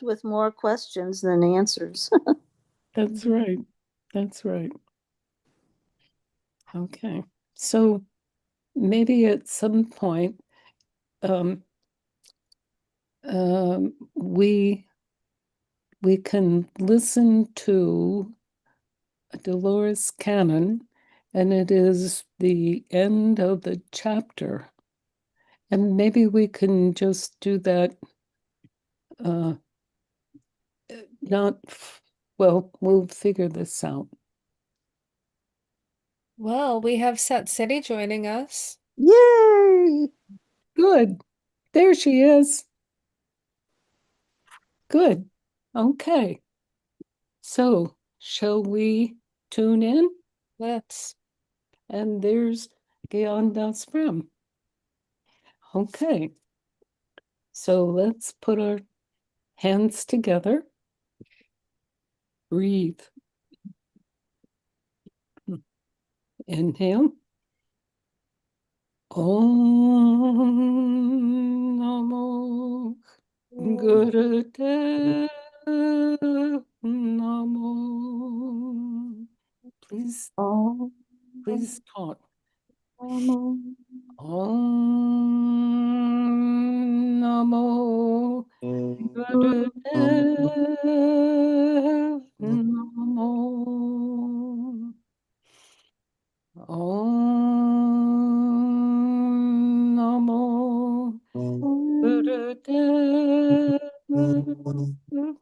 left with more questions than answers. That's right. That's right. Okay. So maybe at some point, um, we can listen to Dolores Cannon, and it is the end of the chapter. And maybe we can just do that, uh, not, well, we'll figure this out. Well, we have Set City joining us. Yay! Good. There she is. Good. Okay. So, shall we tune in? Let's. And there's Gian Das Prem. Okay. So let's put our hands together. Breathe. Inhale. Om Namo Gurudev Namo. Please talk. Om Namo Gurudev Namo. Om Namo Gurudev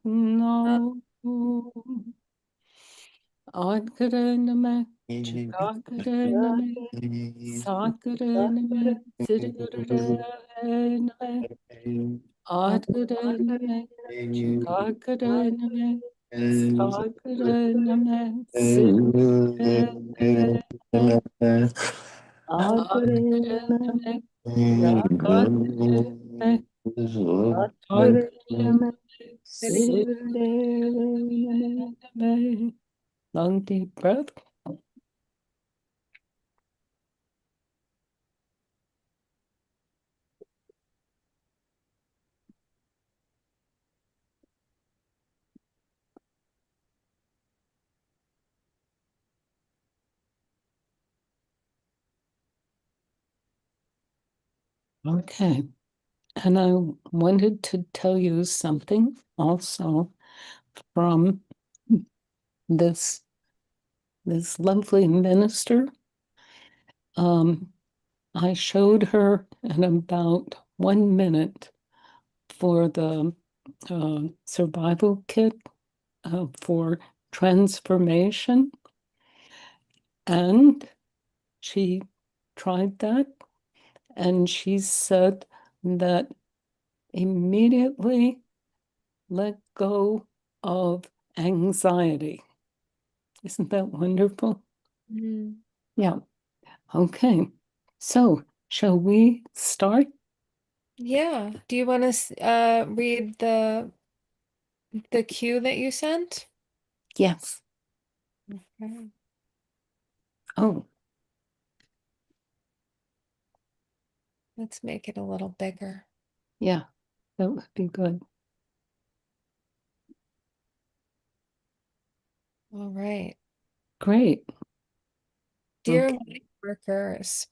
Namo. Adgare Name, Chikagare Name, Sadgare Name, Siddhigare Name, Adgare Name, Chikagare Name, Sadgare Name, Siddhigare Name, Adgare Name, Chikagare Name, Sadgare Name. Long deep breath. Okay. And I wanted to tell you something also from this lovely minister. I showed her in about 1 minute for the survival kit for transformation. And she tried that, and she said that immediately let go of anxiety. Isn't that wonderful? Mm. Yeah. Okay. So, shall we start? Yeah. Do you want to read the cue that you sent? Yes. Okay. Oh, Let's make it a little bigger. yeah. That would be good. All right. Great. Dear Okay. light workers,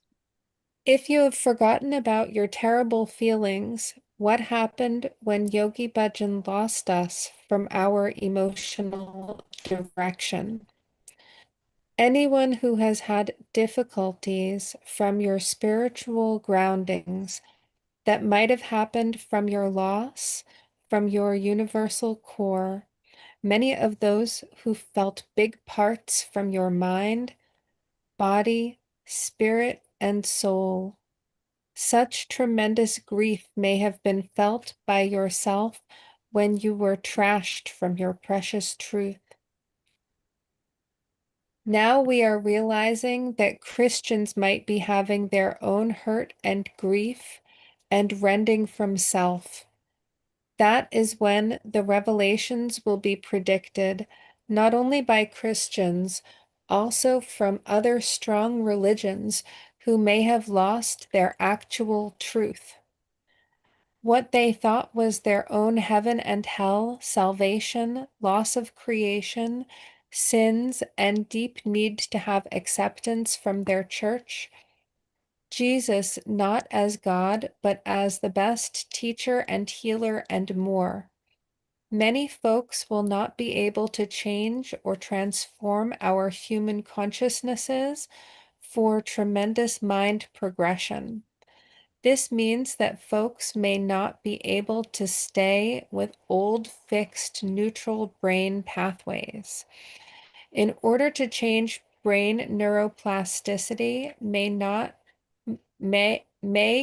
if you have forgotten about your terrible feelings, what happened when Yogi Bhajan lost us from our emotional direction? Anyone who has had difficulties from your spiritual groundings that might have happened from your loss, from your universal core, many of those who felt big parts from your mind, body, spirit, and soul. Such tremendous grief may have been felt by yourself when you were trashed from your precious truth. Now we are realizing that Christians might be having their own hurt and grief and rending from self. That is when the revelations will be predicted, not only by Christians, also from other strong religions who may have lost their actual truth. What they thought was their own heaven and hell, salvation, loss of creation, sins, and deep need to have acceptance from their church. Jesus not as God, but as the best teacher and healer and more. Many folks will not be able to change or transform our human consciousnesses for tremendous mind progression. This means that folks may not be able to stay with old fixed neutral brain pathways. In order to change brain neuroplasticity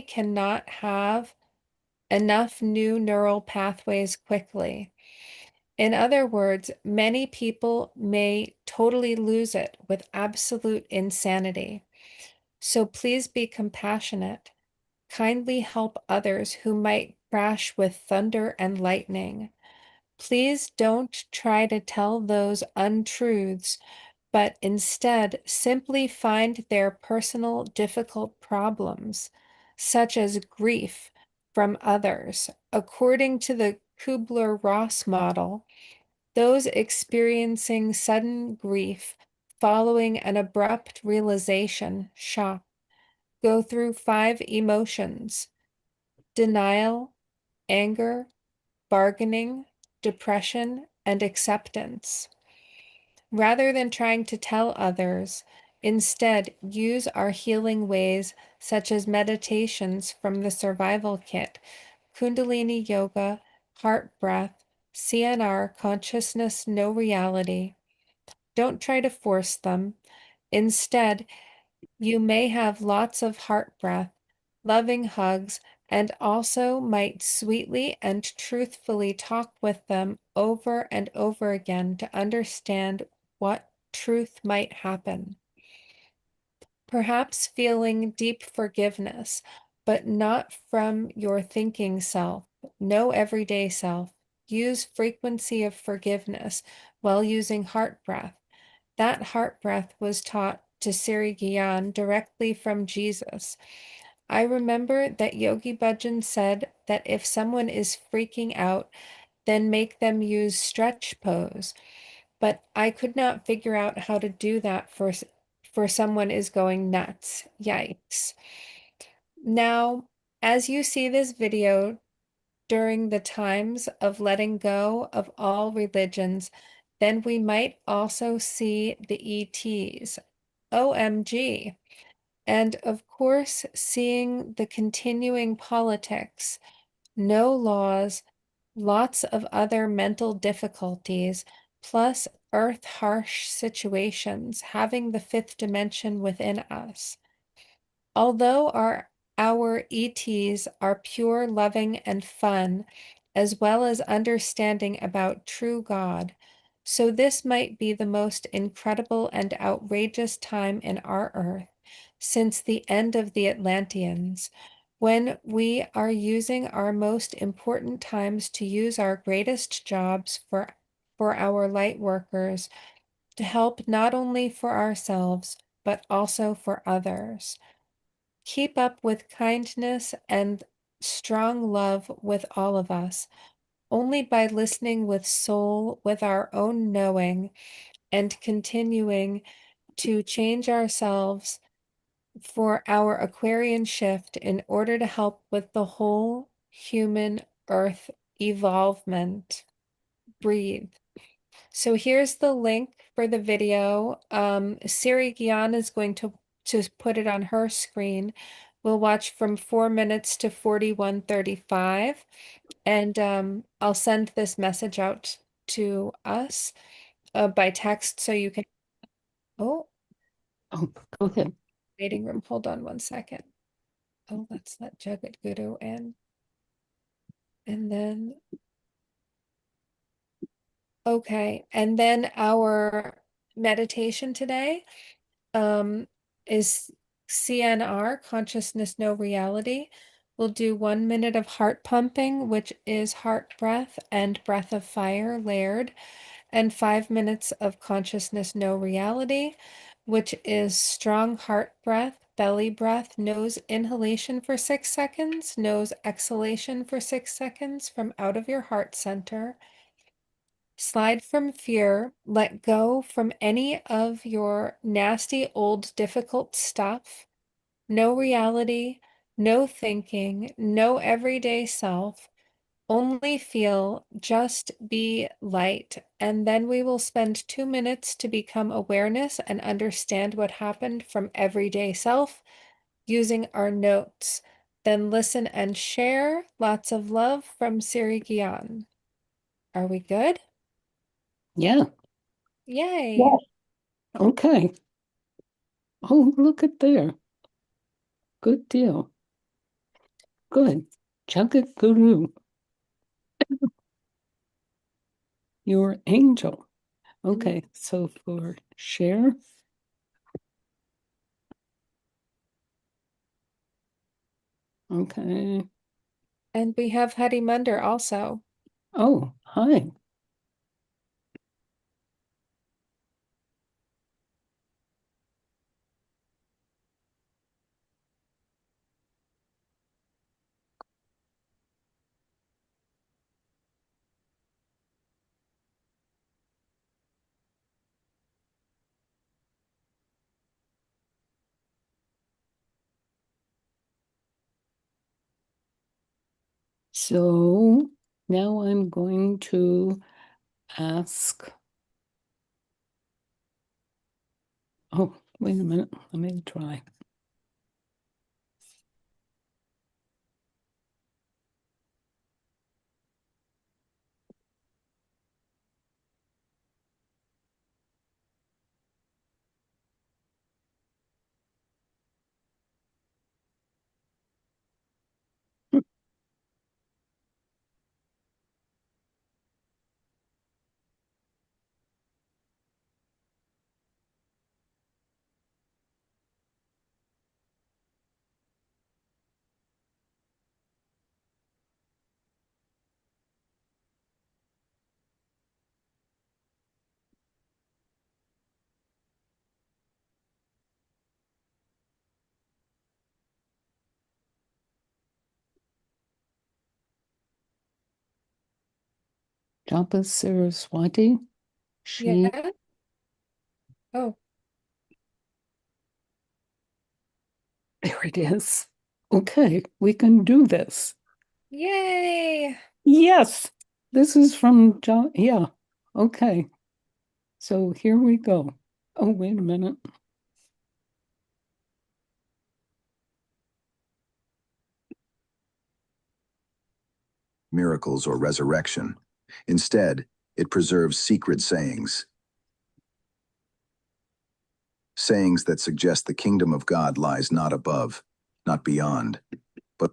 cannot have enough new neural pathways quickly. In other words, many people may totally lose it with absolute insanity. So please be compassionate. Kindly help others who might crash with thunder and lightning. Please don't try to tell those untruths, but instead simply find their personal difficult problems, such as grief, from others. According to the Kubler-Ross model, those experiencing sudden grief following an abrupt realization, shock, go through 5 emotions: denial, anger, bargaining, depression, and acceptance. Rather than trying to tell others, instead use our healing ways such as meditations from the survival kit, Kundalini yoga, heart breath, CNR, consciousness, no reality. Don't try to force them. Instead, you may have lots of heart breath, loving hugs, and also might sweetly and truthfully talk with them over and over again to understand what truth might happen. Perhaps feeling deep forgiveness, but not from your thinking self, no everyday self. Use frequency of forgiveness while using heart breath. That heart breath was taught to Siri directly from Jesus. I remember that Yogi Bhajan said that if someone is freaking out, then make them use stretch pose. But I could not figure out how to do that for someone is going nuts. Yikes. Now, as you see this video during the times of letting go of all religions, then we might also see the ETs. OMG. And of course, seeing the continuing politics, no laws, lots of other mental difficulties, plus earth harsh situations, having the 5th dimension within us. Although our ETs are pure, loving, and fun, as well as understanding about true God, so this might be the most incredible and outrageous time in our earth since the end of the Atlanteans, when we are using our most important times to use our greatest jobs for our light workers to help not only for ourselves, but also for others. Keep up with kindness and strong love with all of us, only by listening with soul, with our own knowing, and continuing to change ourselves for our Aquarian shift in order to help with the whole human earth evolvement. Breathe. So here's the link for the video. Siri Gian is going to put it on her screen. We'll watch from 4 minutes to 41:35. And I'll send this message out to us by text so you can. Oh, Oh, go ahead. waiting room. Hold on one second. Oh, let's let Jagat Guru in. And then, okay. And then our meditation today is CNR, Consciousness No Reality. We'll do 1 minute of heart pumping, which is heart breath and breath of fire layered, and 5 minutes of Consciousness No Reality, which is strong heart breath, belly breath, nose inhalation for 6 seconds, nose exhalation for 6 seconds from out of your heart center. Slide from fear, let go from any of your nasty, old, difficult stuff. No reality, no thinking, no everyday self. Only feel, just be light. And then we will spend 2 minutes to become awareness and understand what happened from everyday self using our notes. Then listen and share. Lots of love from Siri Gian. Are we good? Yeah. Yay. Yeah. Okay. Oh, look at there. Good deal. Good. Jagat Guru, your angel. Okay, so for share. Okay. And we have Harimandir also. Oh, hi. So now I'm going to ask. Oh, wait a minute. Let me try. Japa Saraswati. She. Yeah. Oh, There it is. Okay, we can do this. yay. Yes, this is from John. Yeah, okay. So here we go. Oh, wait a minute. Miracles or resurrection. Instead, it preserves secret sayings. Sayings that suggest the kingdom of God lies not above, not beyond, but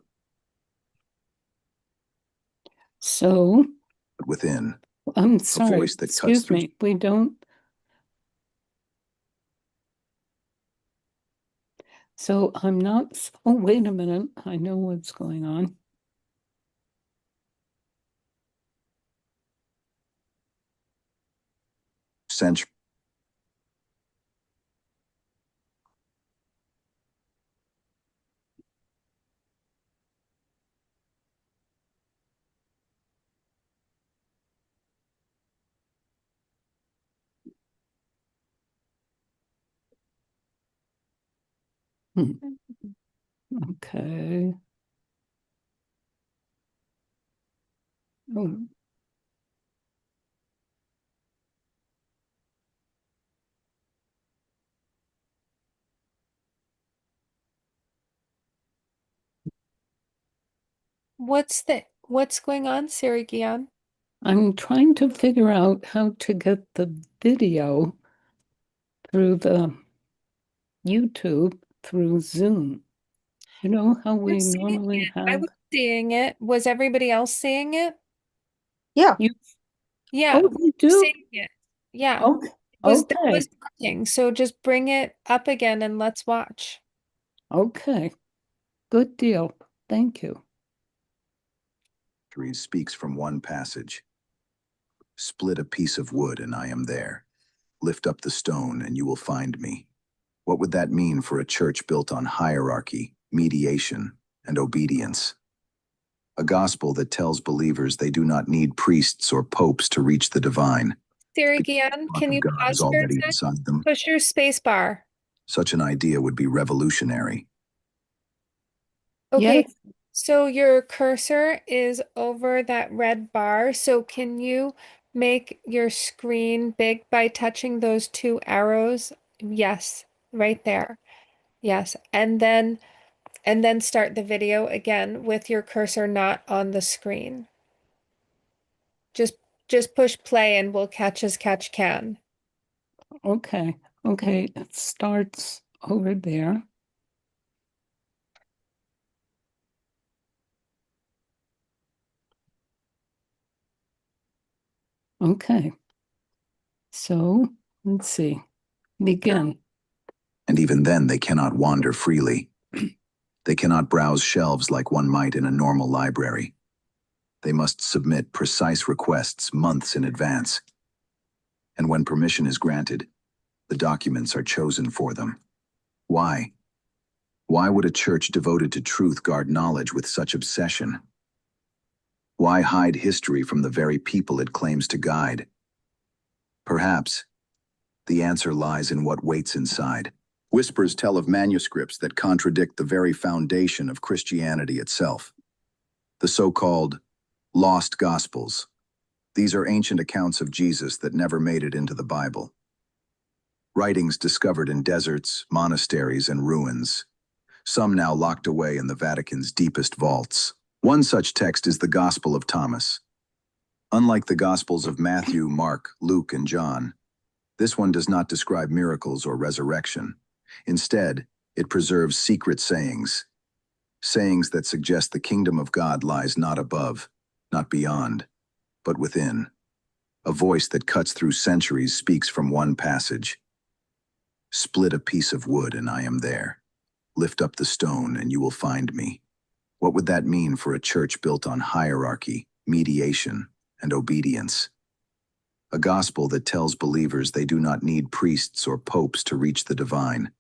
So, within. I'm sorry, voice that cuts excuse through- me, we don't. So I'm not, oh, wait a minute, I know what's going on. Century. Hmm. Okay. Oh, What's going on, Siri Gian? I'm trying to figure out how to get the video through the YouTube through Zoom. You know how we I'm seeing normally it. I have was seeing it. Was everybody else seeing it? Yeah. you. Yeah, Oh, we you were do? seeing it. Yeah. Okay. That Okay. was working. So just bring it up again and let's watch. Okay. Good deal. Thank you. Speaks from one passage. Split a piece of wood and I am there. Lift up the stone and you will find me. What would that mean for a church built on hierarchy, mediation, and obedience? A gospel that tells believers they do not need priests or popes to reach the divine. Siri, The Gian, thought can of you God is pause for a already sec? inside them. Push your space bar. Such an idea would be revolutionary. Okay, Yes. so your cursor is over that red bar. So can you make your screen big by touching those two arrows? Yes, right there. Yes. And then start the video again with your cursor not on the screen. Just push play and we'll catch as catch can. Okay. Okay. It starts over there. Okay. So let's see. Begin. And even then, they cannot wander freely. They cannot browse shelves like one might in a normal library. They must submit precise requests months in advance. And when permission is granted, the documents are chosen for them. Why? Why would a church devoted to truth guard knowledge with such obsession? Why hide history from the very people it claims to guide? Perhaps the answer lies in what waits inside. Whispers tell of manuscripts that contradict the very foundation of Christianity itself. The so-called lost Gospels. These are ancient accounts of Jesus that never made it into the Bible. Writings discovered in deserts, monasteries, and ruins, some now locked away in the Vatican's deepest vaults. One such text is the Gospel of Thomas. Unlike the Gospels of Matthew, Mark, Luke, and John, this one does not describe miracles or resurrection. Instead, it preserves secret sayings, sayings that suggest the kingdom of God lies not above, not beyond, but within. A voice that cuts through centuries speaks from one passage. Split a piece of wood and I am there. Lift up the stone and you will find me. What would that mean for a church built on hierarchy, mediation, and obedience? A gospel that tells believers they do not need priests or popes to reach the divine,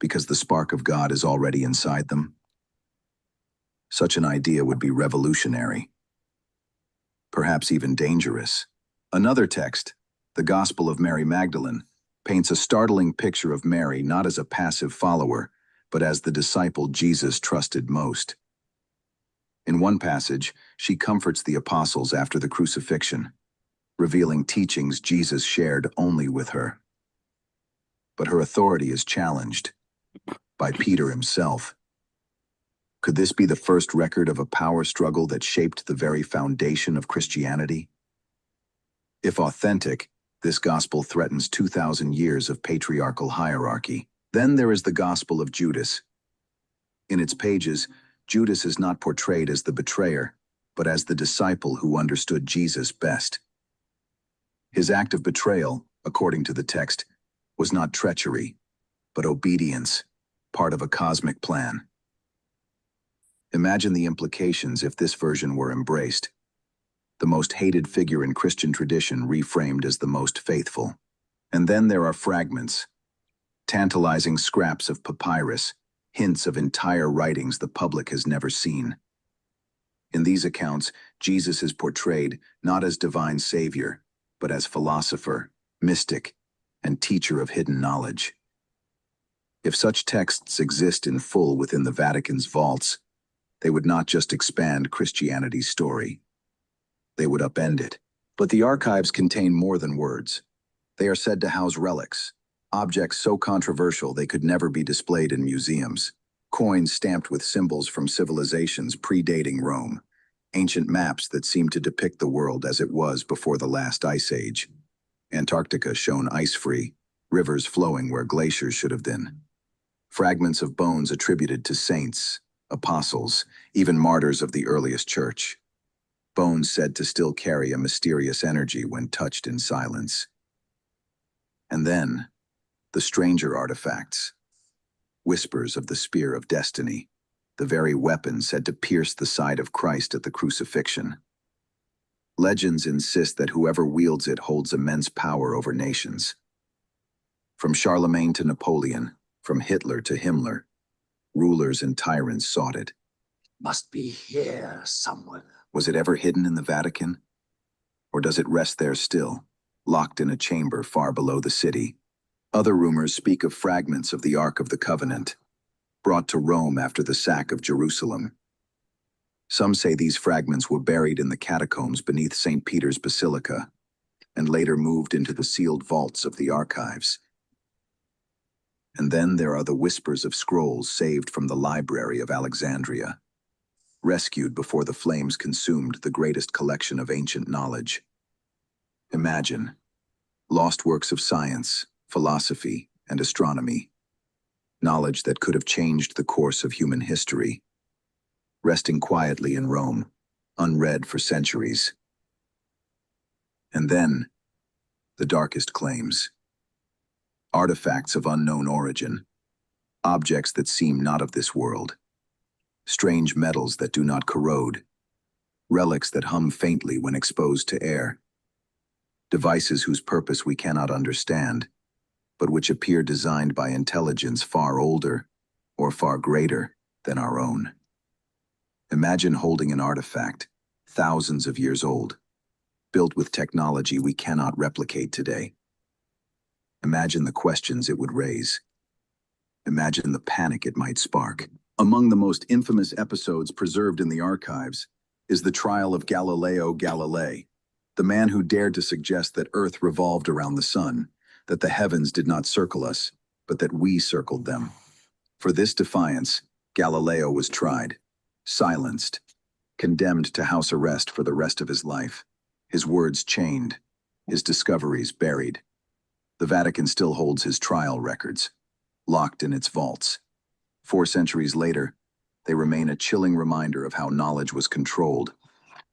because the spark of God is already inside them? Such an idea would be revolutionary, perhaps even dangerous. Another text, the Gospel of Mary Magdalene, paints a startling picture of Mary not as a passive follower, but as the disciple Jesus trusted most. In one passage, she comforts the apostles after the crucifixion, revealing teachings Jesus shared only with her. But her authority is challenged by Peter himself. Could this be the first record of a power struggle that shaped the very foundation of Christianity? If authentic, this gospel threatens 2,000 years of patriarchal hierarchy. Then there is the Gospel of Judas. In its pages, Judas is not portrayed as the betrayer, but as the disciple who understood Jesus best. His act of betrayal, according to the text, was not treachery, but obedience, part of a cosmic plan. Imagine the implications if this version were embraced. The most hated figure in Christian tradition reframed as the most faithful. And then there are fragments, tantalizing scraps of papyrus, hints of entire writings the public has never seen. In these accounts, Jesus is portrayed not as divine savior, but as philosopher, mystic, and teacher of hidden knowledge. If such texts exist in full within the Vatican's vaults, they would not just expand Christianity's story. They would upend it. But the archives contain more than words. They are said to house relics, objects so controversial they could never be displayed in museums, coins stamped with symbols from civilizations predating Rome, ancient maps that seem to depict the world as it was before the last ice age, Antarctica shown ice-free, rivers flowing where glaciers should have been, fragments of bones attributed to saints, apostles, even martyrs of the earliest church, bones said to still carry a mysterious energy when touched in silence. And then, the stranger artifacts, whispers of the spear of destiny, the very weapon said to pierce the side of Christ at the crucifixion. Legends insist that whoever wields it holds immense power over nations. From Charlemagne to Napoleon, From Hitler to Himmler, rulers and tyrants sought it. Must be here somewhere. Was it ever hidden in the Vatican? Or does it rest there still, locked in a chamber far below the city? Other rumors speak of fragments of the Ark of the Covenant, brought to Rome after the sack of Jerusalem. Some say these fragments were buried in the catacombs beneath St. Peter's Basilica, and later moved into the sealed vaults of the archives. And then there are the whispers of scrolls saved from the Library of Alexandria, rescued before the flames consumed the greatest collection of ancient knowledge. Imagine, lost works of science, philosophy, and astronomy, knowledge that could have changed the course of human history, resting quietly in Rome, unread for centuries. And then, the darkest claims. Artifacts of unknown origin, objects that seem not of this world, strange metals that do not corrode, relics that hum faintly when exposed to air, devices whose purpose we cannot understand, but which appear designed by intelligence far older or far greater than our own. Imagine holding an artifact, thousands of years old, built with technology we cannot replicate today. Imagine the questions it would raise. Imagine the panic it might spark. Among the most infamous episodes preserved in the archives is the trial of Galileo Galilei, the man who dared to suggest that Earth revolved around the sun, that the heavens did not circle us, but that we circled them. For this defiance, Galileo was tried, silenced, condemned to house arrest for the rest of his life, his words chained, his discoveries buried. The Vatican still holds his trial records, locked in its vaults. 4 centuries later, they remain a chilling reminder of how knowledge was controlled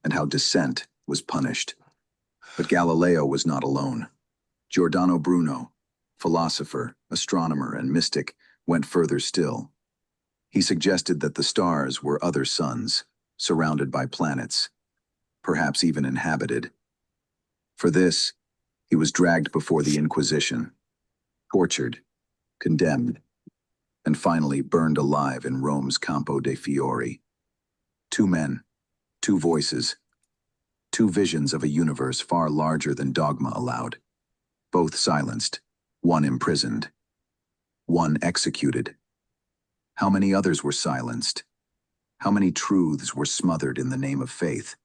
and how dissent was punished. But Galileo was not alone. Giordano Bruno, philosopher, astronomer, and mystic, went further still. He suggested that the stars were other suns, surrounded by planets, perhaps even inhabited. For this, he was dragged before the Inquisition, tortured, condemned, and finally burned alive in Rome's Campo dei Fiori. 2 men, 2 voices, 2 visions of a universe far larger than dogma allowed. Both silenced, one imprisoned, one executed. How many others were silenced? How many truths were smothered in the name of faith,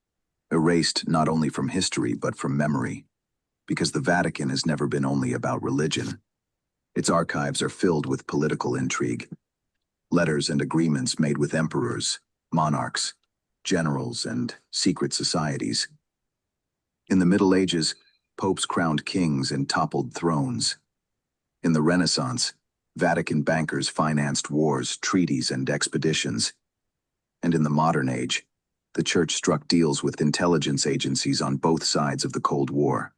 erased not only from history but from memory? Because the Vatican has never been only about religion. Its archives are filled with political intrigue, letters and agreements made with emperors, monarchs, generals, and secret societies. In the Middle Ages, popes crowned kings and toppled thrones. In the Renaissance, Vatican bankers financed wars, treaties, and expeditions. And in the modern age, the Church struck deals with intelligence agencies on both sides of the Cold War.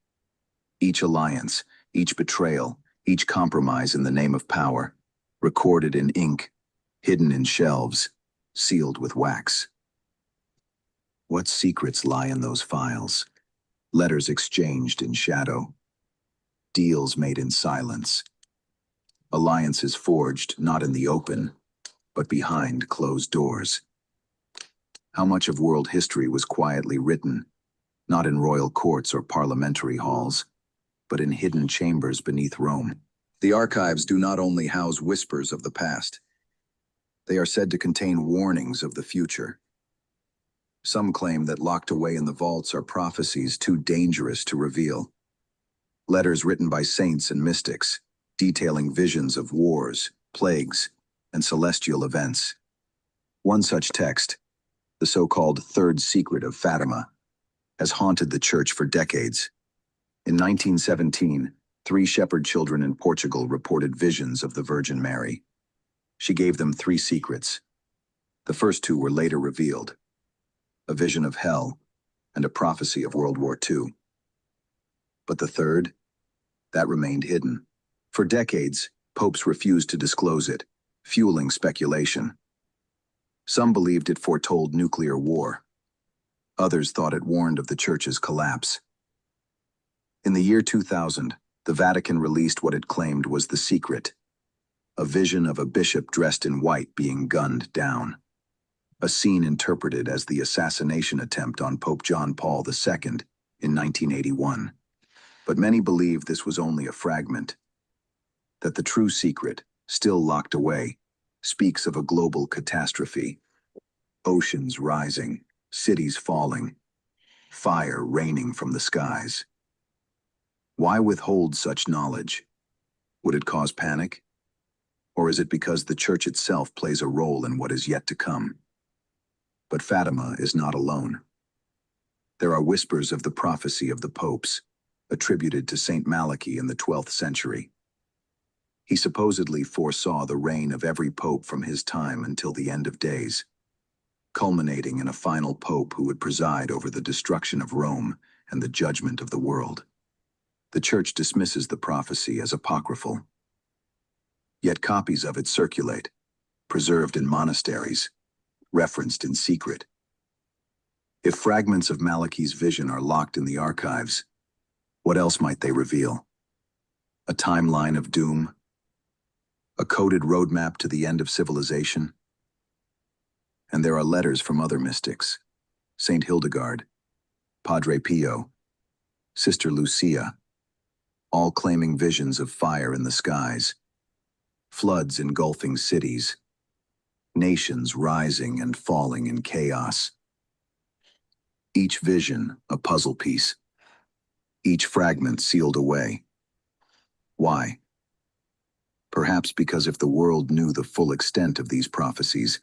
Each alliance, each betrayal, each compromise in the name of power, recorded in ink, hidden in shelves, sealed with wax. What secrets lie in those files? Letters exchanged in shadow, deals made in silence, alliances forged not in the open, but behind closed doors. How much of world history was quietly written, not in royal courts or parliamentary halls, but in hidden chambers beneath Rome? The archives do not only house whispers of the past. They are said to contain warnings of the future. Some claim that locked away in the vaults are prophecies too dangerous to reveal. Letters written by saints and mystics, detailing visions of wars, plagues, and celestial events. One such text, the so-called Third Secret of Fatima, has haunted the Church for decades. In 1917, 3 shepherd children in Portugal reported visions of the Virgin Mary. She gave them 3 secrets. The first 2 were later revealed: a vision of hell and a prophecy of World War II. But the third, that remained hidden. For decades, popes refused to disclose it, fueling speculation. Some believed it foretold nuclear war. Others thought it warned of the Church's collapse. In the year 2000, the Vatican released what it claimed was the secret: a vision of a bishop dressed in white being gunned down, a scene interpreted as the assassination attempt on Pope John Paul II in 1981. But many believe this was only a fragment, that the true secret, still locked away, speaks of a global catastrophe, oceans rising, cities falling, fire raining from the skies. Why withhold such knowledge? Would it cause panic? Or is it because the Church itself plays a role in what is yet to come? But Fatima is not alone. There are whispers of the prophecy of the popes, attributed to Saint Malachy in the 12th century. He supposedly foresaw the reign of every pope from his time until the end of days, culminating in a final pope who would preside over the destruction of Rome and the judgment of the world. The Church dismisses the prophecy as apocryphal. Yet copies of it circulate, preserved in monasteries, referenced in secret. If fragments of Malachy's vision are locked in the archives, what else might they reveal? A timeline of doom? A coded roadmap to the end of civilization? And there are letters from other mystics, Saint Hildegard, Padre Pio, Sister Lucia, all claiming visions of fire in the skies, floods engulfing cities, nations rising and falling in chaos. Each vision a puzzle piece, each fragment sealed away. Why? Perhaps because if the world knew the full extent of these prophecies,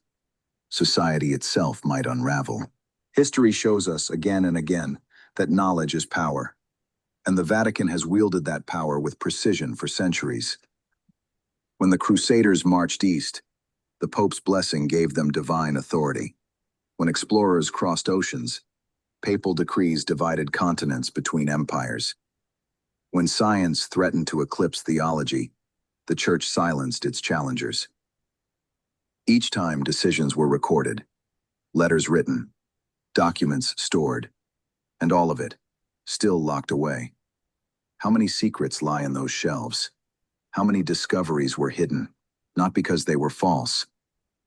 society itself might unravel. History shows us again and again that knowledge is power, and the Vatican has wielded that power with precision for centuries. When the Crusaders marched east, the Pope's blessing gave them divine authority. When explorers crossed oceans, papal decrees divided continents between empires. When science threatened to eclipse theology, the Church silenced its challengers. Each time decisions were recorded, letters written, documents stored, and all of it still locked away. How many secrets lie in those shelves? How many discoveries were hidden, not because they were false,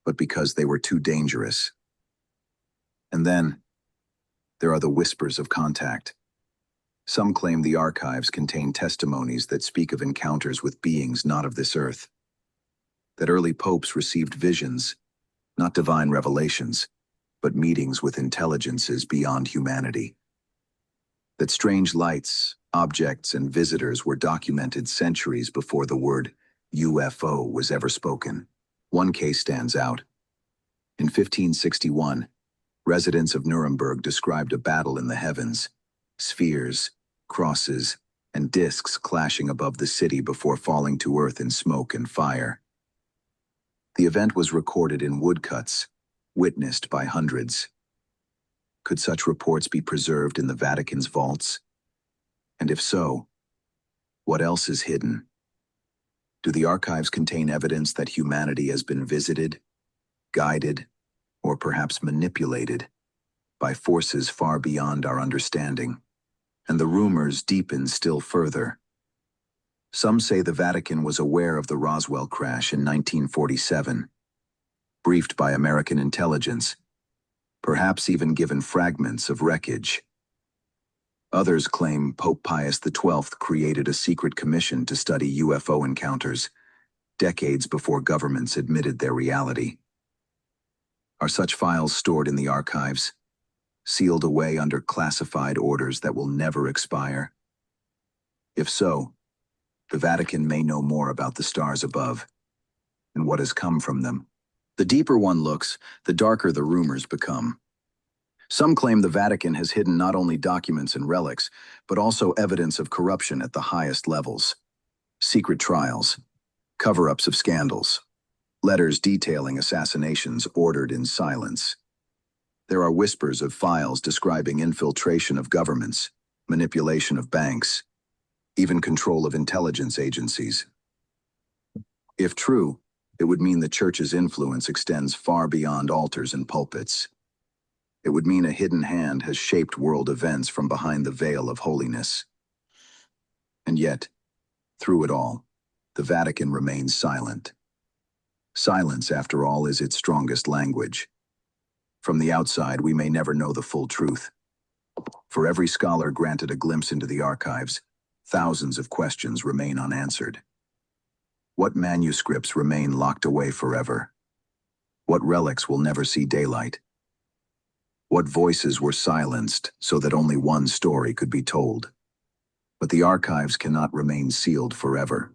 but because they were too dangerous? And then, there are the whispers of contact. Some claim the archives contain testimonies that speak of encounters with beings not of this earth, that early popes received visions, not divine revelations, but meetings with intelligences beyond humanity, that strange lights, objects, and visitors were documented centuries before the word UFO was ever spoken. One case stands out. In 1561, residents of Nuremberg described a battle in the heavens, spheres, crosses, and discs clashing above the city before falling to earth in smoke and fire. The event was recorded in woodcuts, witnessed by hundreds. Could such reports be preserved in the Vatican's vaults? And if so, what else is hidden? Do the archives contain evidence that humanity has been visited, guided, or perhaps manipulated by forces far beyond our understanding? And the rumors deepen still further. Some say the Vatican was aware of the Roswell crash in 1947, briefed by American intelligence, perhaps even given fragments of wreckage. Others claim Pope Pius XII created a secret commission to study UFO encounters, decades before governments admitted their reality. Are such files stored in the archives, sealed away under classified orders that will never expire? If so, the Vatican may know more about the stars above and what has come from them. The deeper one looks, the darker the rumors become. Some claim the Vatican has hidden not only documents and relics, but also evidence of corruption at the highest levels. Secret trials, cover-ups of scandals, letters detailing assassinations ordered in silence. There are whispers of files describing infiltration of governments, manipulation of banks, even control of intelligence agencies. If true, it would mean the Church's influence extends far beyond altars and pulpits. It would mean a hidden hand has shaped world events from behind the veil of holiness. And yet, through it all, the Vatican remains silent. Silence, after all, is its strongest language. From the outside, we may never know the full truth. For every scholar granted a glimpse into the archives, thousands of questions remain unanswered. What manuscripts remain locked away forever? What relics will never see daylight? What voices were silenced so that only one story could be told? But the archives cannot remain sealed forever.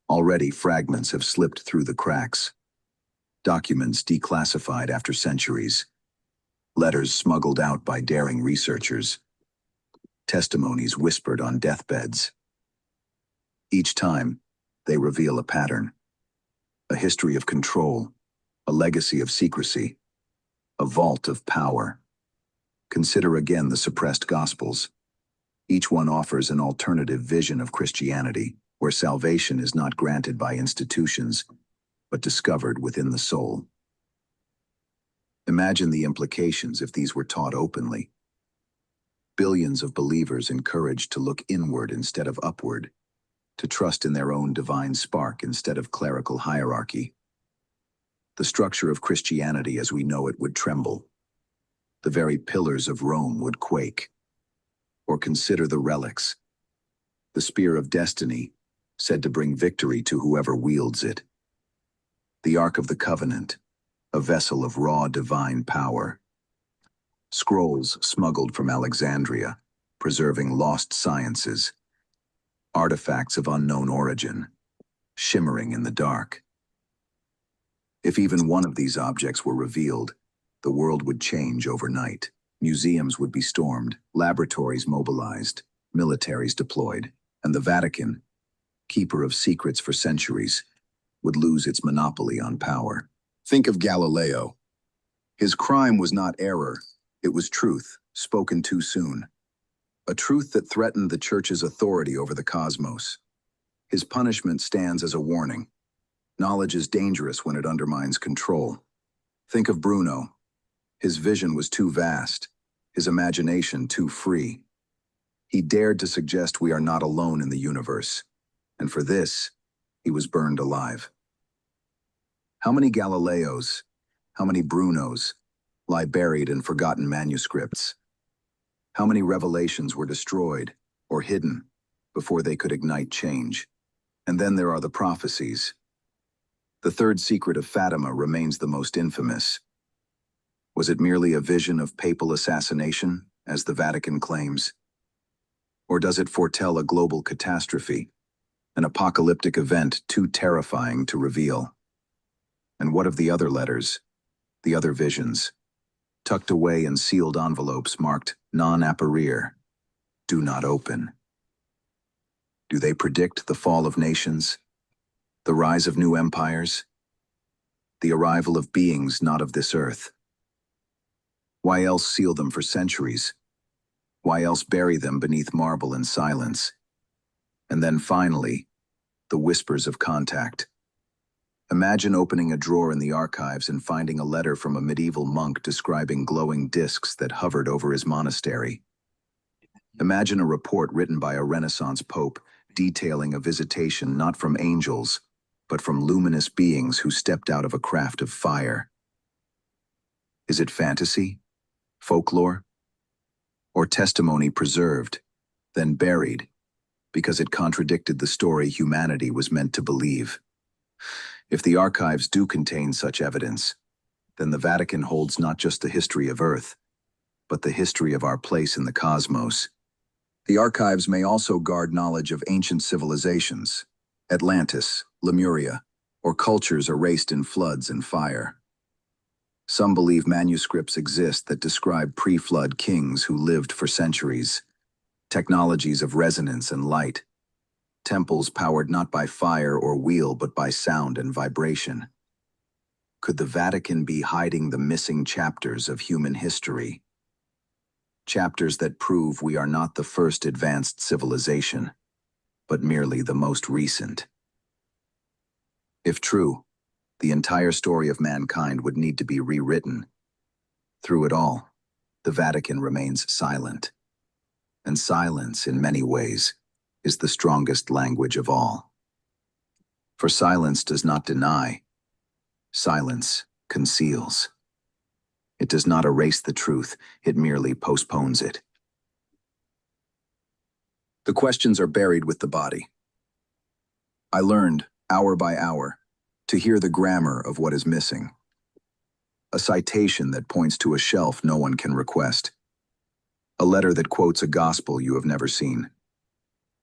Already fragments have slipped through the cracks. Documents declassified after centuries. Letters smuggled out by daring researchers. Testimonies whispered on deathbeds. Each time, they reveal a pattern. A history of control, a legacy of secrecy, a vault of power. Consider again the suppressed Gospels. Each one offers an alternative vision of Christianity, where salvation is not granted by institutions, but discovered within the soul. Imagine the implications if these were taught openly. Billions of believers encouraged to look inward instead of upward, to trust in their own divine spark instead of clerical hierarchy. The structure of Christianity as we know it would tremble. The very pillars of Rome would quake. Or consider the relics. The spear of destiny, said to bring victory to whoever wields it. The Ark of the Covenant, a vessel of raw divine power. Scrolls smuggled from Alexandria, preserving lost sciences. Artifacts of unknown origin, shimmering in the dark. If even one of these objects were revealed, the world would change overnight. Museums would be stormed, laboratories mobilized, militaries deployed, and the Vatican, keeper of secrets for centuries, would lose its monopoly on power. Think of Galileo. His crime was not error, it was truth, spoken too soon. A truth that threatened the Church's authority over the cosmos. His punishment stands as a warning. Knowledge is dangerous when it undermines control. Think of Bruno. His vision was too vast, his imagination too free. He dared to suggest we are not alone in the universe, and for this, he was burned alive. How many Galileos, how many Brunos, lie buried in forgotten manuscripts? How many revelations were destroyed or hidden before they could ignite change? And then there are the prophecies. The third secret of Fatima remains the most infamous. Was it merely a vision of papal assassination, as the Vatican claims? Or does it foretell a global catastrophe, an apocalyptic event too terrifying to reveal? And what of the other letters, the other visions, tucked away in sealed envelopes marked non apparire, do not open? Do they predict the fall of nations, the rise of new empires, the arrival of beings not of this earth? Why else seal them for centuries? Why else bury them beneath marble in silence? And then finally, the whispers of contact. Imagine opening a drawer in the archives and finding a letter from a medieval monk describing glowing discs that hovered over his monastery. Imagine a report written by a Renaissance pope detailing a visitation not from angels, but from luminous beings who stepped out of a craft of fire. Is it fantasy? Folklore? Or testimony preserved, then buried, because it contradicted the story humanity was meant to believe? If the archives do contain such evidence, then the Vatican holds not just the history of Earth, but the history of our place in the cosmos. The archives may also guard knowledge of ancient civilizations, Atlantis, Lemuria, or cultures erased in floods and fire. Some believe manuscripts exist that describe pre-flood kings who lived for centuries, technologies of resonance and light, temples powered not by fire or wheel but by sound and vibration. Could the Vatican be hiding the missing chapters of human history? Chapters that prove we are not the first advanced civilization, but merely the most recent. If true, the entire story of mankind would need to be rewritten. Through it all, the Vatican remains silent. And silence, in many ways, is the strongest language of all. For silence does not deny, Silence conceals. It does not erase the truth, it merely postpones it. The questions are buried with the body. I learned, hour by hour, to hear the grammar of what is missing. A citation that points to a shelf no one can request. A letter that quotes a gospel you have never seen,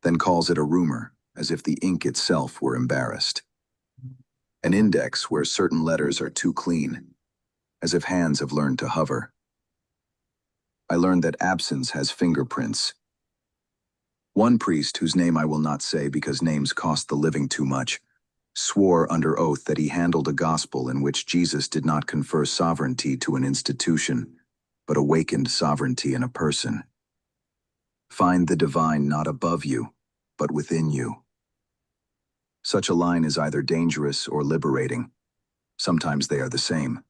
then calls it a rumor, as if the ink itself were embarrassed. An index where certain letters are too clean, as if hands have learned to hover. I learned that absence has fingerprints. One priest, whose name I will not say because names cost the living too much, swore under oath that he handled a gospel in which Jesus did not confer sovereignty to an institution, but awakened sovereignty in a person. Find the divine not above you, but within you. Such a line is either dangerous or liberating. Sometimes they are the same.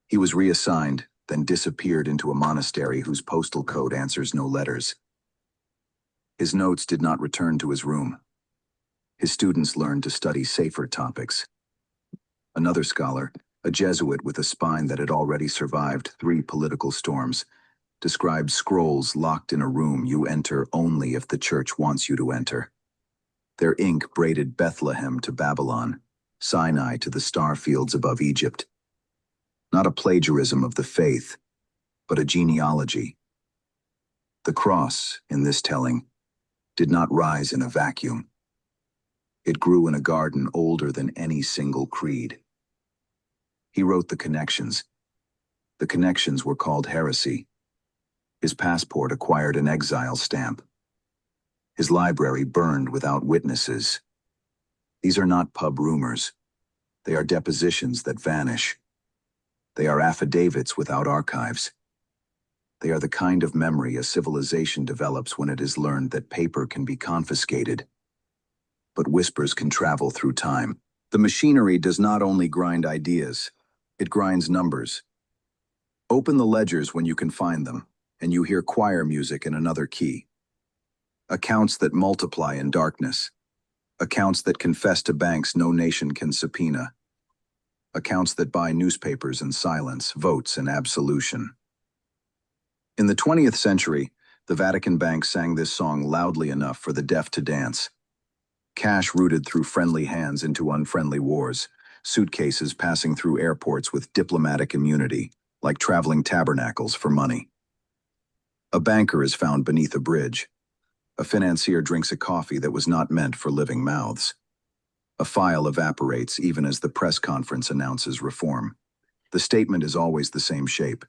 He was reassigned, then disappeared into a monastery whose postal code answers no letters. His notes did not return to his room. His students learned to study safer topics. Another scholar, a Jesuit with a spine that had already survived 3 political storms, described scrolls locked in a room you enter only if the church wants you to enter. Their ink braided Bethlehem to Babylon, Sinai to the star fields above Egypt. Not a plagiarism of the faith, but a genealogy. The cross, in this telling, did not rise in a vacuum. It grew in a garden older than any single creed. He wrote the connections. The connections were called heresy. His passport acquired an exile stamp. His library burned without witnesses. These are not pub rumors. They are depositions that vanish. They are affidavits without archives. They are the kind of memory a civilization develops when it is learned that paper can be confiscated, but whispers can travel through time. The machinery does not only grind ideas, it grinds numbers. Open the ledgers when you can find them, and you hear choir music in another key. Accounts that multiply in darkness. Accounts that confess to banks no nation can subpoena. Accounts that buy newspapers in silence, votes in absolution. In the 20th century, the Vatican bank sang this song loudly enough for the deaf to dance. Cash routed through friendly hands into unfriendly wars, suitcases passing through airports with diplomatic immunity, like traveling tabernacles for money. A banker is found beneath a bridge. A financier drinks a coffee that was not meant for living mouths. A file evaporates even as the press conference announces reform. The statement is always the same shape.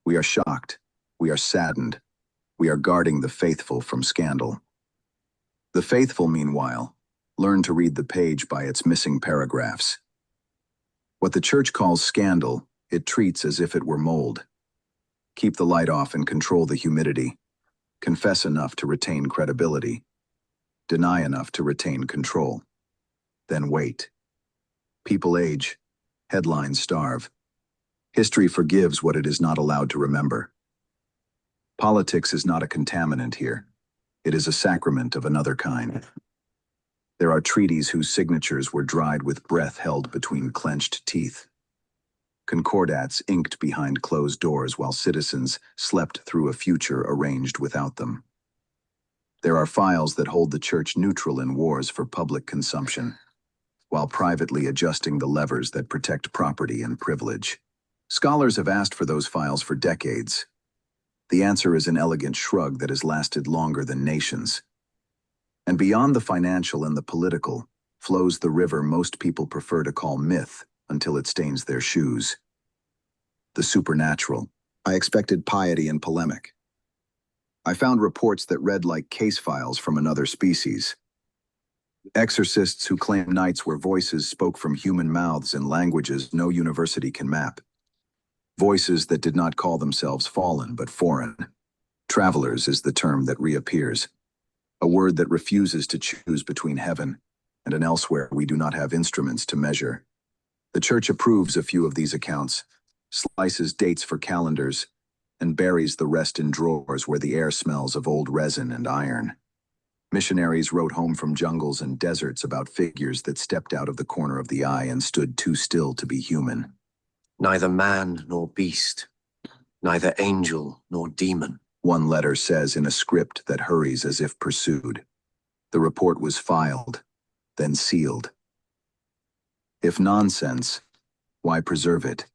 We are shocked. We are saddened. We are guarding the faithful from scandal. The faithful, meanwhile, learn to read the page by its missing paragraphs. What the church calls scandal, it treats as if it were mold. Keep the light off and control the humidity. Confess enough to retain credibility. Deny enough to retain control. Then wait. People age. Headlines starve. History forgives what it is not allowed to remember. Politics is not a contaminant here. It is a sacrament of another kind. There are treaties whose signatures were dried with breath held between clenched teeth. Concordats inked behind closed doors while citizens slept through a future arranged without them. There are files that hold the church neutral in wars for public consumption, while privately adjusting the levers that protect property and privilege. Scholars have asked for those files for decades. The answer is an elegant shrug that has lasted longer than nations. And beyond the financial and the political flows the river most people prefer to call myth until it stains their shoes. The supernatural. I expected piety and polemic. I found reports that read like case files from another species. Exorcists who claim nights where voices spoke from human mouths in languages no university can map. Voices that did not call themselves fallen but foreign. Travelers is the term that reappears. A word that refuses to choose between heaven and an elsewhere we do not have instruments to measure. The church approves a few of these accounts, slices dates for calendars, and buries the rest in drawers where the air smells of old resin and iron. Missionaries wrote home from jungles and deserts about figures that stepped out of the corner of the eye and stood too still to be human. Neither man nor beast, neither angel nor demon. One letter says in a script that hurries as if pursued. The report was filed, then sealed. If nonsense, why preserve it?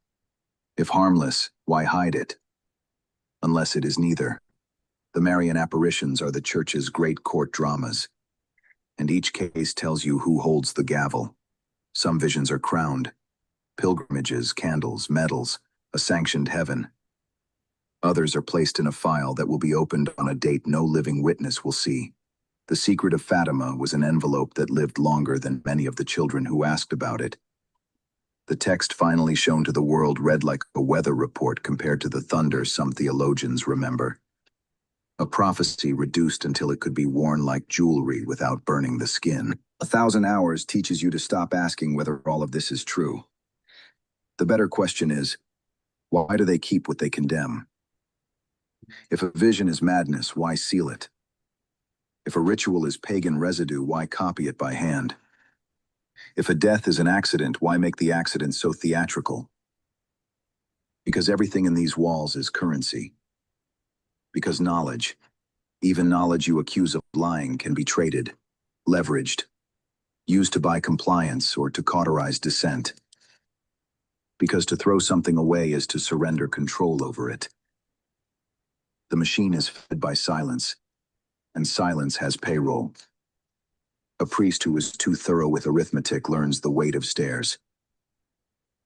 If harmless, why hide it? Unless it is neither. The Marian apparitions are the Church's great court dramas, and each case tells you who holds the gavel. Some visions are crowned, pilgrimages, candles, medals, a sanctioned heaven. Others are placed in a file that will be opened on a date no living witness will see. The Secret of Fatima was an envelope that lived longer than many of the children who asked about it. The text finally shown to the world read like a weather report compared to the thunder some theologians remember. A prophecy reduced until it could be worn like jewelry without burning the skin. 1,000 hours teaches you to stop asking whether all of this is true. The better question is, why do they keep what they condemn? If a vision is madness, why seal it? If a ritual is pagan residue, why copy it by hand? If a death is an accident, why make the accident so theatrical? Because everything in these walls is currency. Because knowledge, even knowledge you accuse of lying, can be traded, leveraged, used to buy compliance or to cauterize dissent. Because to throw something away is to surrender control over it. The machine is fed by silence, and silence has payroll. A priest who is too thorough with arithmetic learns the weight of stairs.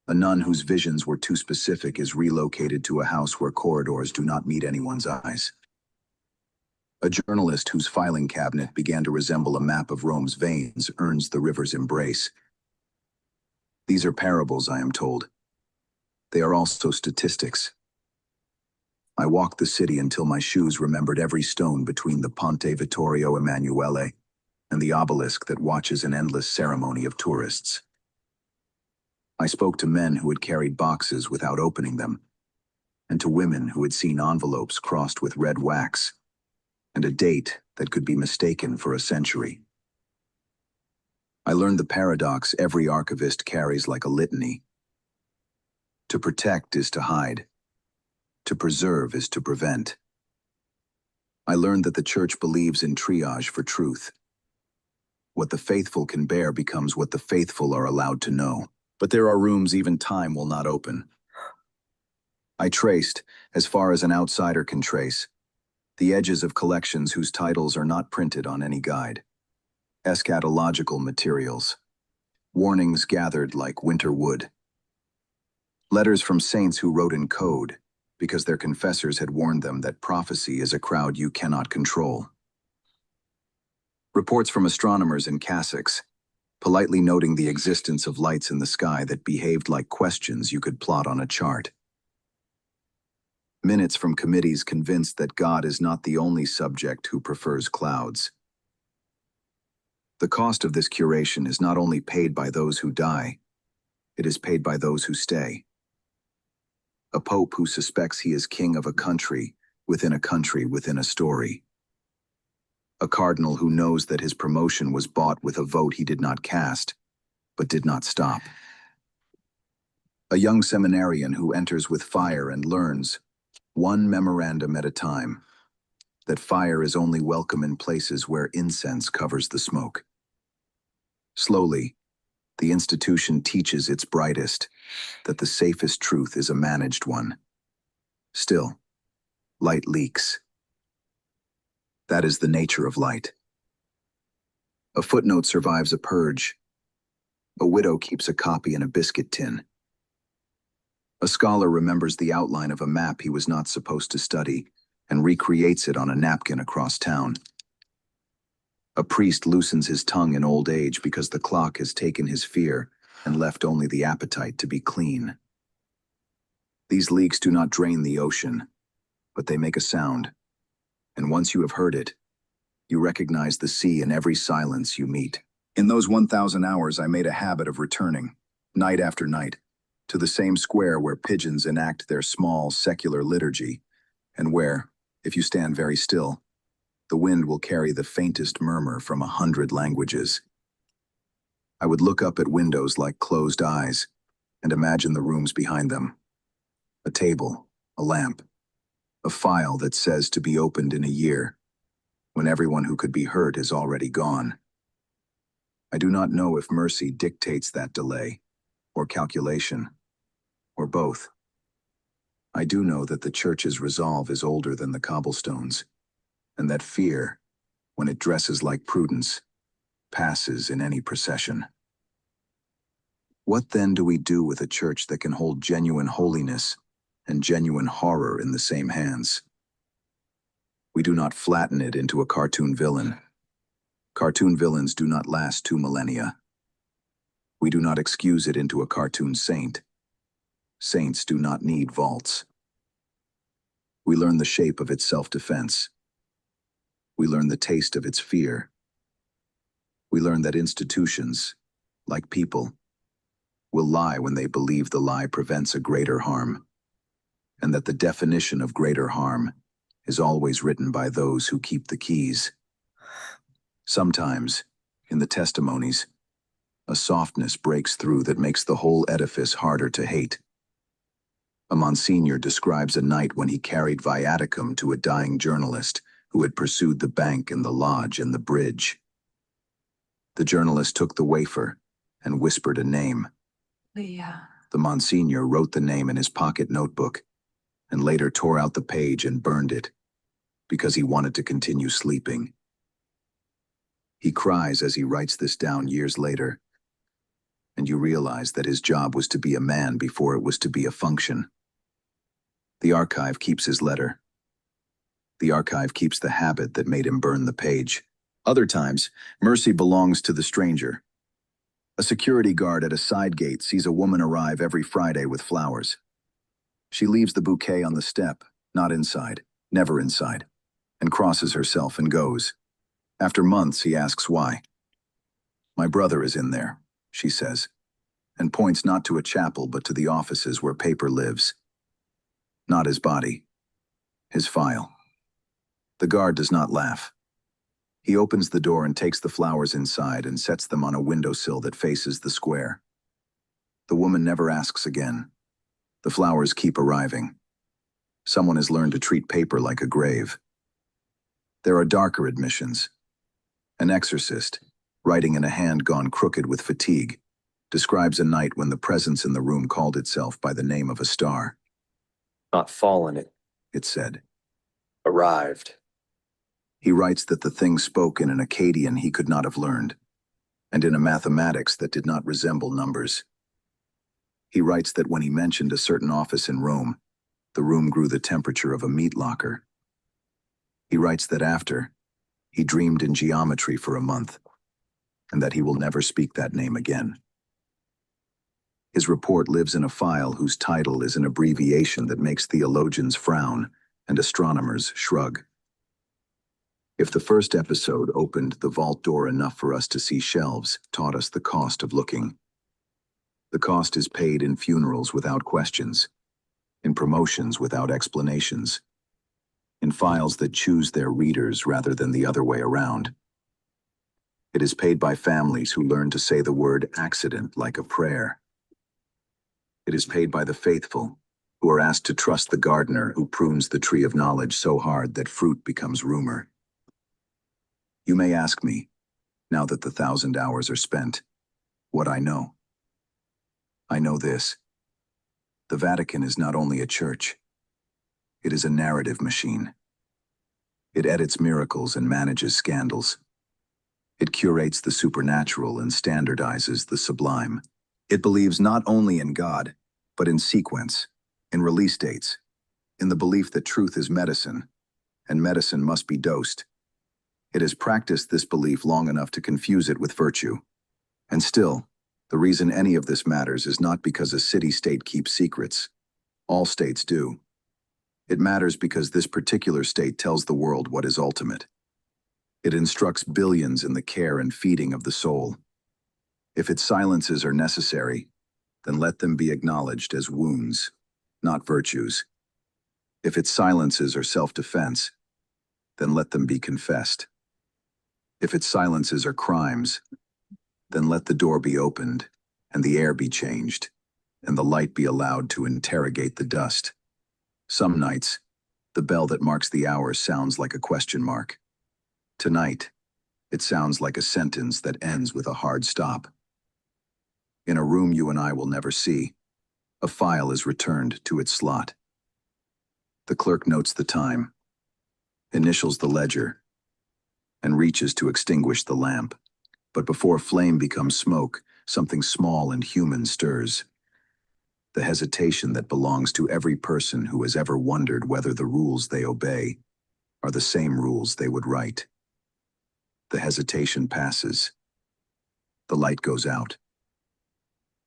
A nun whose visions were too specific is relocated to a house where corridors do not meet anyone's eyes. A journalist whose filing cabinet began to resemble a map of Rome's veins earns the river's embrace. These are parables, I am told. They are also statistics. I walked the city until my shoes remembered every stone between the Ponte Vittorio Emanuele and the obelisk that watches an endless ceremony of tourists. I spoke to men who had carried boxes without opening them, and to women who had seen envelopes crossed with red wax, and a date that could be mistaken for a century. I learned the paradox every archivist carries like a litany. To protect is to hide. To preserve is to prevent. I learned that the Church believes in triage for truth. What the faithful can bear becomes what the faithful are allowed to know. But there are rooms even time will not open. I traced, as far as an outsider can trace, the edges of collections whose titles are not printed on any guide. Eschatological materials. Warnings gathered like winter wood. Letters from saints who wrote in code, because their confessors had warned them that prophecy is a crowd you cannot control. Reports from astronomers in cassocks, politely noting the existence of lights in the sky that behaved like questions you could plot on a chart. Minutes from committees convinced that God is not the only subject who prefers clouds. The cost of this curation is not only paid by those who die, it is paid by those who stay. A pope who suspects he is king of a country within a story. A cardinal who knows that his promotion was bought with a vote he did not cast, but did not stop. A young seminarian who enters with fire and learns, one memorandum at a time, that fire is only welcome in places where incense covers the smoke. Slowly, the institution teaches its brightest that the safest truth is a managed one. Still, light leaks. That is the nature of light. A footnote survives a purge. A widow keeps a copy in a biscuit tin. A scholar remembers the outline of a map he was not supposed to study and recreates it on a napkin across town. A priest loosens his tongue in old age because the clock has taken his fear and left only the appetite to be clean. These leaks do not drain the ocean, but they make a sound. And once you have heard it, you recognize the sea in every silence you meet. In those 1,000 hours, I made a habit of returning, night after night, to the same square where pigeons enact their small, secular liturgy, and where, if you stand very still, The wind will carry the faintest murmur from 100 languages. I would look up at windows like closed eyes and imagine the rooms behind them. A table, a lamp, a file that says to be opened in a year, when everyone who could be hurt is already gone. I do not know if mercy dictates that delay, or calculation, or both. I do know that the church's resolve is older than the cobblestones, and that fear, when it dresses like prudence, passes in any procession. What then do we do with a church that can hold genuine holiness and genuine horror in the same hands? We do not flatten it into a cartoon villain. Cartoon villains do not last 2 millennia. We do not excuse it into a cartoon saint. Saints do not need vaults. We learn the shape of its self-defense. We learn the taste of its fear. We learn that institutions, like people, will lie when they believe the lie prevents a greater harm, and that the definition of greater harm is always written by those who keep the keys. Sometimes, in the testimonies, a softness breaks through that makes the whole edifice harder to hate. A Monsignor describes a night when he carried viaticum to a dying journalist who had pursued the bank and the lodge and the bridge. The journalist took the wafer and whispered a name. Kriya. The Monsignor wrote the name in his pocket notebook and later tore out the page and burned it because he wanted to continue sleeping. He cries as he writes this down years later, and you realize that his job was to be a man before it was to be a function. The archive keeps his letter. The archive keeps the habit that made him burn the page. Other times, mercy belongs to the stranger. A security guard at a side gate sees a woman arrive every Friday with flowers. She leaves the bouquet on the step, not inside, never inside, and crosses herself and goes. After months, he asks why. "My brother is in there," she says, and points not to a chapel but to the offices where paper lives. Not his body, his file. The guard does not laugh. He opens the door and takes the flowers inside and sets them on a windowsill that faces the square. The woman never asks again. The flowers keep arriving. Someone has learned to treat paper like a grave. There are darker admissions. An exorcist, writing in a hand gone crooked with fatigue, describes a night when the presence in the room called itself by the name of a star. Not fallen, It said. arrived. He writes that the thing spoke in an Akkadian he could not have learned, and in a mathematics that did not resemble numbers. He writes that when he mentioned a certain office in Rome, the room grew the temperature of a meat locker. He writes that after, he dreamed in geometry for a month, and that he will never speak that name again. His report lives in a file whose title is an abbreviation that makes theologians frown and astronomers shrug. If the first episode opened the vault door enough for us to see shelves, taught us the cost of looking. The cost is paid in funerals without questions, in promotions without explanations, in files that choose their readers rather than the other way around. It is paid by families who learn to say the word accident like a prayer. It is paid by the faithful, who are asked to trust the gardener who prunes the tree of knowledge so hard that fruit becomes rumor. You may ask me, now that the 1,000 hours are spent, what I know. I know this. The Vatican is not only a church. It is a narrative machine. It edits miracles and manages scandals. It curates the supernatural and standardizes the sublime. It believes not only in God, but in sequence, in release dates, in the belief that truth is medicine, and medicine must be dosed. It has practiced this belief long enough to confuse it with virtue. And still, the reason any of this matters is not because a city-state keeps secrets. All states do. It matters because this particular state tells the world what is ultimate. It instructs billions in the care and feeding of the soul. If its silences are necessary, then let them be acknowledged as wounds, not virtues. If its silences are self-defense, then let them be confessed. If its silences are crimes, then let the door be opened, and the air be changed, and the light be allowed to interrogate the dust. Some nights, the bell that marks the hour sounds like a question mark. Tonight, it sounds like a sentence that ends with a hard stop. In a room you and I will never see, a file is returned to its slot. The clerk notes the time, initials the ledger, and reaches to extinguish the lamp. But before flame becomes smoke, something small and human stirs. The hesitation that belongs to every person who has ever wondered whether the rules they obey are the same rules they would write. The hesitation passes. The light goes out.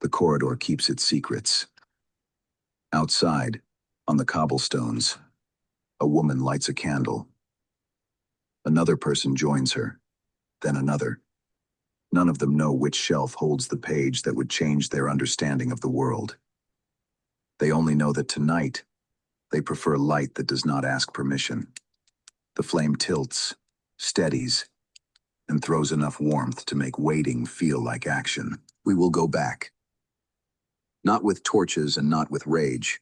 The corridor keeps its secrets. Outside, on the cobblestones, a woman lights a candle. Another person joins her, then another. None of them know which shelf holds the page that would change their understanding of the world. They only know that tonight, they prefer light that does not ask permission. The flame tilts, steadies, and throws enough warmth to make waiting feel like action. We will go back. Not with torches and not with rage,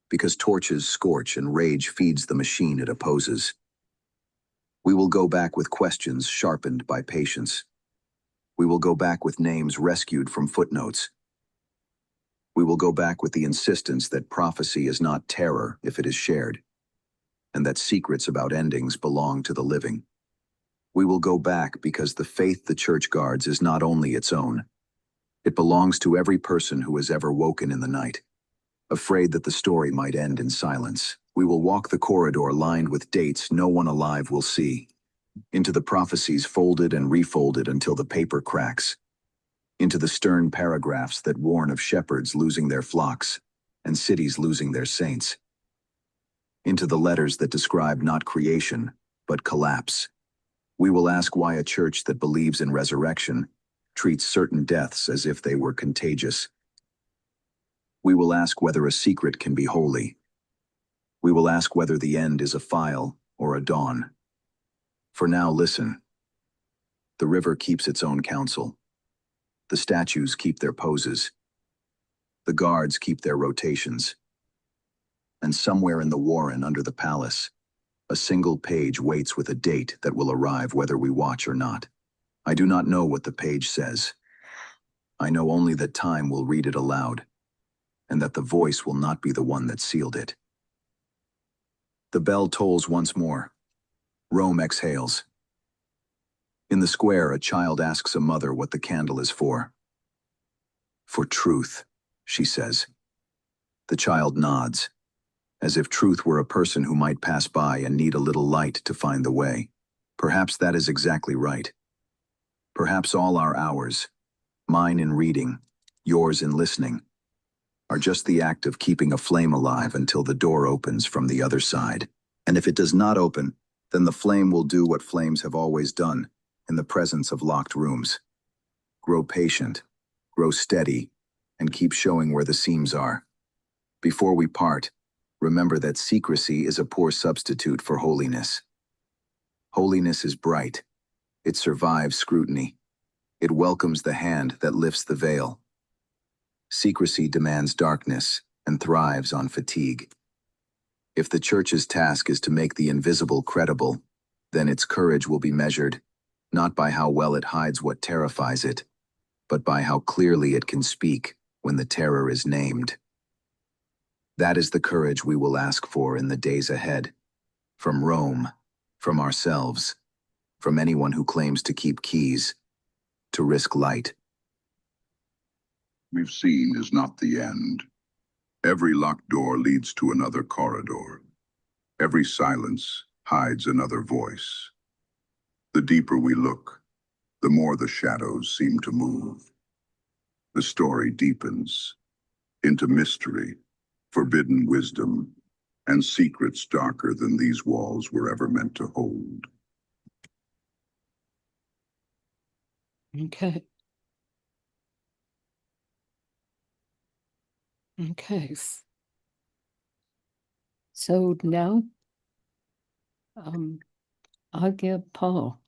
because torches scorch and rage feeds the machine it opposes. We will go back with questions sharpened by patience. We will go back with names rescued from footnotes. We will go back with the insistence that prophecy is not terror if it is shared, and that secrets about endings belong to the living. We will go back because the faith the Church guards is not only its own. It belongs to every person who has ever woken in the night, afraid that the story might end in silence. We will walk the corridor lined with dates no one alive will see, into the prophecies folded and refolded until the paper cracks, into the stern paragraphs that warn of shepherds losing their flocks and cities losing their saints, into the letters that describe not creation, but collapse. We will ask why a church that believes in resurrection treats certain deaths as if they were contagious. We will ask whether a secret can be holy. We will ask whether the end is a file or a dawn. For now, listen. The river keeps its own counsel. The statues keep their poses. The guards keep their rotations. And somewhere in the warren under the palace, a single page waits with a date that will arrive whether we watch or not. I do not know what the page says. I know only that time will read it aloud, and that the voice will not be the one that sealed it. The bell tolls once more. Rome exhales. In the square, a child asks a mother what the candle is for. For truth, she says. The child nods, as if truth were a person who might pass by and need a little light to find the way. Perhaps that is exactly right. Perhaps all our hours, mine in reading, yours in listening, are just the act of keeping a flame alive until the door opens from the other side. And if it does not open, then the flame will do what flames have always done in the presence of locked rooms. Grow patient, grow steady, and keep showing where the seams are. Before we part, remember that secrecy is a poor substitute for holiness. Holiness is bright. It survives scrutiny. It welcomes the hand that lifts the veil. Secrecy demands darkness and thrives on fatigue. If the Church's task is to make the invisible credible, then its courage will be measured, not by how well it hides what terrifies it, but by how clearly it can speak when the terror is named. That is the courage we will ask for in the days ahead, from Rome, from ourselves, from anyone who claims to keep keys, to risk light. We've seen is not the end. Every locked door leads to another corridor. Every silence hides another voice. The deeper we look, the more the shadows seem to move. The story deepens into mystery, forbidden wisdom, and secrets darker than these walls were ever meant to hold. Okay. Okay. So now, Aagia Pal.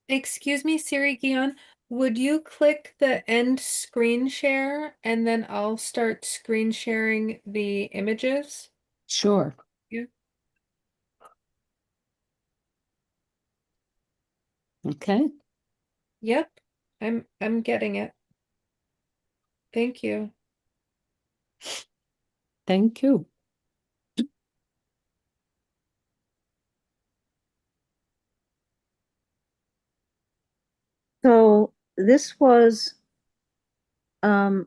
Excuse me, Siri Gian, would you click the end screen share and then I'll start screen sharing the images? Sure. Yeah. Okay. Yep, I'm getting it. Thank you. Thank you. So this was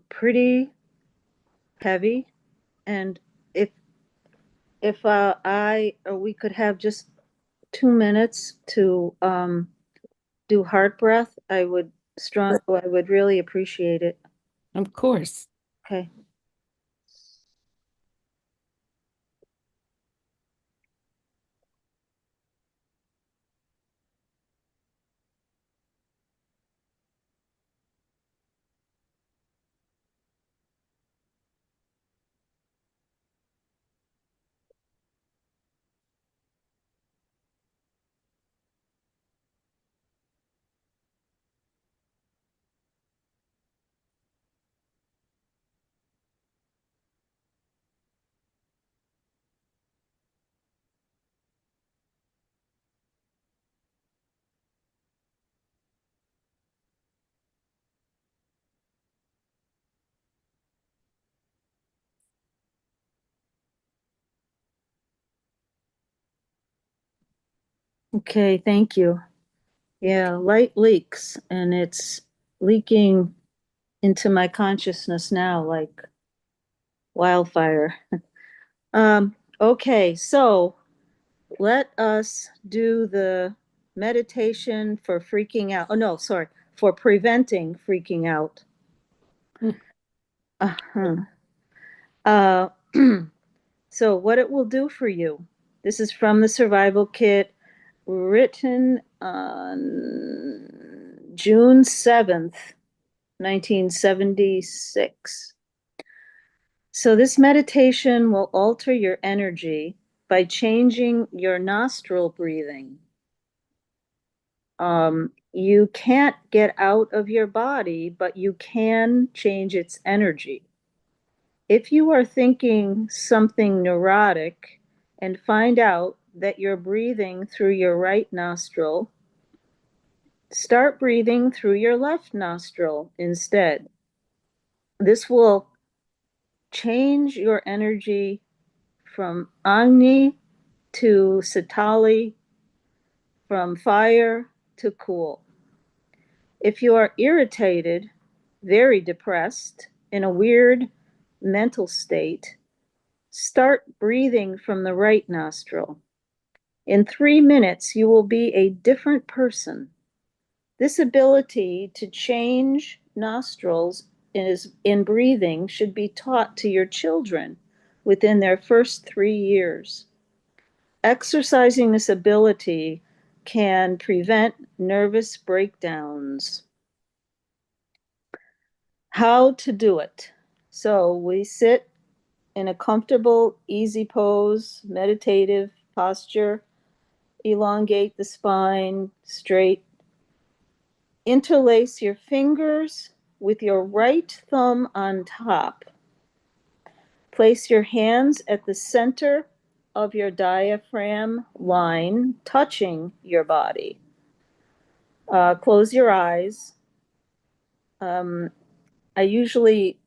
pretty heavy, and if I or we could have just 2 minutes to do heart breath, I would really appreciate it. Of course. Okay. Okay, thank you. Yeah, light leaks, and it's leaking into my consciousness now like wildfire. Okay, so let us do the meditation for freaking out. Oh, no, sorry, for preventing freaking out. Uh-huh. So what it will do for you, this is from the survival kit, written on June 7th, 1976. So this meditation will alter your energy by changing your nostril breathing. You can't get out of your body, but you can change its energy. If you are thinking something neurotic and find out that you're breathing through your right nostril, start breathing through your left nostril instead. This will change your energy from Agni to Satali, from fire to cool. If you are irritated, very depressed, in a weird mental state, start breathing from the right nostril. In 3 minutes, you will be a different person. This ability to change nostrils in breathing should be taught to your children within their first 3 years. Exercising this ability can prevent nervous breakdowns. How to do it? So we sit in a comfortable, easy pose, meditative posture, elongate the spine straight. Interlace your fingers with your right thumb on top. Place your hands at the center of your diaphragm line, touching your body. Close your eyes. I usually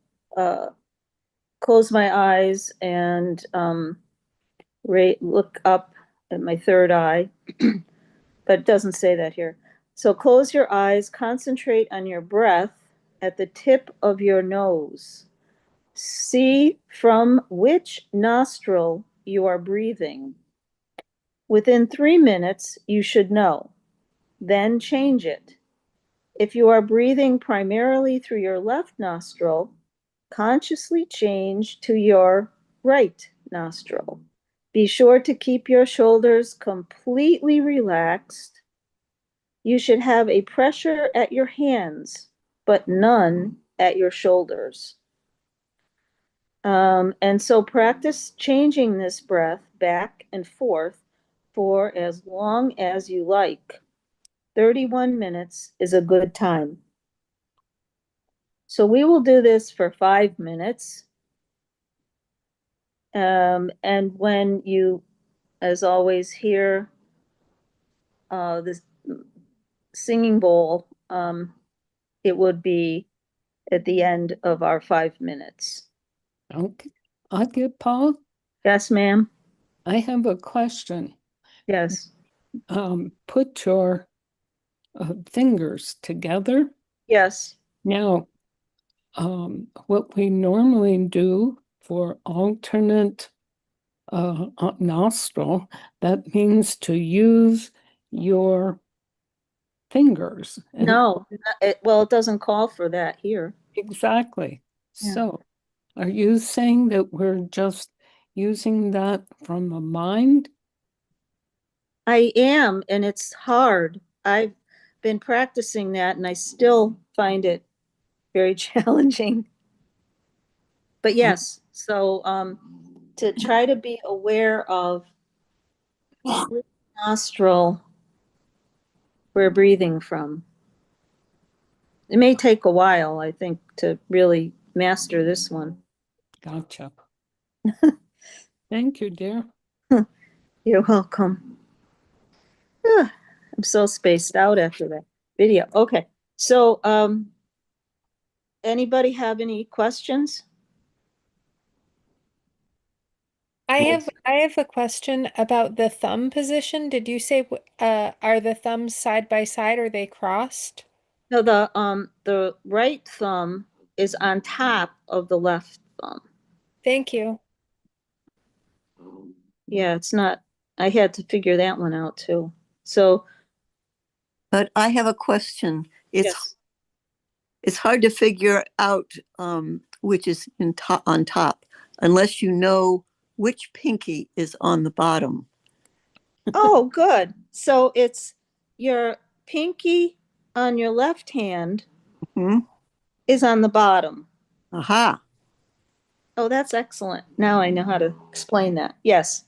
close my eyes and look up at my third eye, but it doesn't say that here. So close your eyes, concentrate on your breath at the tip of your nose. See from which nostril you are breathing. Within 3 minutes, you should know. Then change it. If you are breathing primarily through your left nostril, consciously change to your right nostril. Be sure to keep your shoulders completely relaxed. You should have a pressure at your hands, but none at your shoulders. And so practice changing this breath back and forth for as long as you like. 31 minutes is a good time. So we will do this for 5 minutes. And when you, as always, hear this singing bowl, it would be at the end of our 5 minutes. Okay. Aagia Pal, Yes, ma'am. I have a question. Yes. Put your fingers together. Yes. Now, what we normally do for alternate nostril, that means to use your fingers. And No, well, it doesn't call for that here. exactly. Yeah. So, are you saying that we're just using that from the mind? I am, and it's hard. I've been practicing that, and I still find it very challenging. But yes, so to try to be aware of which nostril we're breathing from. It may take a while, I think, to really master this one. Gotcha. Thank you, dear. You're welcome. I'm so spaced out after that video. Okay, so anybody have any questions? I have a question about the thumb position. Did you say are the thumbs side by side or are they crossed? No, the right thumb is on top of the left thumb. Thank you. Yeah, it's not, I had to figure that one out too. So, But I have a question. yes. It's hard to figure out which is on top unless you know which pinky is on the bottom. Oh, good. So it's your pinky on your left hand Hmm. is on the bottom. Aha. Oh, that's excellent. Now I know how to explain that. Yes.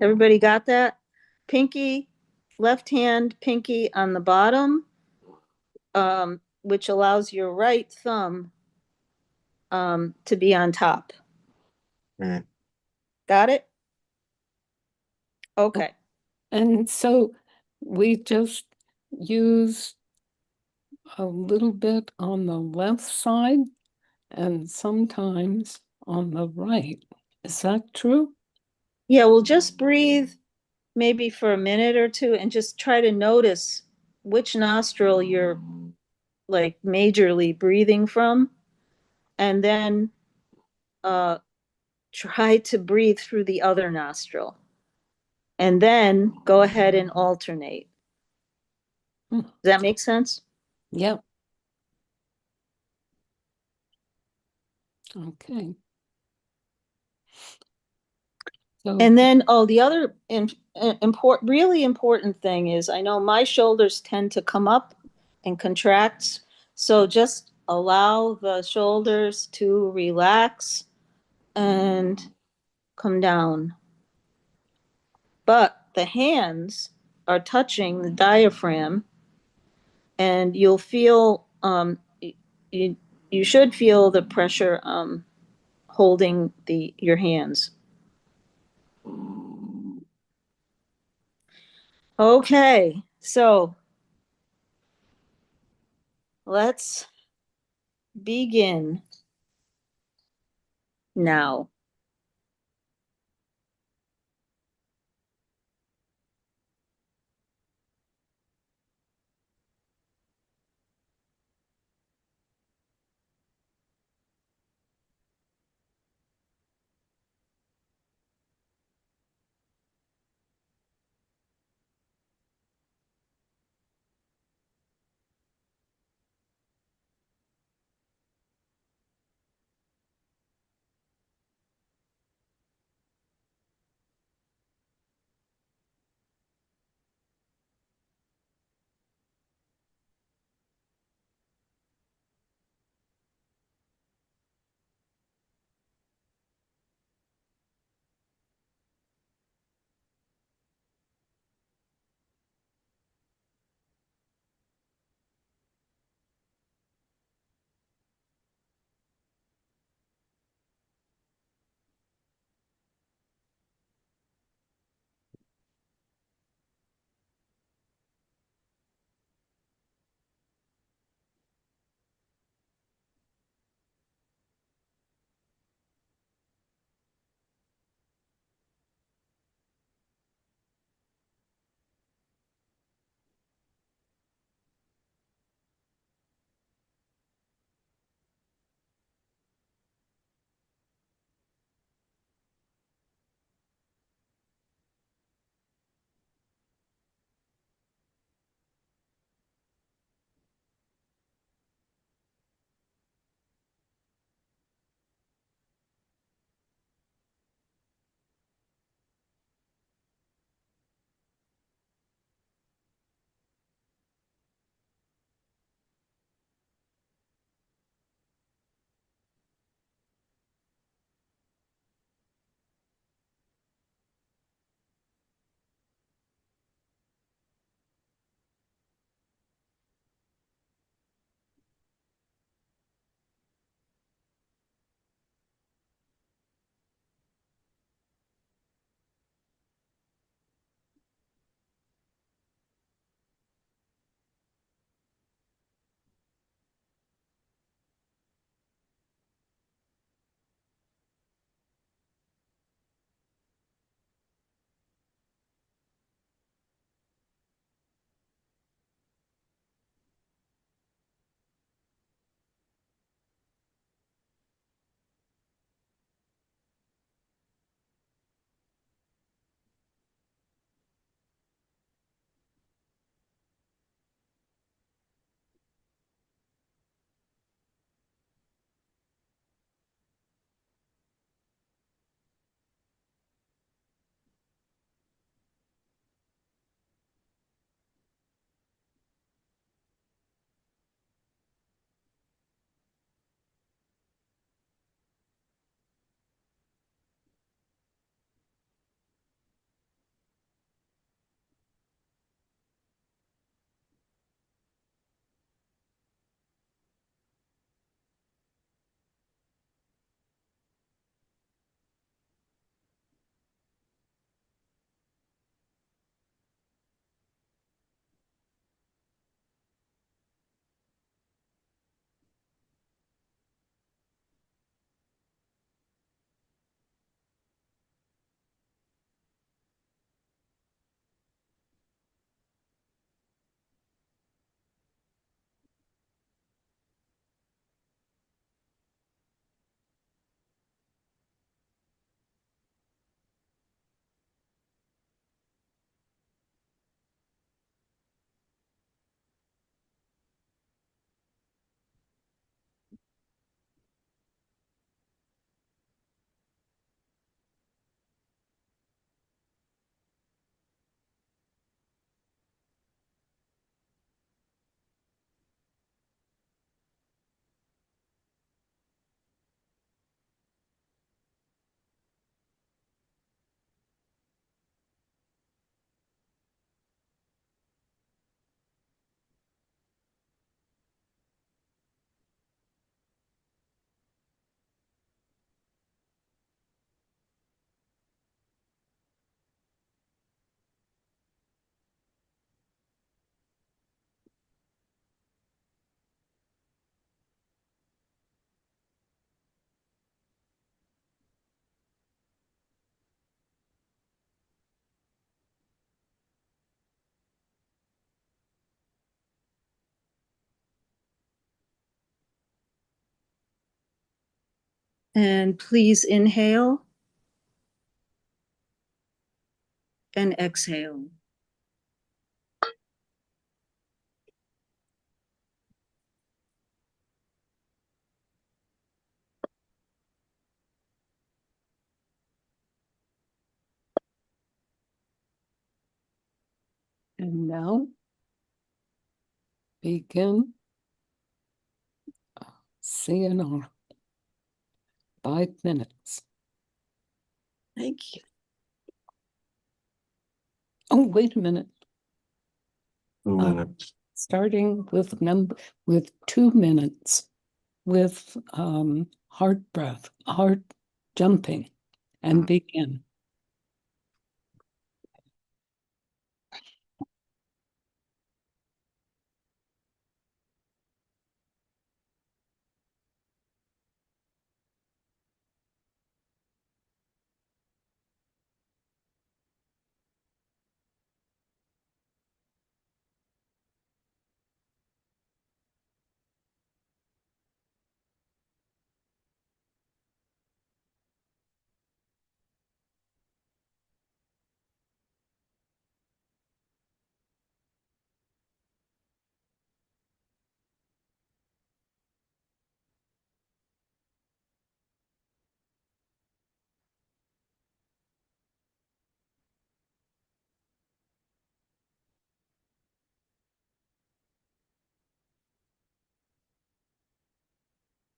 Everybody got that? Pinky, left hand, pinky on the bottom, which allows your right thumb to be on top. Mm. Got it? Okay. And so we just use a little bit on the left side and sometimes on the right. Is that true? Yeah, we'll just breathe maybe for a minute or two and just try to notice which nostril you're like majorly breathing from. And then try to breathe through the other nostril. And then go ahead and alternate. Does that make sense? Yep. Okay. So, And then, oh, the other really important thing is I know my shoulders tend to come up and contract. So just allow the shoulders to relax and come down. But the hands are touching the diaphragm, and you'll feel, you, you should feel the pressure holding your hands. Okay, so let's begin now. And please inhale and exhale. And now begin CNR. 5 minutes. Thank you. Oh, wait a minute. 2 minutes. Starting with 2 minutes with heart breath, heart jumping, and begin.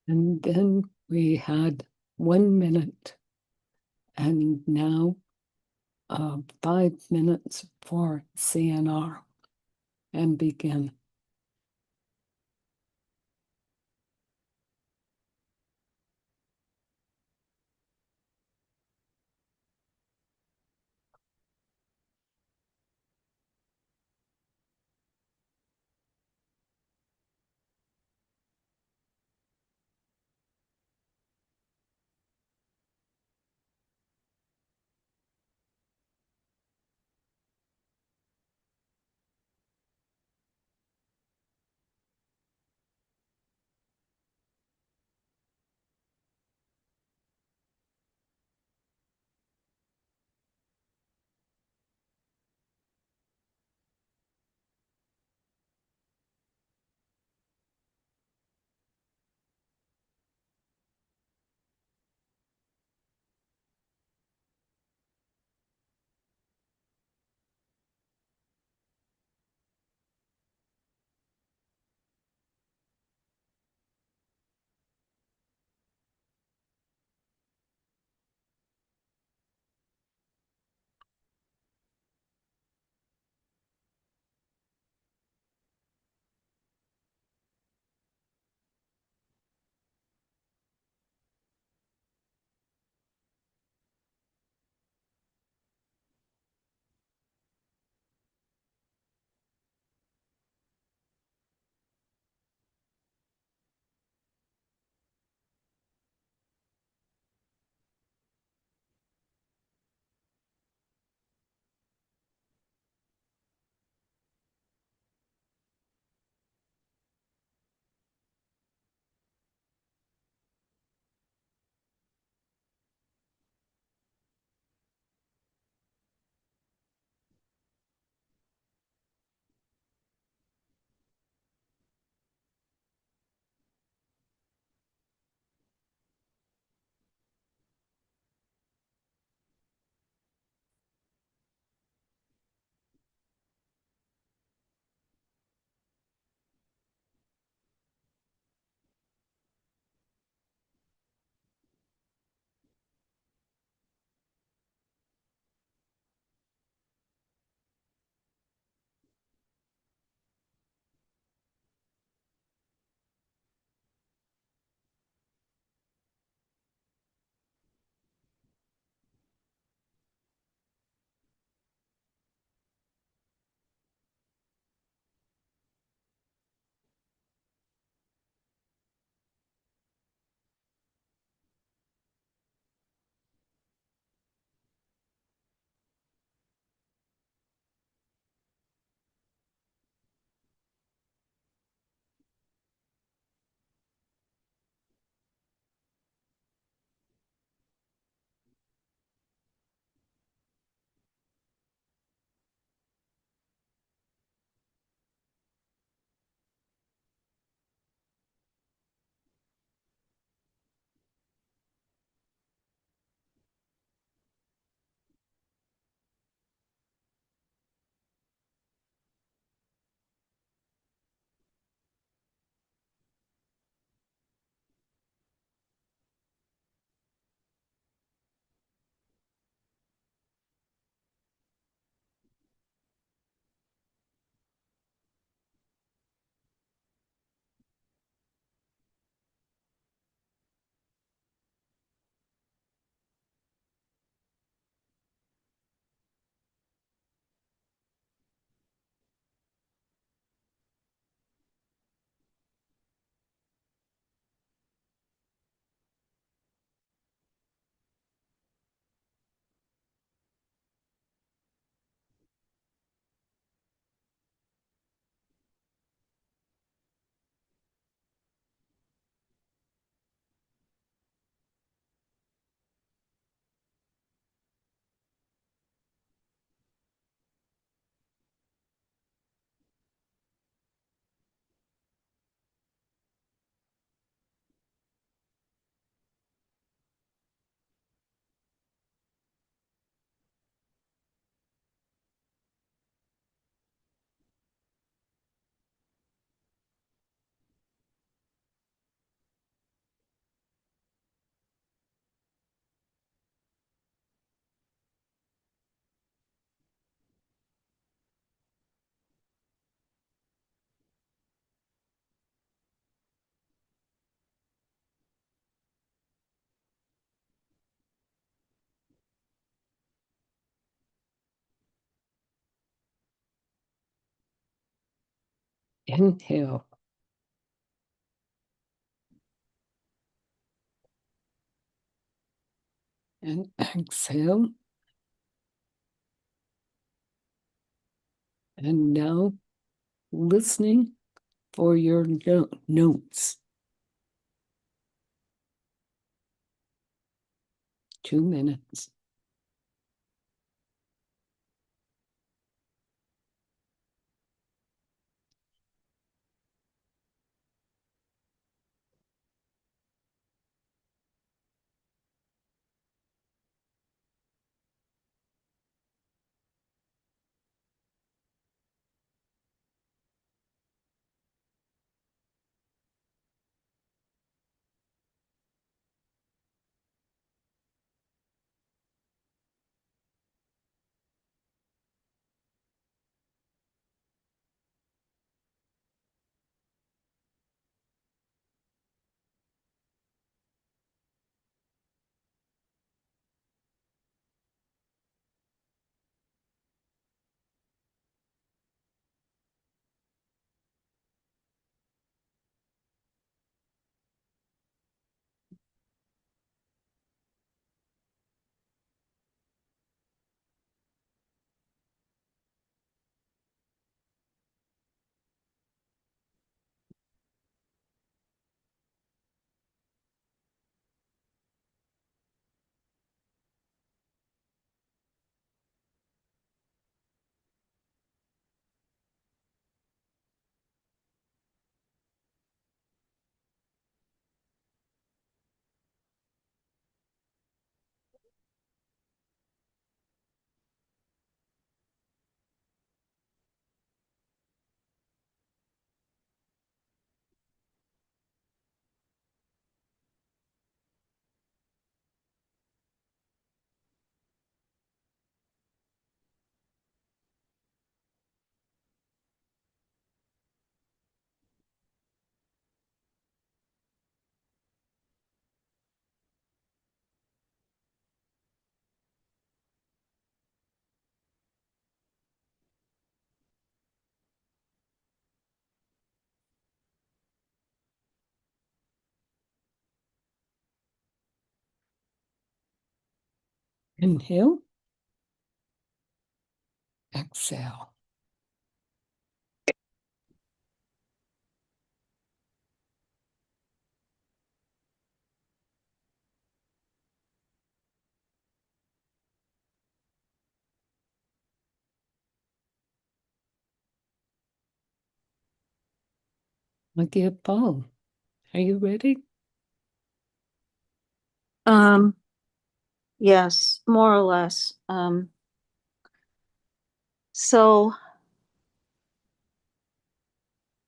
And then we had 1 minute, and now 5 minutes for CNR, and begin. Inhale. And exhale. And now listening for your notes. 2 minutes. Inhale. Exhale. Aagia Pal, are you ready? Yes, more or less. So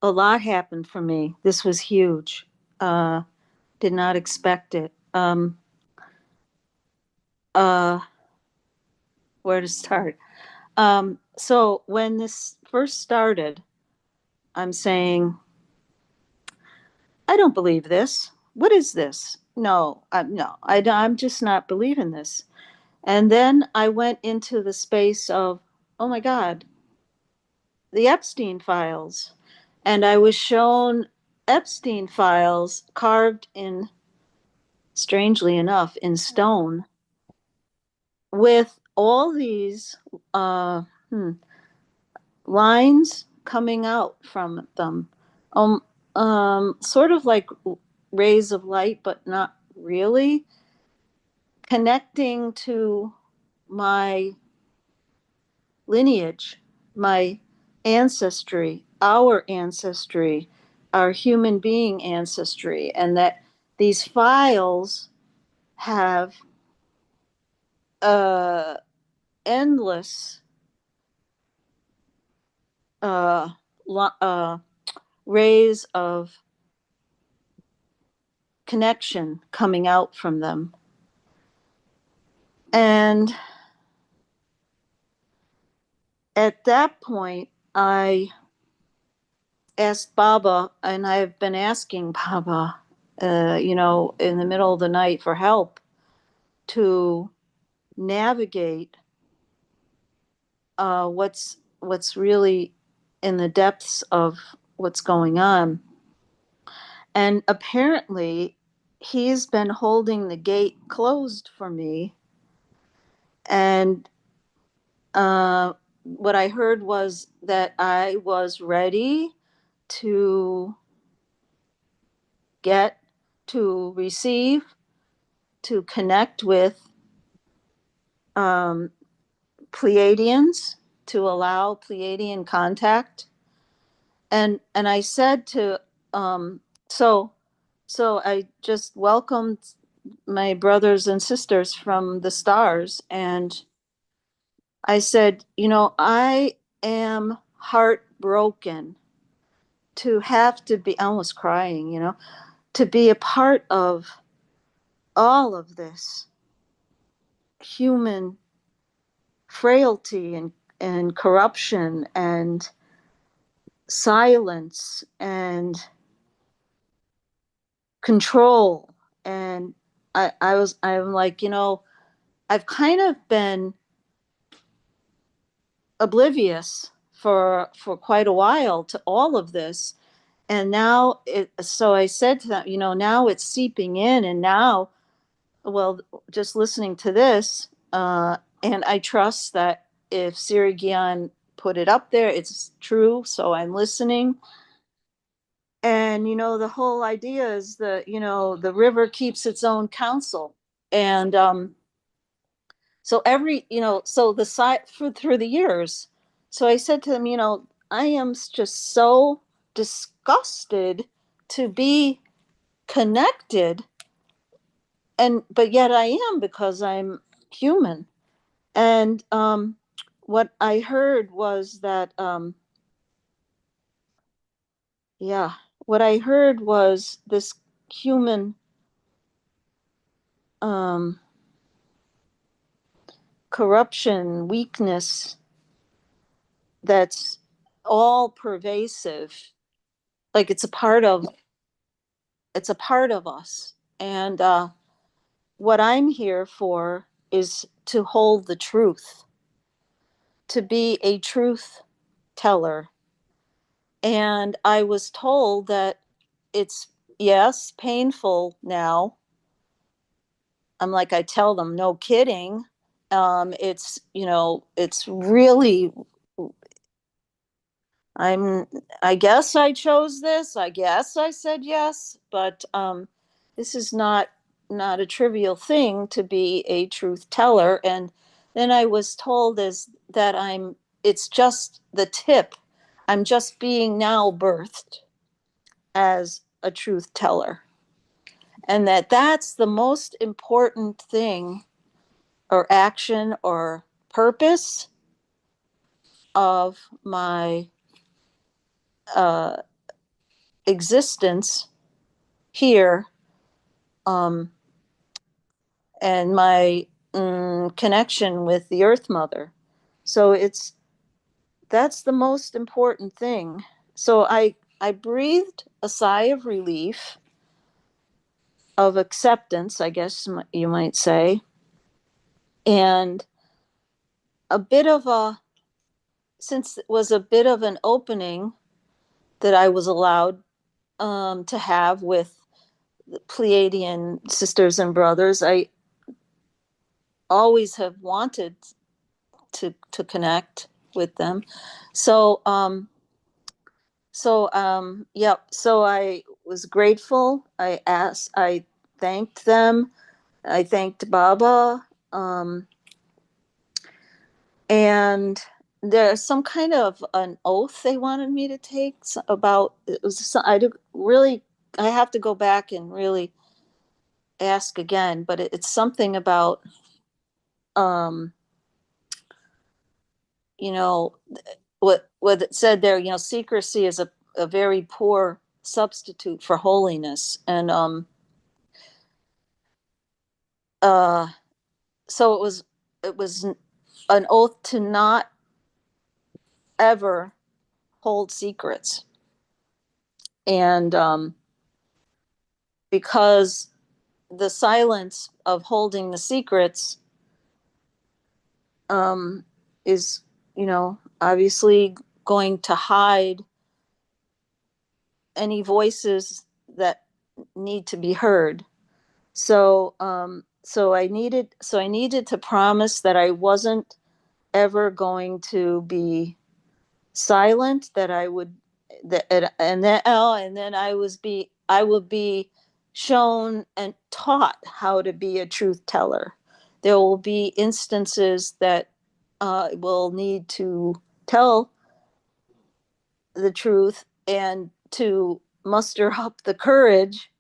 a lot happened for me. This was huge. Did not expect it. Where to start? So when this first started, I'm saying, I don't believe this. What is this? No, I'm just not believing this. And then I went into the space of, oh my God, the Epstein files. And I was shown Epstein files carved in, strangely enough, in stone with all these uh, hmm, lines coming out from them. Um, sort of like rays of light, but not really, connecting to my lineage, my ancestry, our human being ancestry, and that these files have endless uh, rays of connection coming out from them. And at that point, I asked Baba, and I've been asking Baba, in the middle of the night for help to navigate what's really in the depths of what's going on. And apparently he's been holding the gate closed for me. And what I heard was that I was ready to get, to receive, to connect with Pleiadians, to allow Pleiadian contact. And I said to, so I just welcomed my brothers and sisters from the stars, and I said, I am heartbroken to have to be, almost crying, to be a part of all of this human frailty and corruption and silence and control. And I'm like, I've kind of been oblivious for quite a while to all of this. And now so I said to them, now it's seeping in. And now, well, just listening to this, and I trust that if Siri Gian put it up there, it's true. So I'm listening. And, the whole idea is that, the river keeps its own counsel. And so so the side through the years. So I said to them, I am just so disgusted to be connected, but yet I am, because I'm human. And what I heard was that what I heard was this human corruption, weakness that's all pervasive, like it's a part of us. And what I'm here for is to hold the truth, to be a truth teller. And I was told that it's, yes, painful now. I'm like, I tell them, no kidding. It's, it's really, I guess I chose this. I guess I said yes, but this is not a trivial thing to be a truth teller. And then I was told is that it's just the tip. I'm just being now birthed as a truth teller. And that's the most important thing, or action, or purpose of my existence here, and my connection with the Earth Mother. So that's the most important thing. So I breathed a sigh of relief, of acceptance, I guess you might say, and a bit of since it was a bit of an opening that I was allowed to have with the Pleiadian sisters and brothers. I always have wanted to connect with them. So so I was grateful. I thanked them. I thanked Baba. And there's some kind of an oath they wanted me to take about, it was, I have to go back and really ask again, but it's something about, you know, what it said there, secrecy is a very poor substitute for holiness. And so it was an oath to not ever hold secrets. And because the silence of holding the secrets is, obviously going to hide any voices that need to be heard. So I needed to promise that I wasn't ever going to be silent, that I would, and then I would be shown and taught how to be a truth teller. There will be instances that will need to tell the truth and to muster up the courage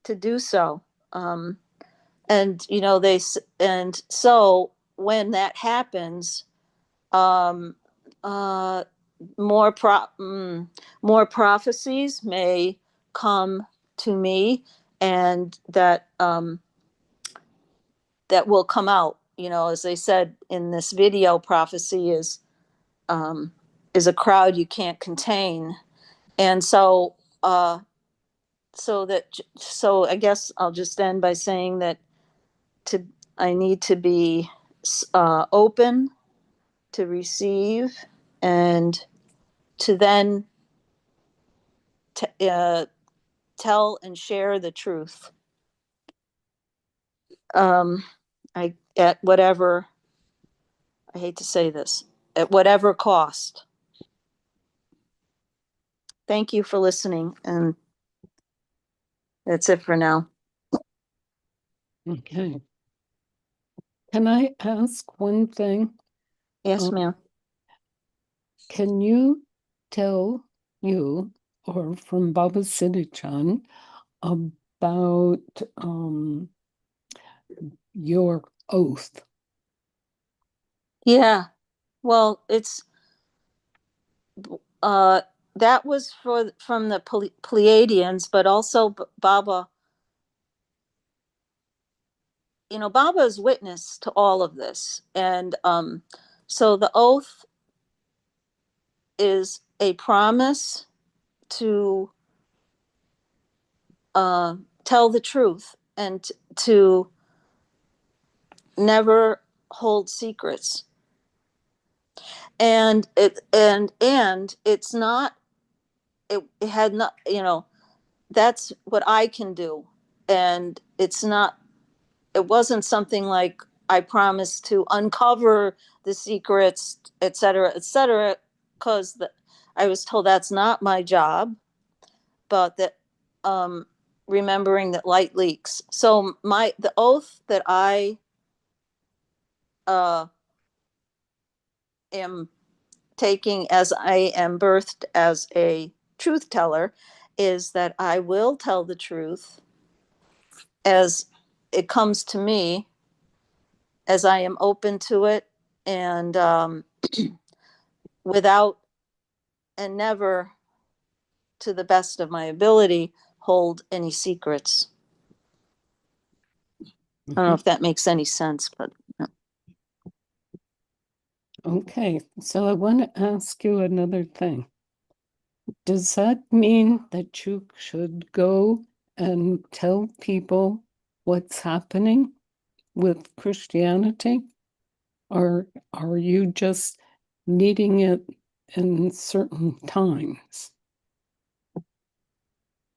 to do so. And and so when that happens, um, uh, more prophecies may come to me, and that will come out. As they said in this video, prophecy is a crowd you can't contain, and so I guess I'll just end by saying that to I need to be open to receive, and to then tell and share the truth. At whatever, I hate to say this, at whatever cost. Thank you for listening, and that's it for now. Okay. Can I ask one thing? Yes, ma'am. Can you tell you, or from Baba Siddhi-chan, about your oath? Yeah. Well, it's that was from the Pleiadians, but also Baba. Baba is witness to all of this, and so the oath is a promise to tell the truth and to never hold secrets. And it's not, it had not, that's what I can do. And it wasn't something like I promised to uncover the secrets, et cetera, because I was told that's not my job, but that remembering that light leaks. So the oath that I am taking as I am birthed as a truth teller is that I will tell the truth as it comes to me, as I am open to it, and without and never, to the best of my ability, hold any secrets. I don't know if that makes any sense, but no. Okay, so I want to ask you another thing. Does that mean that you should go and tell people what's happening with Christianity? Or are you just needing it in certain times?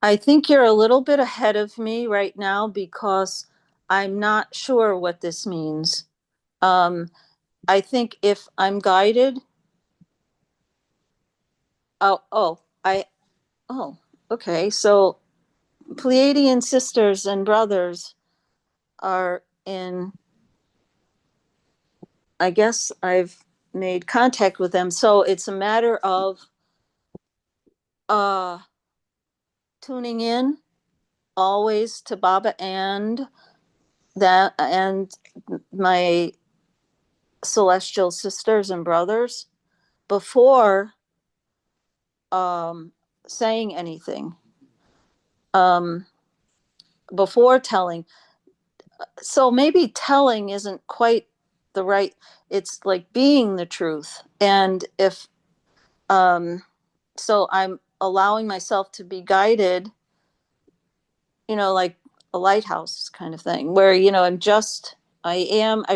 I think you're a little bit ahead of me right now because I'm not sure what this means. I think if I'm guided, okay. So Pleiadian sisters and brothers are in, I guess I've made contact with them. So it's a matter of tuning in always to Baba and my celestial sisters and brothers before saying anything, before telling. So maybe telling isn't quite the right, it's like being the truth. And if so I'm allowing myself to be guided, like a lighthouse kind of thing, where I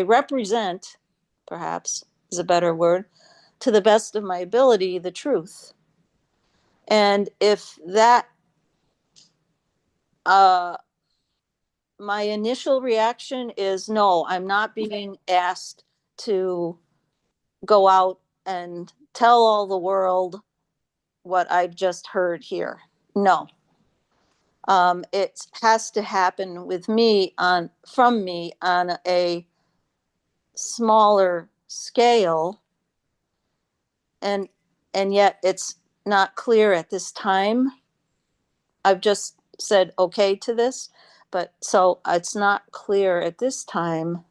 represent, perhaps is a better word, to the best of my ability, the truth. And if that, my initial reaction is no, I'm not being asked to go out and tell all the world what I've just heard here. No. It has to happen with me from me on a smaller scale, and yet it's not clear at this time. I've just said okay to this, but so it's not clear at this time.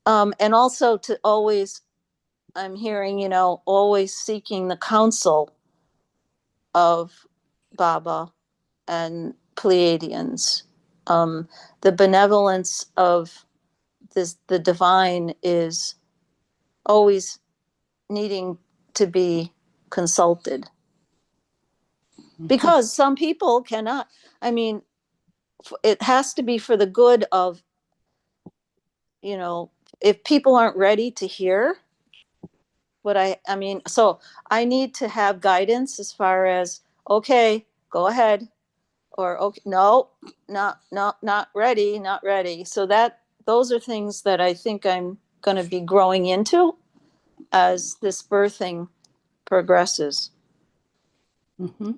And also to always, I'm hearing, always seeking the counsel of Baba and Pleiadians. The benevolence of the divine is always needing to be consulted, because some people cannot. I mean, it has to be for the good of, if people aren't ready to hear what I mean, so I need to have guidance as far as, okay, go ahead, or okay, no, not ready, not ready. So those are things that I think I'm going to be growing into as this birthing progresses. Mm-hmm.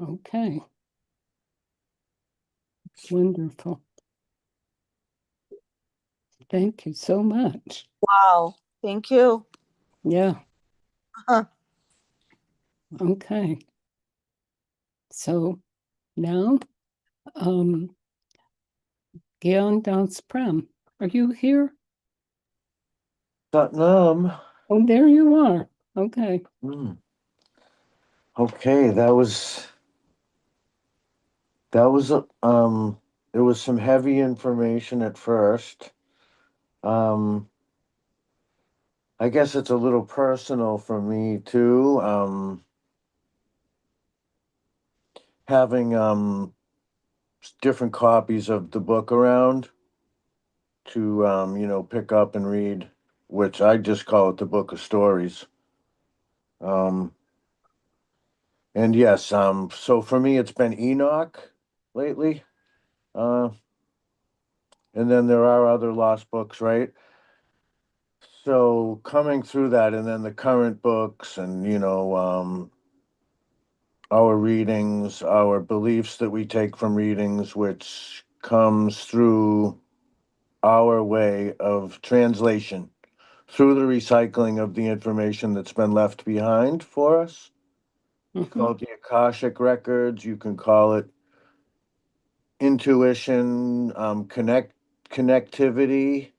Okay. Wonderful. Thank you so much. Wow. Thank you. Yeah. Huh. Okay. So now, Gian Das Prem, are you here? Satnam. Oh, there you are. Okay. Okay, there was it was some heavy information at first. I guess it's a little personal for me too. Having different copies of the book around to pick up and read, which I just call it the Book of Stories. And yes, so for me it's been Enoch lately. And then there are other lost books, right? So coming through that, and then the current books, and our readings, our beliefs that we take from readings, which comes through our way of translation, through the recycling of the information that's been left behind for us. It's called the Akashic Records. You can call it intuition, connectivity.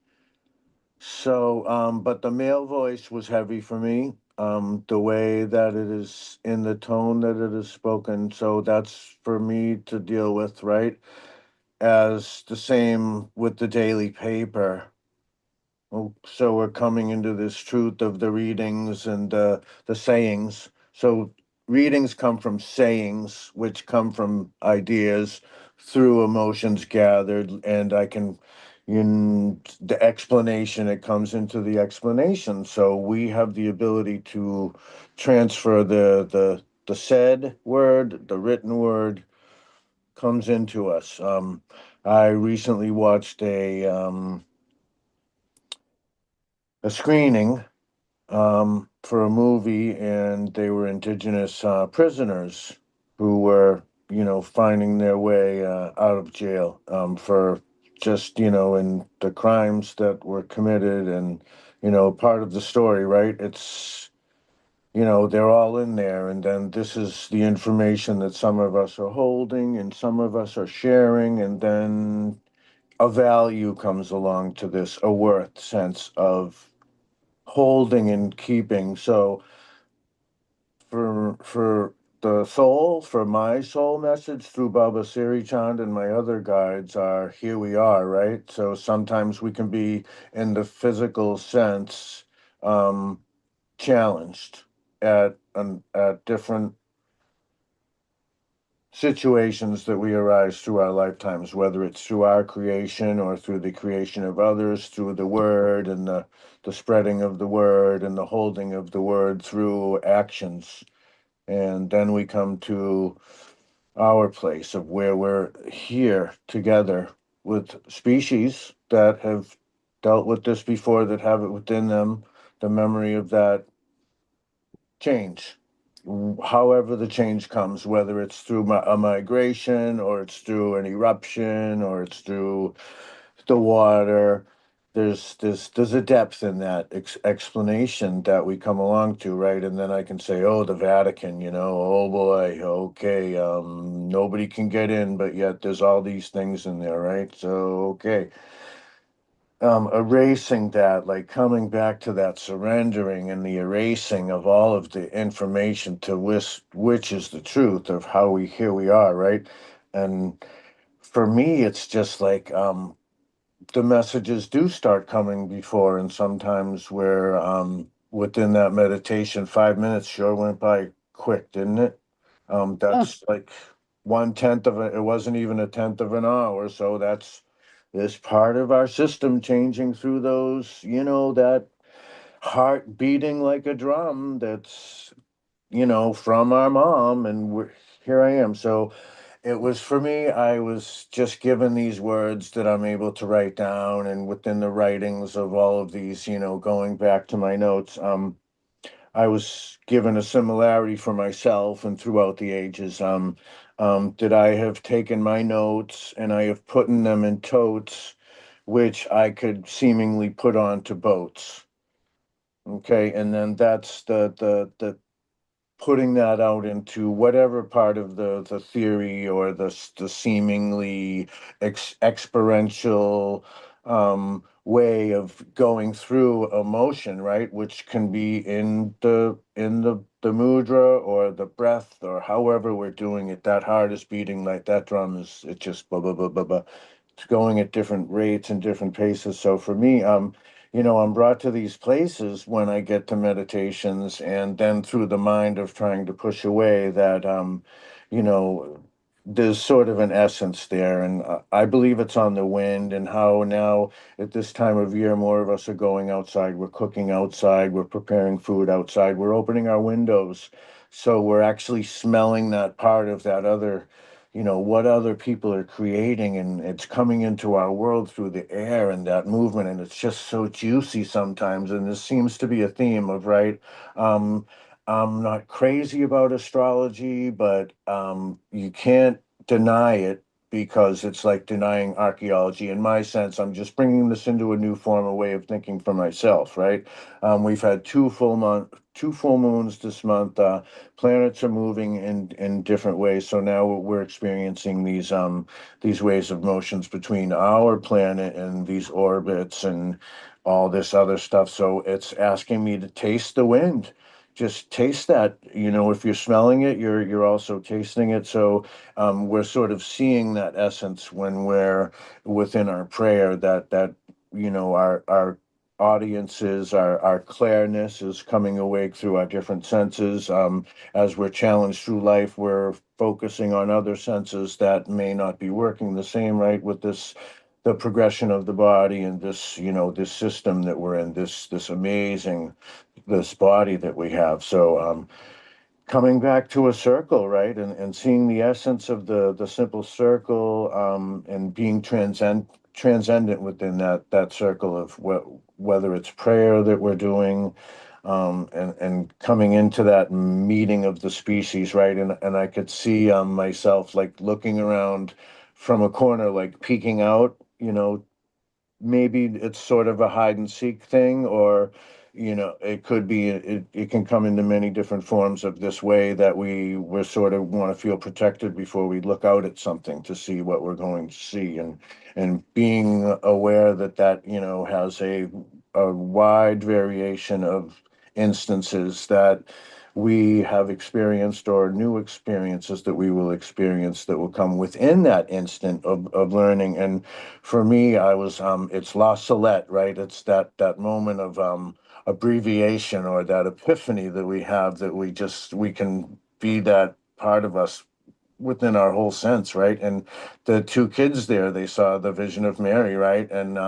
So, but the male voice was heavy for me. The way that it is, in the tone that it is spoken. So that's for me to deal with, right? As the same with the daily paper. So we're coming into this truth of the readings and the sayings. So readings come from sayings, which come from ideas through emotions gathered, and I can, in the explanation, it comes into the explanation. So we have the ability to transfer the said word, the written word comes into us. I recently watched a screening for a movie, and they were indigenous prisoners who were, finding their way out of jail for just, in the crimes that were committed, and, part of the story, right? It's, they're all in there, and then this is the information that some of us are holding and some of us are sharing, and then a value comes along to this, a worth sense of holding and keeping. So for the soul, for my soul message through Baba Siri Chand and my other guides are, here we are, right? So sometimes we can be in the physical sense challenged at different situations that we arise through our lifetimes, whether it's through our creation or through the creation of others, through the word and the spreading of the word and the holding of the word through actions. And then we come to our place of where we're here together with species that have dealt with this before, that have it within them, the memory of that change. However, the change comes, whether it's through a migration or it's through an eruption or it's through the water. There's a depth in that explanation that we come along to, right? And then I can say, oh, the Vatican, oh boy, okay, nobody can get in, but yet there's all these things in there, right? So okay, erasing that, like coming back to that surrendering and the erasing of all of the information to which is the truth of how here we are, right? And for me, it's just like the messages do start coming before, and sometimes where within that meditation, 5 minutes sure went by quick, didn't it? That's like 1/10 of it. It wasn't even a tenth of an hour. So that's this part of our system changing through those, that heart beating like a drum that's, from our mom. And here I am. So it was for me, I was just given these words that I'm able to write down, and within the writings of all of these, going back to my notes, I was given a similarity for myself and throughout the ages, that I have taken my notes and I have put them in totes, which I could seemingly put onto boats. Okay, and then that's the putting that out into whatever part of the theory or the seemingly experiential way of going through emotion, right? Which can be in the mudra or the breath or however we're doing it. That heart is beating like that drum is, it just blah blah blah blah blah. It's going at different rates and different paces. So for me, I'm brought to these places when I get to meditations, and then through the mind of trying to push away that, you know, there's sort of an essence there. And I believe it's on the wind, and how now at this time of year, more of us are going outside. We're cooking outside. We're preparing food outside. We're opening our windows. So we're actually smelling that part of that other, what other people are creating, and it's coming into our world through the air and that movement, and it's just so juicy sometimes. And this seems to be a theme of, right, um I'm not crazy about astrology, but you can't deny it, because it's like denying archaeology. In my sense, I'm just bringing this into a new form, a way of thinking for myself, right? We've had two full moons this month. Planets are moving in different ways, so now we're experiencing these waves of motions between our planet and these orbits and all this other stuff. So it's asking me to taste the wind. Just taste that. If you're smelling it, you're also tasting it. So we're sort of seeing that essence when we're within our prayer, that our audiences, our clairness is coming awake through our different senses. As we're challenged through life, we're focusing on other senses that may not be working the same, right, with the progression of the body, and this system that we're in, this amazing, this body that we have. So coming back to a circle, right, and seeing the essence of the simple circle, and being transcendent within that circle of whether it's prayer that we're doing, and coming into that meeting of the species, right? And I could see myself like looking around from a corner, like peeking out, maybe it's sort of a hide and seek thing, or it could be, it can come into many different forms of this way that we're sort of want to feel protected before we look out at something to see what we're going to see, and being aware that has a wide variation of instances that we have experienced, or new experiences that we will experience, that will come within that instant of learning. And for me, I was it's La Salette, right? It's that moment of abbreviation, or that epiphany that we have, that we can be that part of us within our whole sense, right? And the two kids there, they saw the vision of Mary, right? And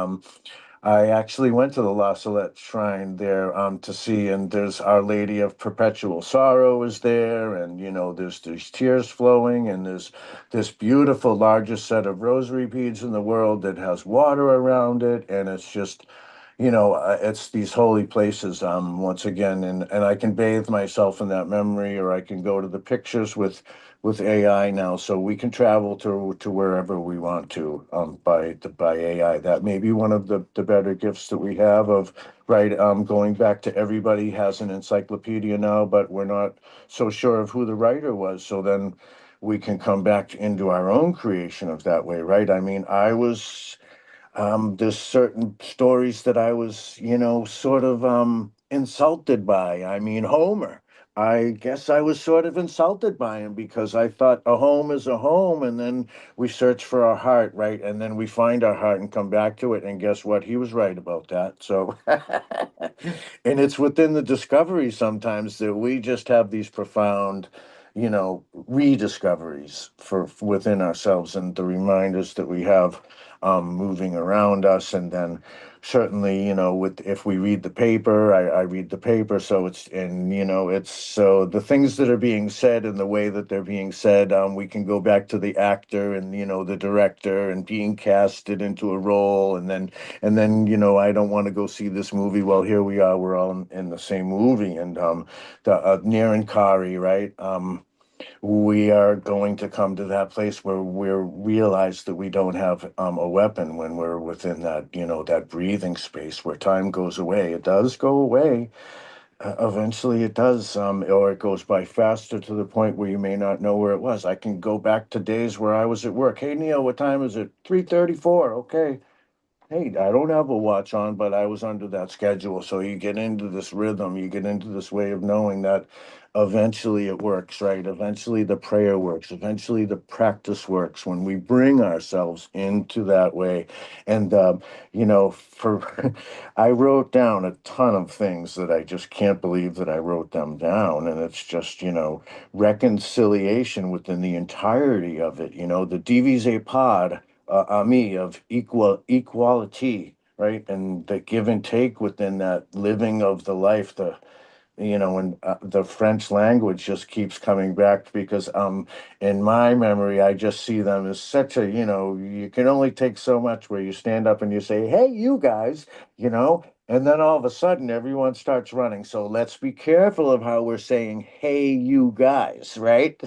I actually went to the La Salette Shrine there to see, and there's Our Lady of Perpetual Sorrow is there, and there's these tears flowing, and there's this beautiful largest set of rosary beads in the world that has water around it, and it's just it's these holy places once again, and I can bathe myself in that memory, or I can go to the pictures with AI now, so we can travel to wherever we want to by AI. That may be one of the better gifts that we have of right going back to everybody has an encyclopedia now, but we're not so sure of who the writer was. So then we can come back into our own creation of that way, right? I mean, there's certain stories that I was, sort of insulted by. I mean, Homer. I guess I was sort of insulted by him because I thought a home is a home, and then we search for our heart, right? And then we find our heart and come back to it. And guess what? He was right about that. So, and it's within the discovery sometimes that we just have these profound, rediscoveries for within ourselves and the reminders that we have moving around us. And then certainly, with if we read the paper, I read the paper, so it's so the things that are being said and the way that they're being said, we can go back to the actor and the director and being casted into a role, and then I don't want to go see this movie. Well, here we are, we're all in the same movie. And the Nirankari, right? We are going to come to that place where we realize that we don't have a weapon when we're within that, that breathing space where time goes away. It does go away. Eventually it does, or it goes by faster to the point where you may not know where it was. I can go back to days where I was at work. Hey, Neil, what time is it? 3:34. Okay. Hey, I don't have a watch on, but I was under that schedule. So you get into this rhythm, you get into this way of knowing that eventually it works, right? Eventually the prayer works, eventually the practice works when we bring ourselves into that way. And, for I wrote down a ton of things that I just can't believe that I wrote them down. And it's just, reconciliation within the entirety of it, the divise pod ami of equality, right? And the give and take within that living of the life, and the French language just keeps coming back because in my memory I just see them as such a, you can only take so much where you stand up and you say, hey, you guys, and then all of a sudden everyone starts running. So let's be careful of how we're saying, hey, you guys, right?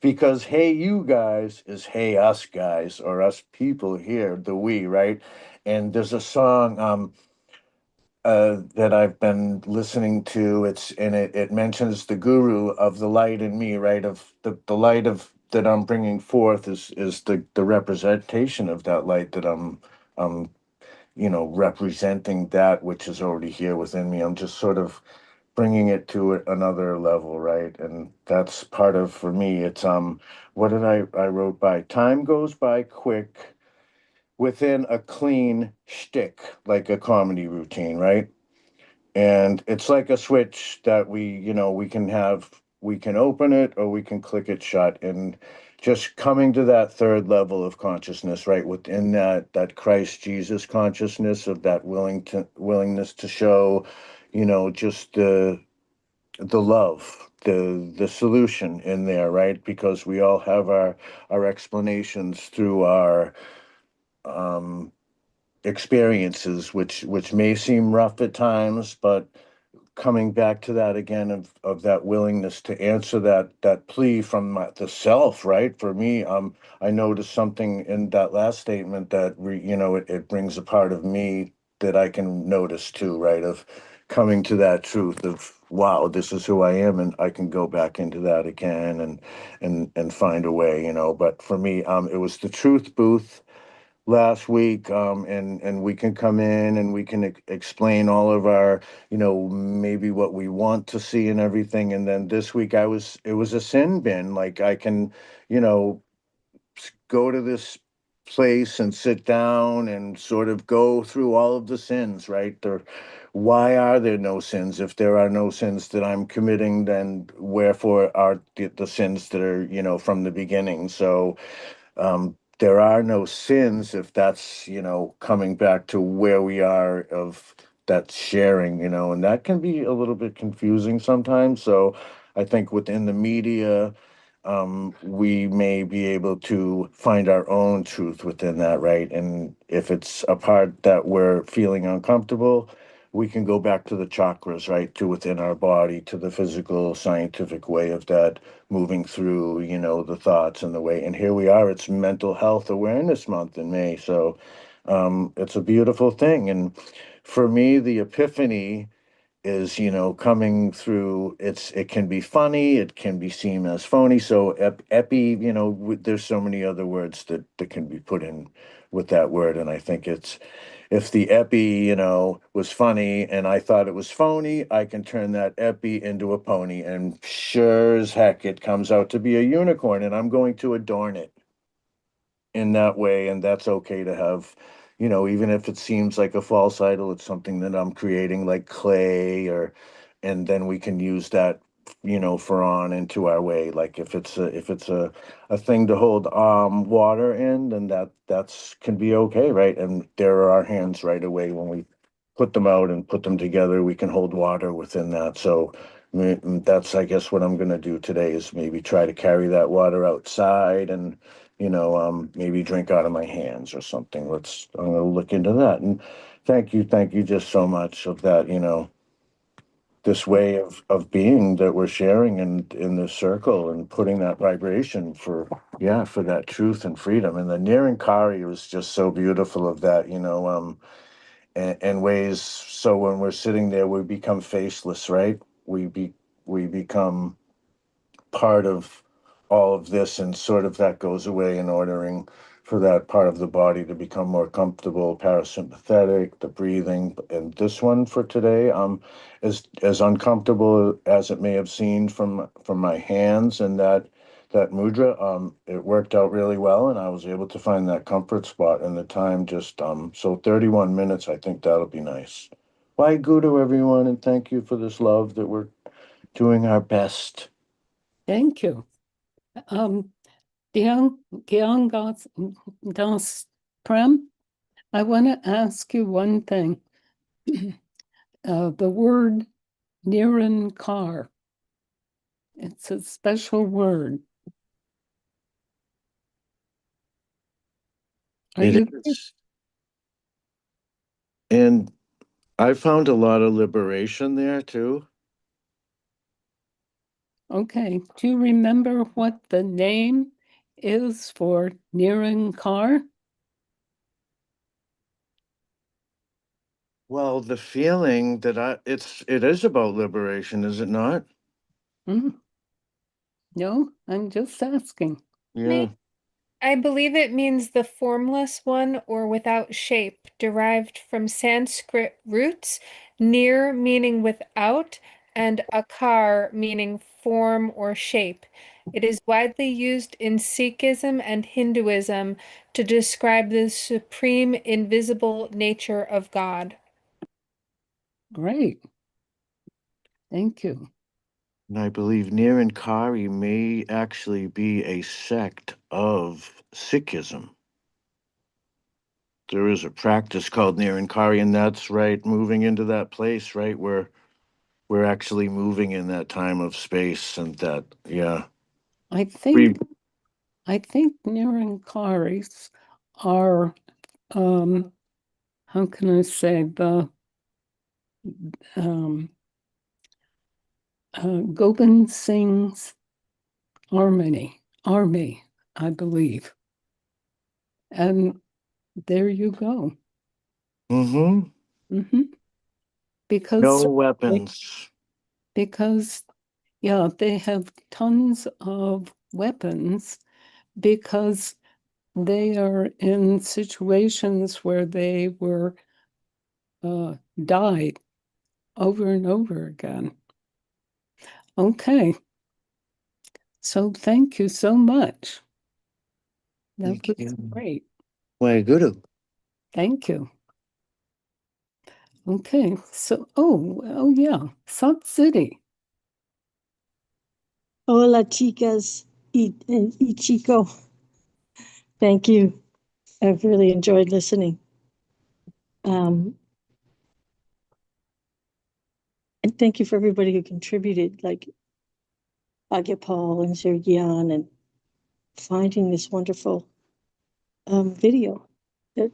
Because hey, you guys is hey, us guys, or us people here, the we, right? And there's a song that I've been listening to. It mentions the guru of the light in me, right? Of the light of that I'm bringing forth is the representation of that light that I'm representing that which is already here within me. I'm just sort of bringing it to another level, right? And that's part of for me. It's what did I wrote by? Time goes by quick within a clean shtick, like a comedy routine, right? And it's like a switch that we can open it or we can click it shut. And just coming to that third level of consciousness, right? Within that Christ Jesus consciousness of that willingness to show, just the love, the solution in there, right? Because we all have our explanations through our um experiences, which may seem rough at times, but coming back to that again of that willingness to answer that plea from the self, right? For me, I noticed something in that last statement that it brings a part of me that I can notice too, right? Of coming to that truth of wow, this is who I am, and I can go back into that again and find a way, But for me, it was the truth booth last week, and we can come in and we can explain all of our, maybe what we want to see and everything. And then this week it was a sin bin. Like I can, go to this place and sit down and sort of go through all of the sins, right? Why are there no sins? If there are no sins that I'm committing, then wherefore are the sins that are, from the beginning? So there are no sins if that's, coming back to where we are of that sharing, and that can be a little bit confusing sometimes. So I think within the media, we may be able to find our own truth within that, right? And if it's a part that we're feeling uncomfortable, we can go back to the chakras, right? To within our body, to the physical, scientific way of that moving through, the thoughts and the way. And here we are, it's Mental Health Awareness Month in May. So it's a beautiful thing. And for me, the epiphany is coming through. It can be funny, it can be seen as phony. So epi, there's so many other words that can be put in with that word. And I think it's, if the epi was funny and I thought it was phony, I can turn that epi into a pony, and sure as heck it comes out to be a unicorn, and I'm going to adorn it in that way. And that's okay to have, even if it seems like a false idol, it's something that I'm creating like clay, and then we can use that, for on into our way. Like if it's a thing to hold water in, then that's can be okay, right? And there are our hands right away when we put them out and put them together, we can hold water within that. So that's, I guess, what I'm going to do today is maybe try to carry that water outside and maybe drink out of my hands or something. I'm going to look into that. And thank you just so much of that, this way of being that we're sharing in this circle, and putting that vibration for that truth and freedom. And the Nirankari was just so beautiful of that, and ways. So when we're sitting there, we become faceless, right? We become part of all of this, and sort of that goes away in ordering for that part of the body to become more comfortable, parasympathetic, the breathing. And this one for today, as uncomfortable as it may have seemed from my hands, and that mudra, it worked out really well, and I was able to find that comfort spot. And the time just so 31 minutes, I think that'll be nice. Bye, Guru, everyone, and thank you for this love that we're doing our best. Thank you. Gian Das Prem, I want to ask you one thing. The word Nirankar, it's a special word. Are It you is. And I found a lot of liberation there too. okay? Do you remember what the name is for Nirankar? Well, the feeling that it is about liberation, is it not? No, I'm just asking. Yeah. I believe it means the formless one or without shape, derived from Sanskrit roots, near meaning without, and akar meaning form or shape. It is widely used in Sikhism and Hinduism to describe the supreme invisible nature of God. Great. Thank you. And I believe Nirankari may actually be a sect of Sikhism. There is a practice called Nirankari, and that's right, moving into that place, right, where we're actually moving in that time of space, and that, yeah. I think Nirankaris are how can I say, the Gobind Singh's army, I believe. And there you go. Mm-hmm. Because No weapons. yeah, they have tons of weapons because they are in situations where they were died over and over again. Okay. So thank you so much. That Thank was you. great. Way guru. Thank you. Okay, so, oh yeah, Salt City. Hola, chicas y chico. Thank you. I've really enjoyed listening. And thank you for everybody who contributed, like Aagia Pal and Sir Gian, and finding this wonderful video. That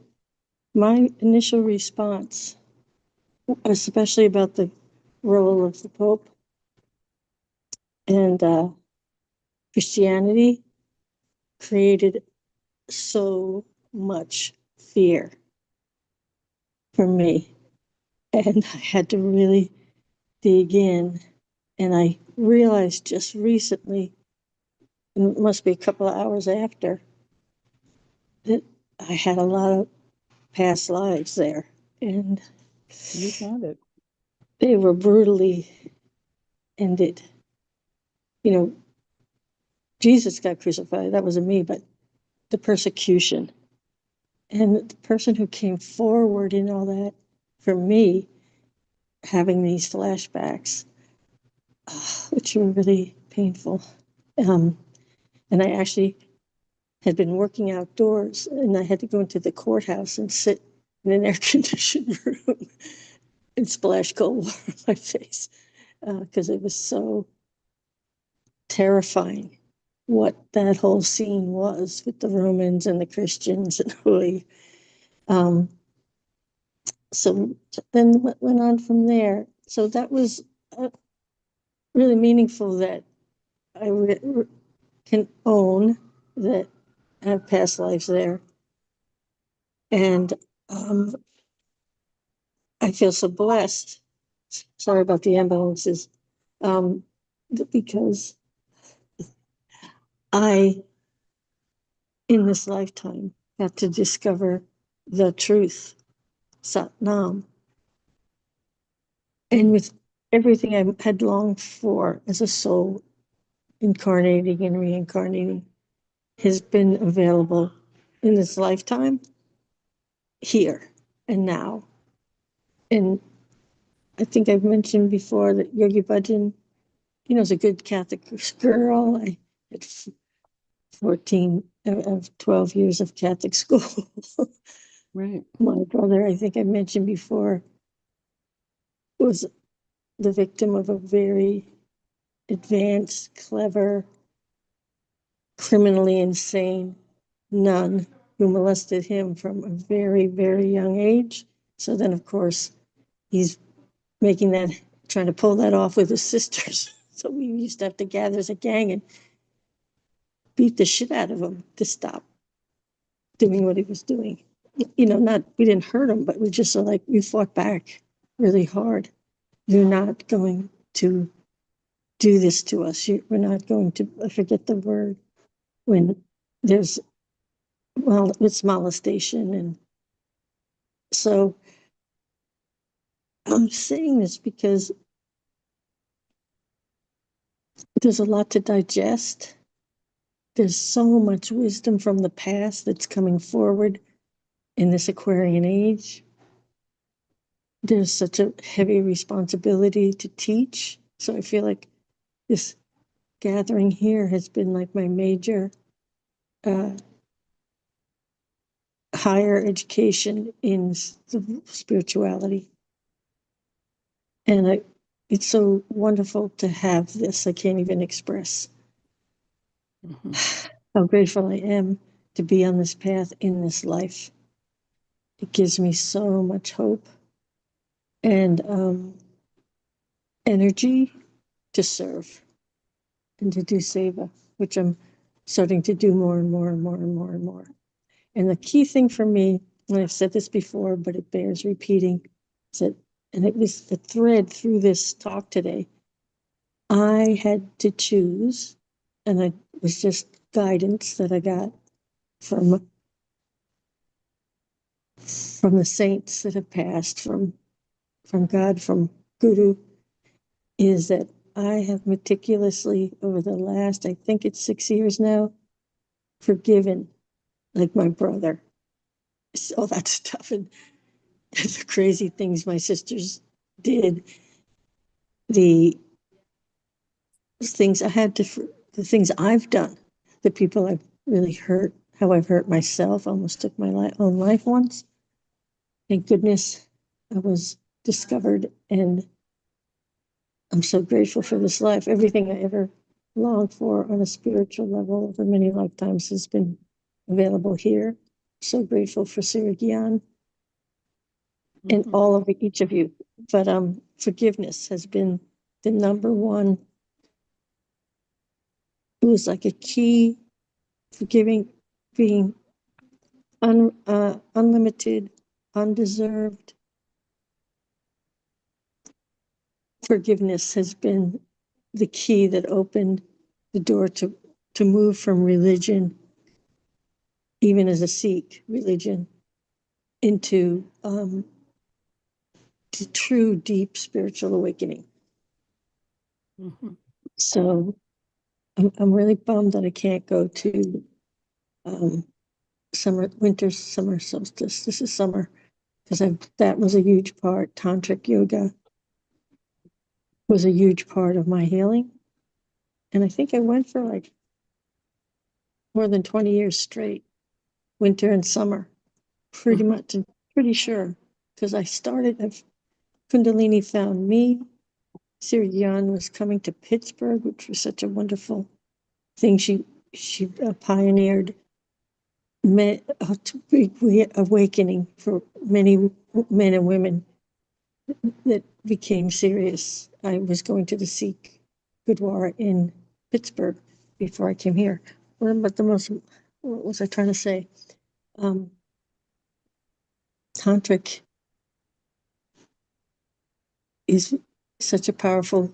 my initial response, especially about the role of the Pope and Christianity, created so much fear for me. And I had to really dig in. And I realized just recently, and it must be a couple of hours after, that I had a lot of past lives there. And You got it. they were brutally ended. You know, Jesus got crucified. That wasn't me, but the persecution. And the person who came forward in all that, for me, having these flashbacks, which were really painful. And I actually had been working outdoors, and I had to go into the courthouse and sit in an air-conditioned room and splash cold water on my face because it was so terrifying what that whole scene was with the Romans and the Christians and Hui. So then what went on from there? So that was really meaningful that I can own that I have past lives there. And I feel so blessed. Sorry about the ambulances. Because I, in this lifetime, have to discover the truth, Sat Nam. And with everything I had longed for as a soul, incarnating and reincarnating, has been available in this lifetime, here and now. And I think I've mentioned before that Yogi Bhajan, is a good Catholic girl. I had 14 of 12 years of Catholic school. Right. My brother, I think I mentioned before, was the victim of a very advanced, clever, criminally insane nun who molested him from a very, very young age. So then, of course, he's trying to pull that off with his sisters. So we used to have to gather as a gang and beat the shit out of him to stop doing what he was doing. We didn't hurt him, but we just we fought back really hard. You're not going to do this to us. We're not going to, I forget the word, when there's, it's molestation. And so I'm saying this because there's a lot to digest. There's so much wisdom from the past that's coming forward in this Aquarian age. There's such a heavy responsibility to teach. So I feel like this gathering here has been like my major higher education in spirituality. And it's so wonderful to have this. I can't even express how grateful I am to be on this path in this life. It gives me so much hope and energy to serve and to do seva, which I'm starting to do more and more and more and more and more. And the key thing for me, and I've said this before, but it bears repeating, is that, and it was the thread through this talk today, I had to choose, and it was just guidance that I got from the saints that have passed, from God, from Guru, is that I have meticulously, over the last, I think it's 6 years now, forgiven, like my brother. all that stuff, and the crazy things my sisters did, the things I had to, the things I've done, the people I've really hurt, how I've hurt myself, almost took my own life once. Thank goodness I was discovered, and I'm so grateful for this life. Everything I ever longed for on a spiritual level over many lifetimes has been available here. So grateful for Siri Gian and all of each of you. But forgiveness has been the number one. It was like a key, forgiving, being unlimited, undeserved. Forgiveness has been the key that opened the door to move from religion, even as a Sikh religion, into to true, deep spiritual awakening. So I'm really bummed that I can't go to winter, summer solstice. This is summer, because that was a huge part. Tantric yoga was a huge part of my healing. And I think I went for like more than 20 years straight, winter and summer, pretty much, and pretty sure, because I started, Kundalini found me. Siri Yan was coming to Pittsburgh, which was such a wonderful thing. She pioneered awakening for many men and women that became serious. I was going to the Sikh Gurdwara in Pittsburgh before I came here. But what was I trying to say? Tantric is such a powerful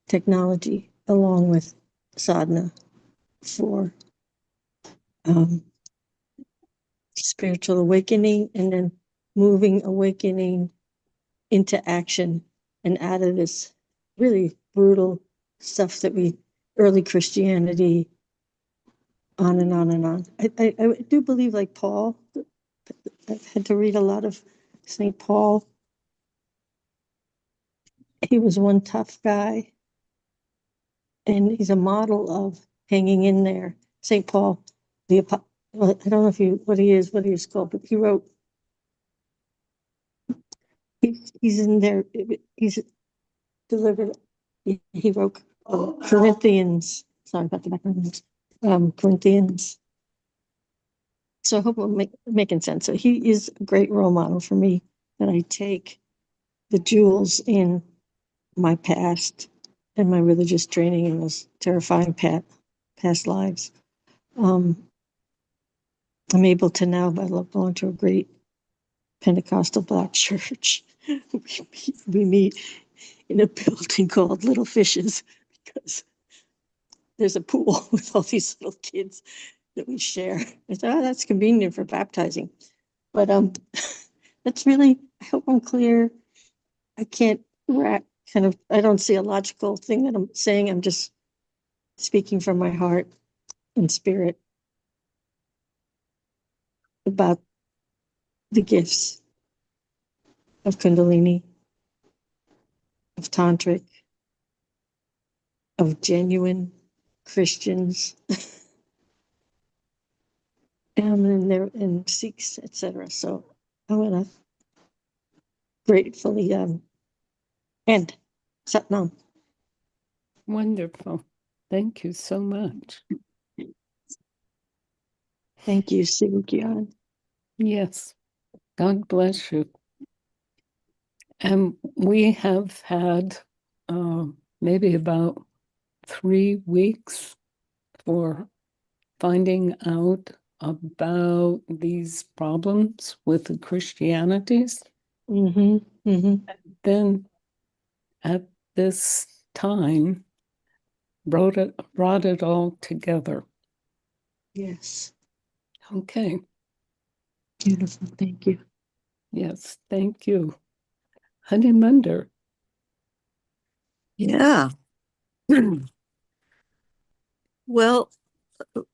technology, along with sadhana, for spiritual awakening, and then moving awakening into action and out of this really brutal stuff that early Christianity, on and on and on. I do believe, like Paul, I've had to read a lot of St. Paul. He was one tough guy, and he's a model of hanging in there. St. Paul, well, I don't know what he is called, but he wrote, he's in there, he's delivered, he wrote Corinthians, sorry about the background, Corinthians. So I hope I'm making sense. So he is a great role model for me, that I take the jewels in my past and my religious training in those terrifying past lives. I'm able to now, by belong to a great Pentecostal Black church. we meet in a building called Little Fishes, because there's a pool with all these little kids that we share. I thought, oh, that's convenient for baptizing. But that's really, I hope I'm clear. I can't I don't see a logical thing that I'm saying. I'm just speaking from my heart and spirit about the gifts of Kundalini, of Tantric, of genuine Christians, and Sikhs, etc. So I'm going to gratefully end. Satnam. Wonderful. Thank you so much. Thank you, Siri Gian. Yes. God bless you. And we have had maybe about 3 weeks for finding out about these problems with the Christianities. Then at this time, brought it all together. Yes. Okay. Beautiful. Thank you. Yes, thank you. Harimandir. Yeah. Well,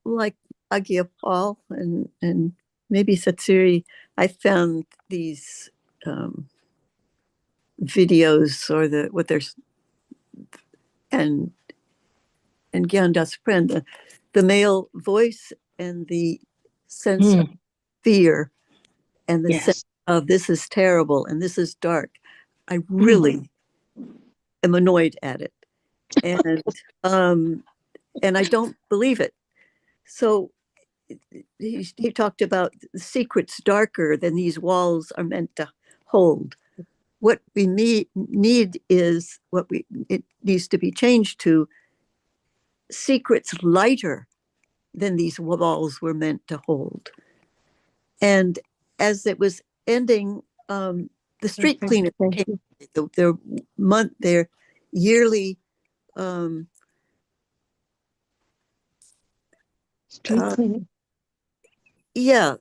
like Aagia Pal and maybe Satsuri, I found these videos or what there's and Gian Das Prem, the male voice and the sense of fear and the sense of this is terrible and this is dark. I really am annoyed at it. And I don't believe it. So he talked about the secrets darker than these walls are meant to hold. What we need is it needs to be changed to secrets lighter than these walls were meant to hold. And as it was ending, the street cleaner came, their yearly Street cleaning. Yeah,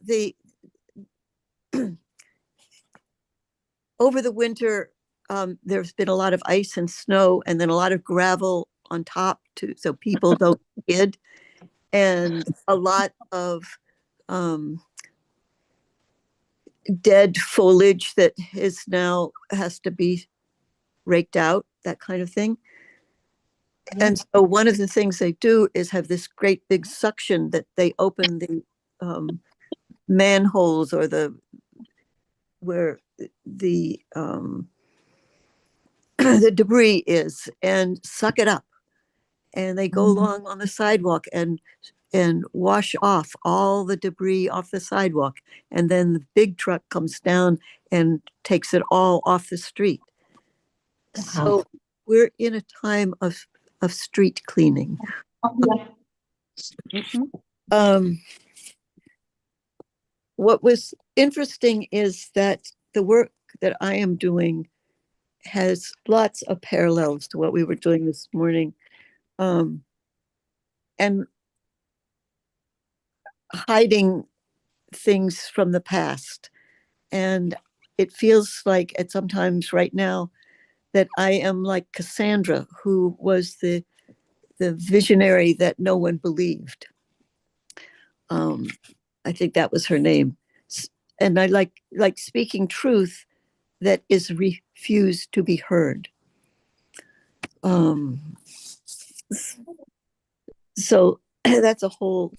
over the winter, there's been a lot of ice and snow, and then a lot of gravel on top too, so people don't skid, and a lot of dead foliage that is now has to be raked out, that kind of thing. And so one of the things they do is have this great big suction that they open the manholes or where the the debris is and suck it up, and they go along on the sidewalk and wash off all the debris off the sidewalk, and then the big truck comes down and takes it all off the street. So we're in a time of street cleaning. What was interesting is that the work that I am doing has lots of parallels to what we were doing this morning, and hiding things from the past. And it feels like at sometimes right now that I am like Cassandra, who was the visionary that no one believed. I think that was her name. And I like speaking truth that is refused to be heard. So that's a whole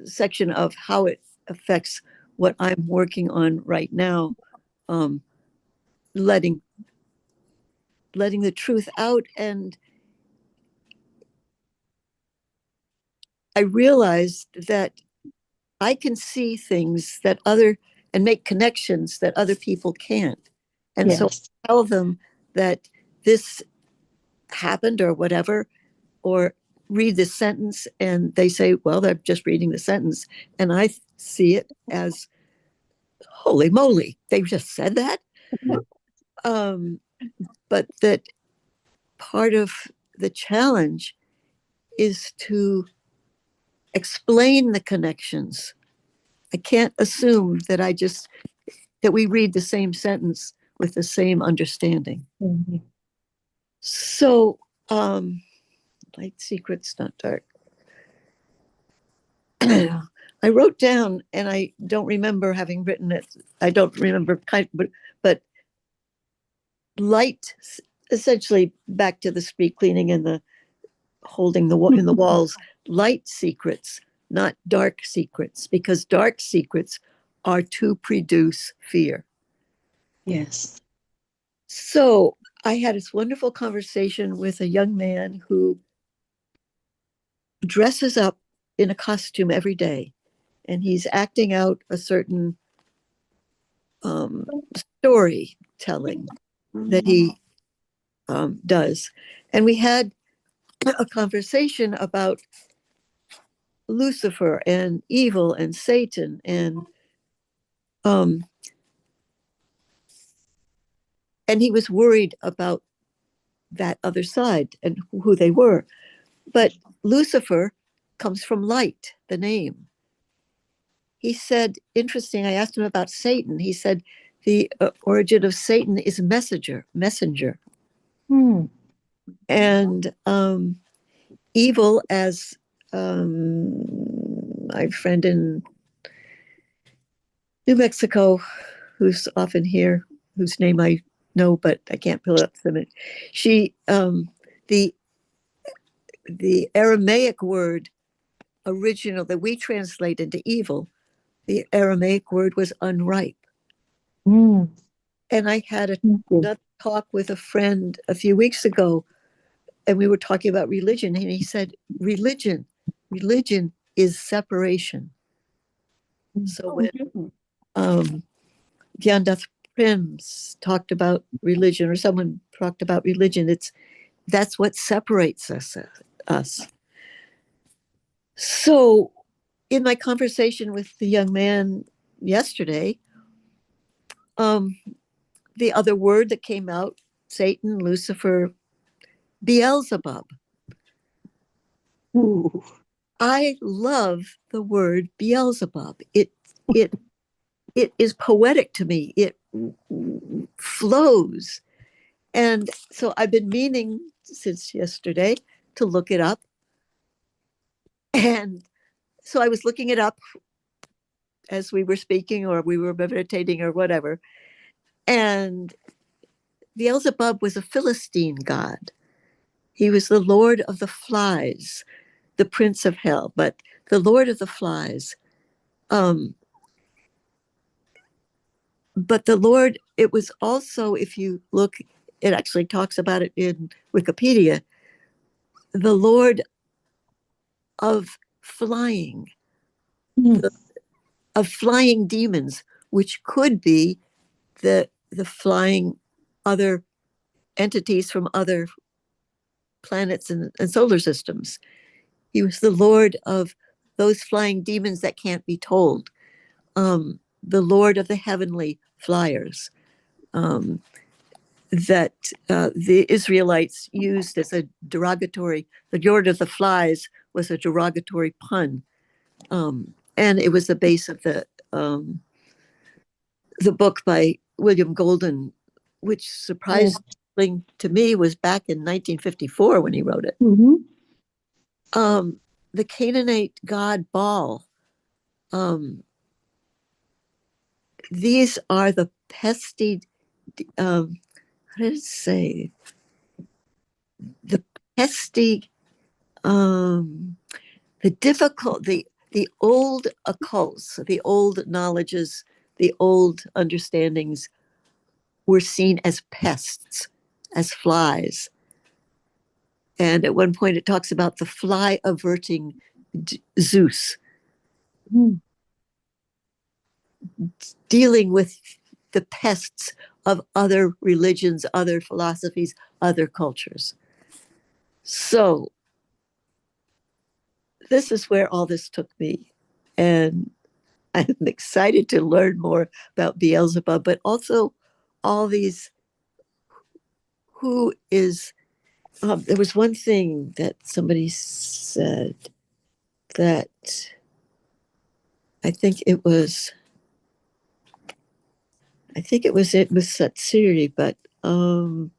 section of how it affects what I'm working on right now. Letting the truth out, and I realized that I can see things that and make connections that other people can't. And so I tell them that this happened or whatever, or read this sentence, and they say, well, they're just reading the sentence. And I see it as, holy moly, they just said that. But that part of the challenge is to explain the connections. I can't assume that that we read the same sentence with the same understanding. So, light secrets, not dark. I wrote down, and I don't remember having written it. I don't remember but light, essentially back to the street cleaning and the holding in the walls, light secrets, not dark secrets, because dark secrets are to produce fear. Yes. So I had this wonderful conversation with a young man who dresses up in a costume every day, and he's acting out a certain storytelling that he does. And we had a conversation about Lucifer and evil and Satan, and he was worried about that other side and who they were. But Lucifer comes from light, the name. He said, interesting, I asked him about Satan. He said the origin of Satan is messenger. And evil, as my friend in New Mexico, who's often here, whose name I know, but I can't pull it up the minute. She, the Aramaic word original that we translate into evil, the Aramaic word was unripe. Mm. And I had Thank you. another talk with a friend a few weeks ago, and we were talking about religion, and he said, religion is separation. So when Gian Das Prem talked about religion, or someone talked about religion, that's what separates us. So in my conversation with the young man yesterday, the other word that came out, Satan, Lucifer, Beelzebub. Ooh. I love the word Beelzebub. It is poetic to me. It flows. And so I've been meaning since yesterday to look it up. And so I was looking it up as we were speaking, or we were meditating, or whatever. And Beelzebub was a Philistine god. He was the lord of the flies, the prince of hell, but the lord of the flies. But the Lord, it was also, if you look, it actually talks about it in Wikipedia, the Lord of flying, of flying demons, which could be the flying other entities from other planets and solar systems. He was the Lord of those flying demons that can't be told, the Lord of the heavenly flyers. That the Israelites used as a derogatory, the Lord of the Flies was a derogatory pun. And it was the base of the book by William Golden, which surprisingly to me was back in 1954 when he wrote it. The Canaanite god Baal. These are the pesty, how did it say? The pesty, the difficult, the old occults, the old knowledges, the old understandings were seen as pests, as flies. And at one point it talks about the fly averting Zeus, dealing with the pests of other religions, other philosophies, other cultures. So this is where all this took me. And I'm excited to learn more about Beelzebub, but also all these, who is, there was one thing that somebody said that I think it was it was Siri, but oh,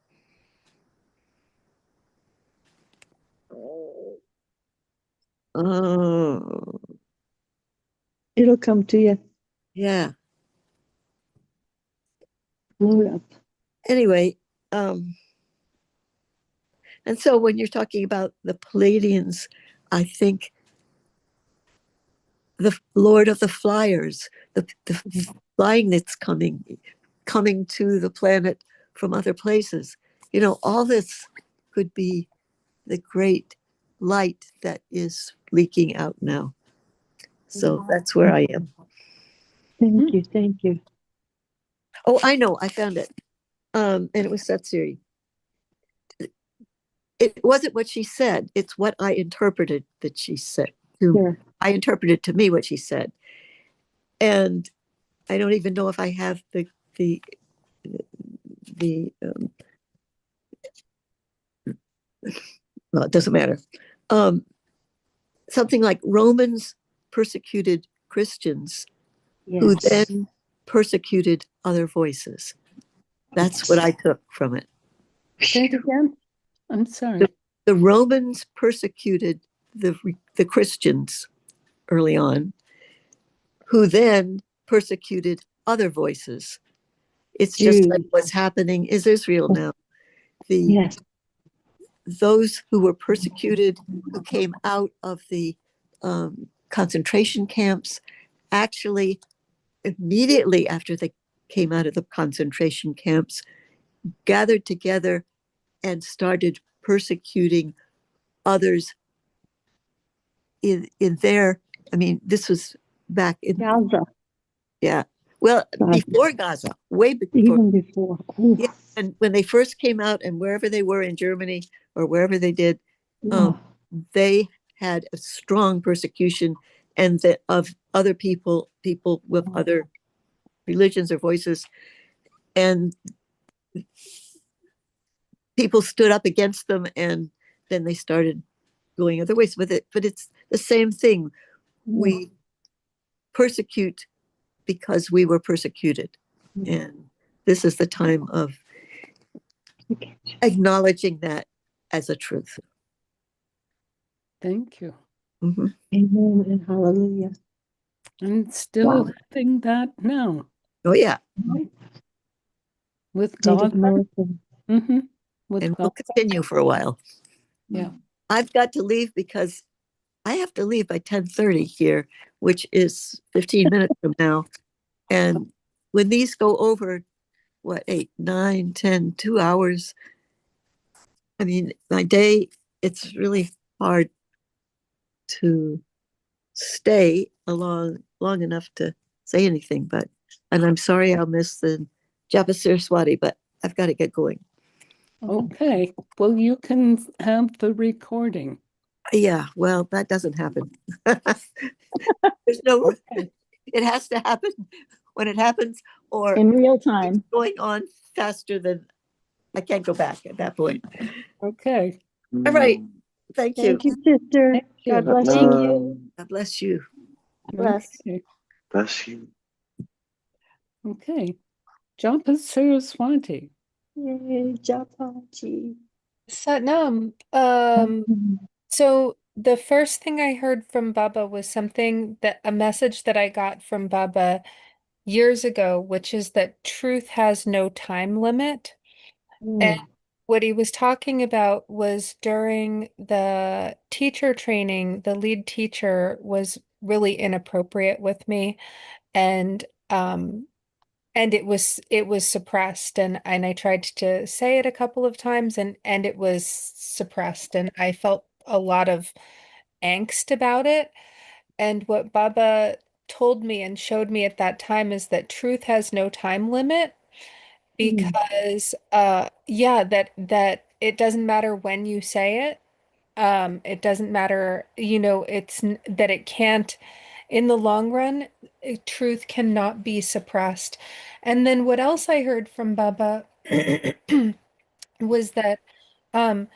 It'll come to you. yeah. Load up. Anyway, and so when you're talking about the Palladians, I think the Lord of the Flyers, the flying that's coming to the planet from other places. You know, all this could be the great light that is leaking out now. So that's where I am. Thank you. Thank you. Oh, I know, I found it. And it was Satsuri. It wasn't what she said, it's what I interpreted that she said. Sure. I interpreted to me what she said. And I don't even know if I have the well, it doesn't matter. Something like Romans persecuted Christians, who then persecuted other voices. That's what I took from it. Say it again. I'm sorry. The Romans persecuted the Christians early on, who then persecuted other voices. It's just like what's happening is Israel now. Yes. Those who were persecuted, who came out of the concentration camps, actually immediately after they came out of the concentration camps, gathered together and started persecuting others in their, I mean, this was back in Gaza. Yeah. Well, before Gaza, way before. Even before. Yeah. And when they first came out and wherever they were in Germany or wherever they did, they had a strong persecution and that of other people with other religions or voices. And people stood up against them and then they started going other ways with it. But it's the same thing. We persecute because we were persecuted. And this is the time of acknowledging that as a truth. Thank you. Mm-hmm. Amen and hallelujah. And still having that now. Oh, yeah. With Native God. American. Mm-hmm. With and God. we'll continue for a while. Yeah. I've got to leave because I have to leave by 10:30 here, which is 15 minutes from now. And when these go over, what, 8, 9, 10, 2 hours, I mean, my day, it's really hard to stay long enough to say anything. And I'm sorry I'll miss the Japa Saraswati, but I've got to get going. Okay. Well, you can have the recording. Yeah, well, that doesn't happen. There's no, it has to happen when it happens, or in real time. it's going on faster than I can't go back at that point. Okay. All right. Thank you. Thank you, sister. Thank you. God bless Thank you. you. God bless you. Bless. Okay. Bless you. Okay. Japa Saraswati. Yay, Japaji. Satnam. So the first thing I heard from Baba was a message that I got from Baba years ago, which is that truth has no time limit. And what he was talking about was during the teacher training, the lead teacher was really inappropriate with me, and it was suppressed, and I tried to say it a couple of times, and it was suppressed, and I felt a lot of angst about it. And what Baba told me and showed me at that time is that truth has no time limit, because yeah, that it doesn't matter when you say it. It doesn't matter, that it can't, in the long run, truth cannot be suppressed. And then what else I heard from Baba was that um,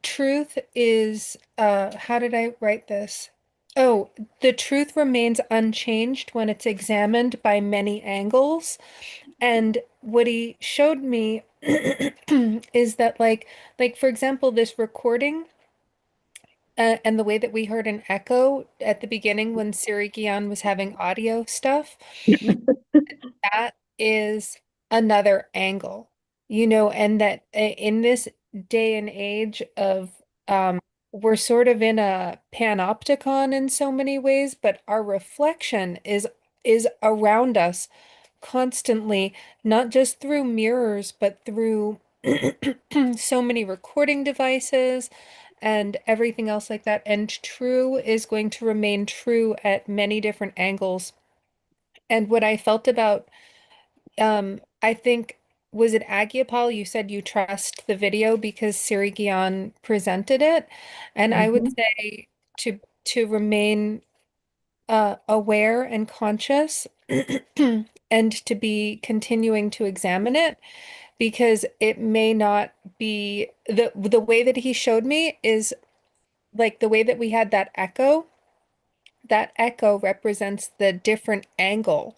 truth is, how did I write this? Oh, the truth remains unchanged when it's examined by many angles. And what he showed me is that, like for example, this recording, and the way that we heard an echo at the beginning when Siri Gian was having audio stuff, that is another angle, and that in this day and age of, we're sort of in a panopticon in so many ways, but our reflection is around us constantly, not just through mirrors, but through so many recording devices and everything else like that. And true is going to remain true at many different angles. And what I felt about, I think, was it Aagia Pal? You said you trust the video because Siri Gian presented it. And I would say to remain aware and conscious and to be continuing to examine it, because it may not be the way that he showed me is like the way that we had that echo represents the different angle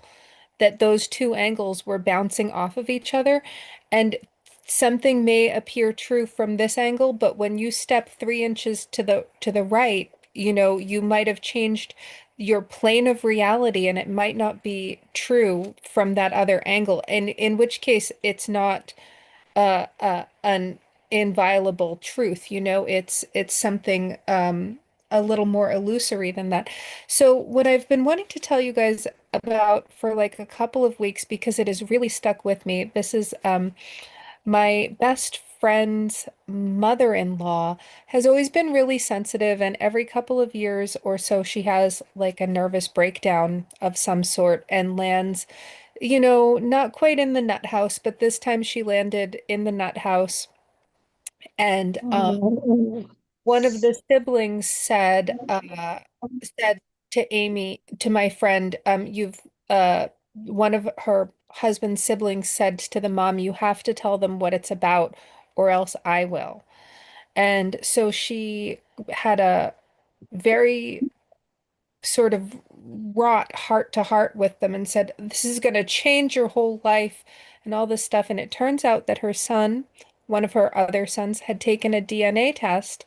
that those two angles were bouncing off of each other, and something may appear true from this angle, but when you step 3 inches to the right, you might have changed your plane of reality and it might not be true from that other angle. And in which case it's not an inviolable truth, it's something a little more illusory than that. So what I've been wanting to tell you guys about for like a couple of weeks, because it has really stuck with me, this is my best friend's mother-in-law has always been really sensitive, and every couple of years or so she has like a nervous breakdown of some sort and lands, not quite in the nut house, but this time she landed in the nut house. And Oh, one of the siblings said to Amy, to my friend, one of her husband's siblings said to the mom, you have to tell them what it's about, or else I will. And so she had a very sort of wrought heart to heart with them and said, this is going to change your whole life and all this stuff. And it turns out that her son, one of her other sons, had taken a DNA test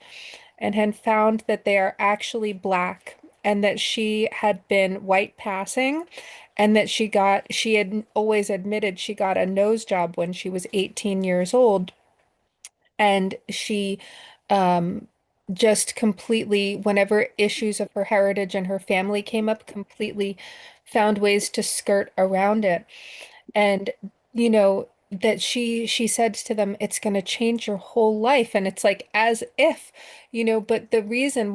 and had found that they are actually black, and that she had been white passing, and that she had always admitted she got a nose job when she was 18 years old. And she um, just completely, whenever issues of her heritage and her family came up, completely found ways to skirt around it. And that she said to them, it's going to change your whole life. And it's like as if, but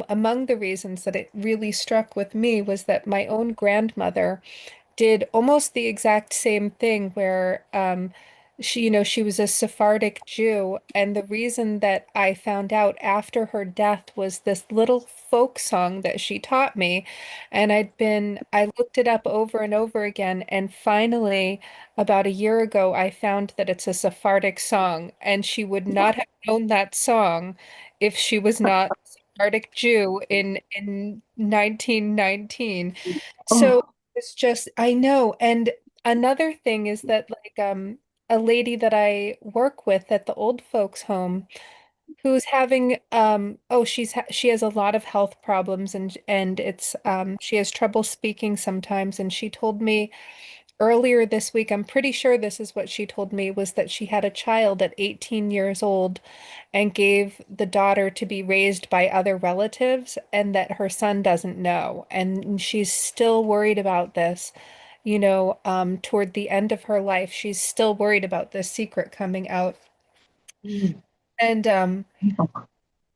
among the reasons that it really struck with me was that my own grandmother did almost the exact same thing, where she was a Sephardic Jew, and the reason that I found out after her death was this little folk song that she taught me, and I looked it up over and over again, and finally about a year ago I found that it's a Sephardic song, and she would not have known that song if she was not a Sephardic Jew in 1919. So oh, it's just, I know. And another thing is that like a lady that I work with at the old folks home who's having she has a lot of health problems, and it's she has trouble speaking sometimes, and she told me earlier this week, I'm pretty sure this is what she told me, was that she had a child at 18 years old and gave the daughter to be raised by other relatives, and that her son doesn't know. And she's still worried about this, toward the end of her life. She's still worried about this secret coming out. mm, And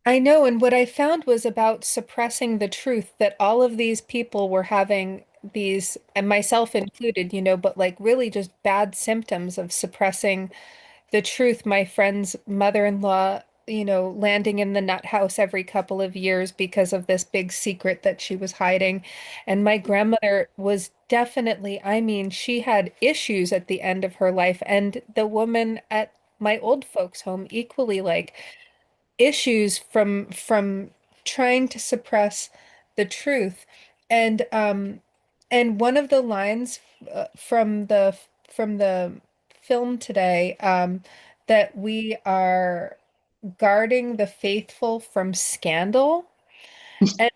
I know, and what I found was about suppressing the truth, that all of these people were having these, and myself included, but like really just bad symptoms of suppressing the truth. My friend's mother-in-law, landing in the nut house every couple of years because of this big secret that she was hiding. And my grandmother was definitely, I mean, she had issues at the end of her life. And the woman at my old folks' home equally, like, issues from trying to suppress the truth. And one of the lines from the film today, that we are guarding the faithful from scandal. And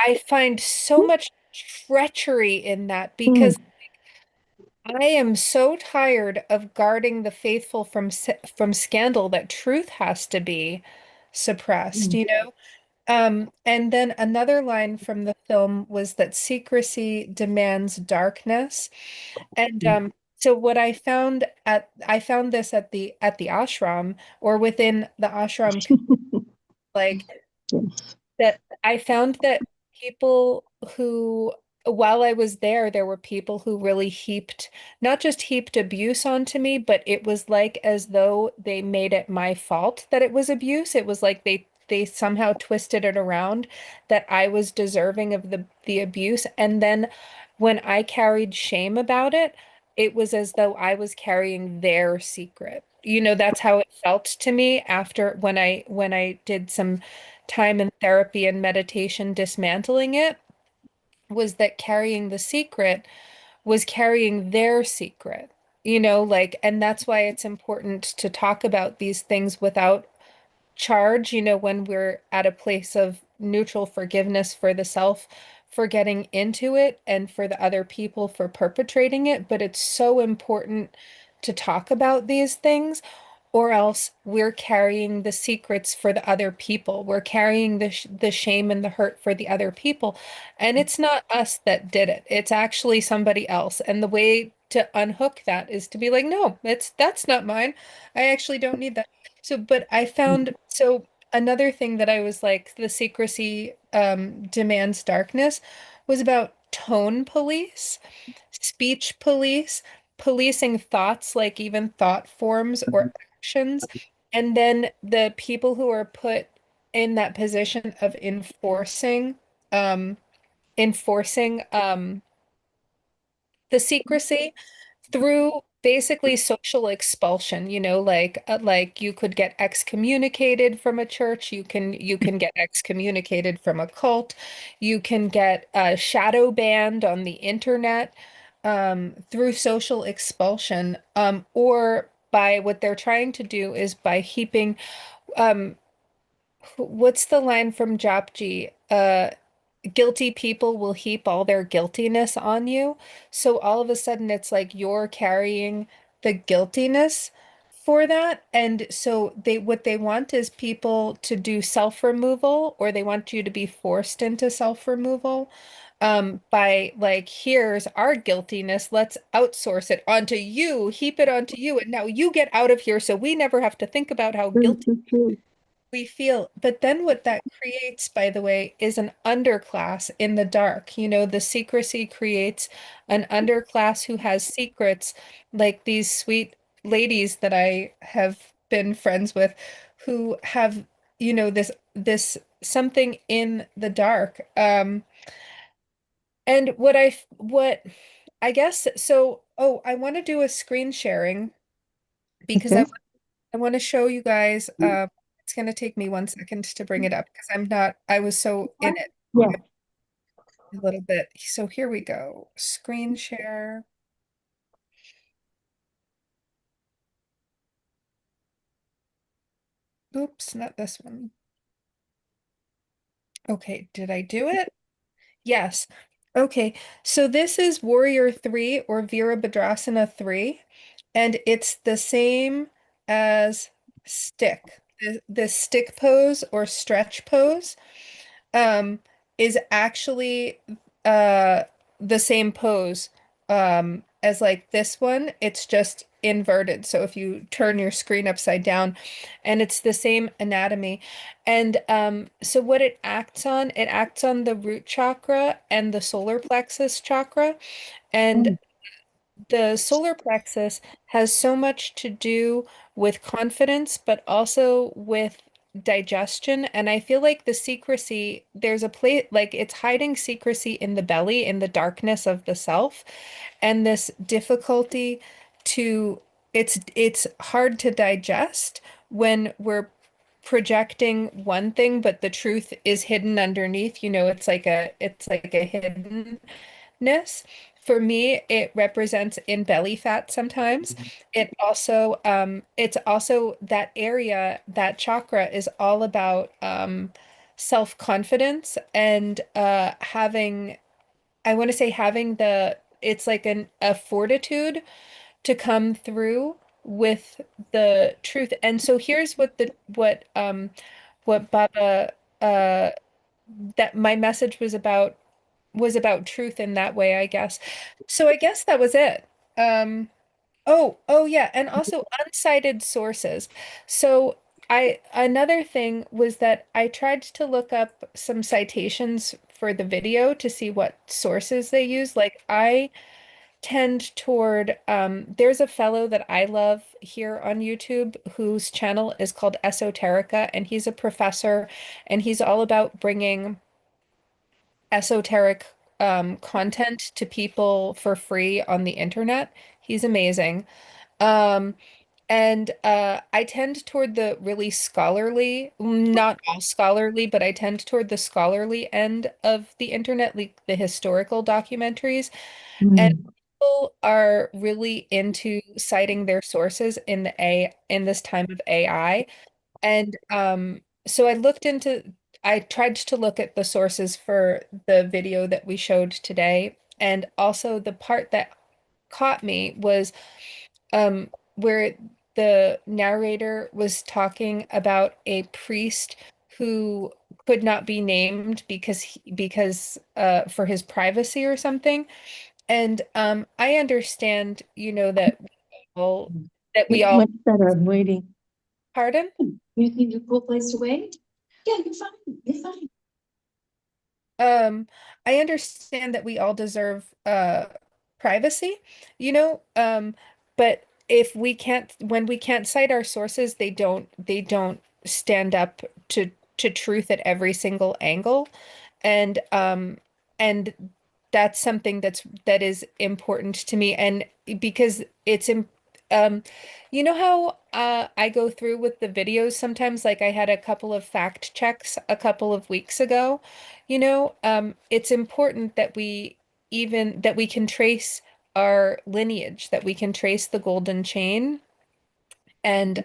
I find so much treachery in that, mm, because I am so tired of guarding the faithful from scandal that truth has to be suppressed, mm. And then another line from the film was that secrecy demands darkness. And so what I found this at the ashram, or within the ashram, like, that I found that people who, while I was there, there were people who really not just heaped abuse onto me, but it was like as though they made it my fault that it was abuse. It was like they somehow twisted it around, that I was deserving of the abuse. And then when I carried shame about it, it was as though I was carrying their secret. That's how it felt to me after, when I did some time in therapy and meditation dismantling it, was that carrying the secret was carrying their secret, like, and that's why it's important to talk about these things without charge, when we're at a place of neutral forgiveness for the self for getting into it and for the other people for perpetrating it. But it's so important to talk about these things, or else we're carrying the secrets for the other people. We're carrying the shame and the hurt for the other people. And it's not us that did it. It's actually somebody else. And the way to unhook that is to be like, no, that's not mine. I actually don't need that. So, but I found, so another thing that I was like, the secrecy demands darkness was about tone police, speech police, policing thoughts, like even thought forms or actions, and then the people who are put in that position of um, enforcing the secrecy through basically social expulsion, like you could get excommunicated from a church, you can get excommunicated from a cult, you can get shadow banned on the internet through social expulsion, or by what they're trying to do is by heaping um what's the line from Japji? Guilty people will heap all their guiltiness on you. So all of a sudden, it's like you're carrying the guiltiness for that. And so what they want is people to do self-removal, or they want you to be forced into self-removal, by like, here's our guiltiness, let's outsource it onto you, heap it onto you, and now you get out of here so we never have to think about how guilty we feel. But then what that creates, by the way, is an underclass in the dark. The secrecy creates an underclass who has secrets, like these sweet ladies that I have been friends with who have, this something in the dark. And what I guess, so, oh, I want to do a screen sharing because Okay. I want to show you guys. It's going to take me 1 second to bring it up because I was so in it Yeah. a little bit. So here we go. Screen share. Oops, not this one. Okay, did I do it? Yes. Okay, so this is Warrior 3 or Virabhadrasana 3, and it's the same as stick. The stick pose or stretch pose um, is actually uh, the same pose as like this one. It's just inverted. So if you turn your screen upside down, and it's the same anatomy. And so what it acts on the root chakra and the solar plexus chakra. And the solar plexus has so much to do with confidence, but also with digestion. And I feel like the secrecy, there's a place, like it's hiding secrecy in the belly, in the darkness of the self, and this difficulty to, it's hard to digest when we're projecting one thing, but the truth is hidden underneath. It's like a hidden ness. For me, it represents in belly fat sometimes. It's also that area, that chakra is all about self-confidence and I want to say having it's like a fortitude to come through with the truth. And so here's what Baba uh that my message was about truth in that way, I guess. So I guess that was it. Oh yeah, and also uncited sources. So another thing was that I tried to look up some citations for the video to see what sources they use. Like I tend toward there's a fellow that I love here on YouTube whose channel is called Esoterica, and he's a professor, and he's all about bringing esoteric content to people for free on the internet. He's amazing. Um, and I tend toward the really scholarly, not all scholarly, but I tend toward the scholarly end of the internet, like the historical documentaries. And people are really into citing their sources in this time of AI. So I tried to look at the sources for the video that we showed today. And also the part that caught me was where the narrator was talking about a priest who could not be named because for his privacy or something. And I understand, that we all Much better, I'm waiting. pardon. You need a cool place to wait? Yeah, you're fine, you're fine. I understand that we all deserve privacy, but if we can't when we can't cite our sources, they don't stand up to truth at every single angle. And that's something that is important to me. And because um how I go through with the videos sometimes, like I had a couple of fact checks a couple of weeks ago. It's important that we can trace our lineage, that we can trace the golden chain. And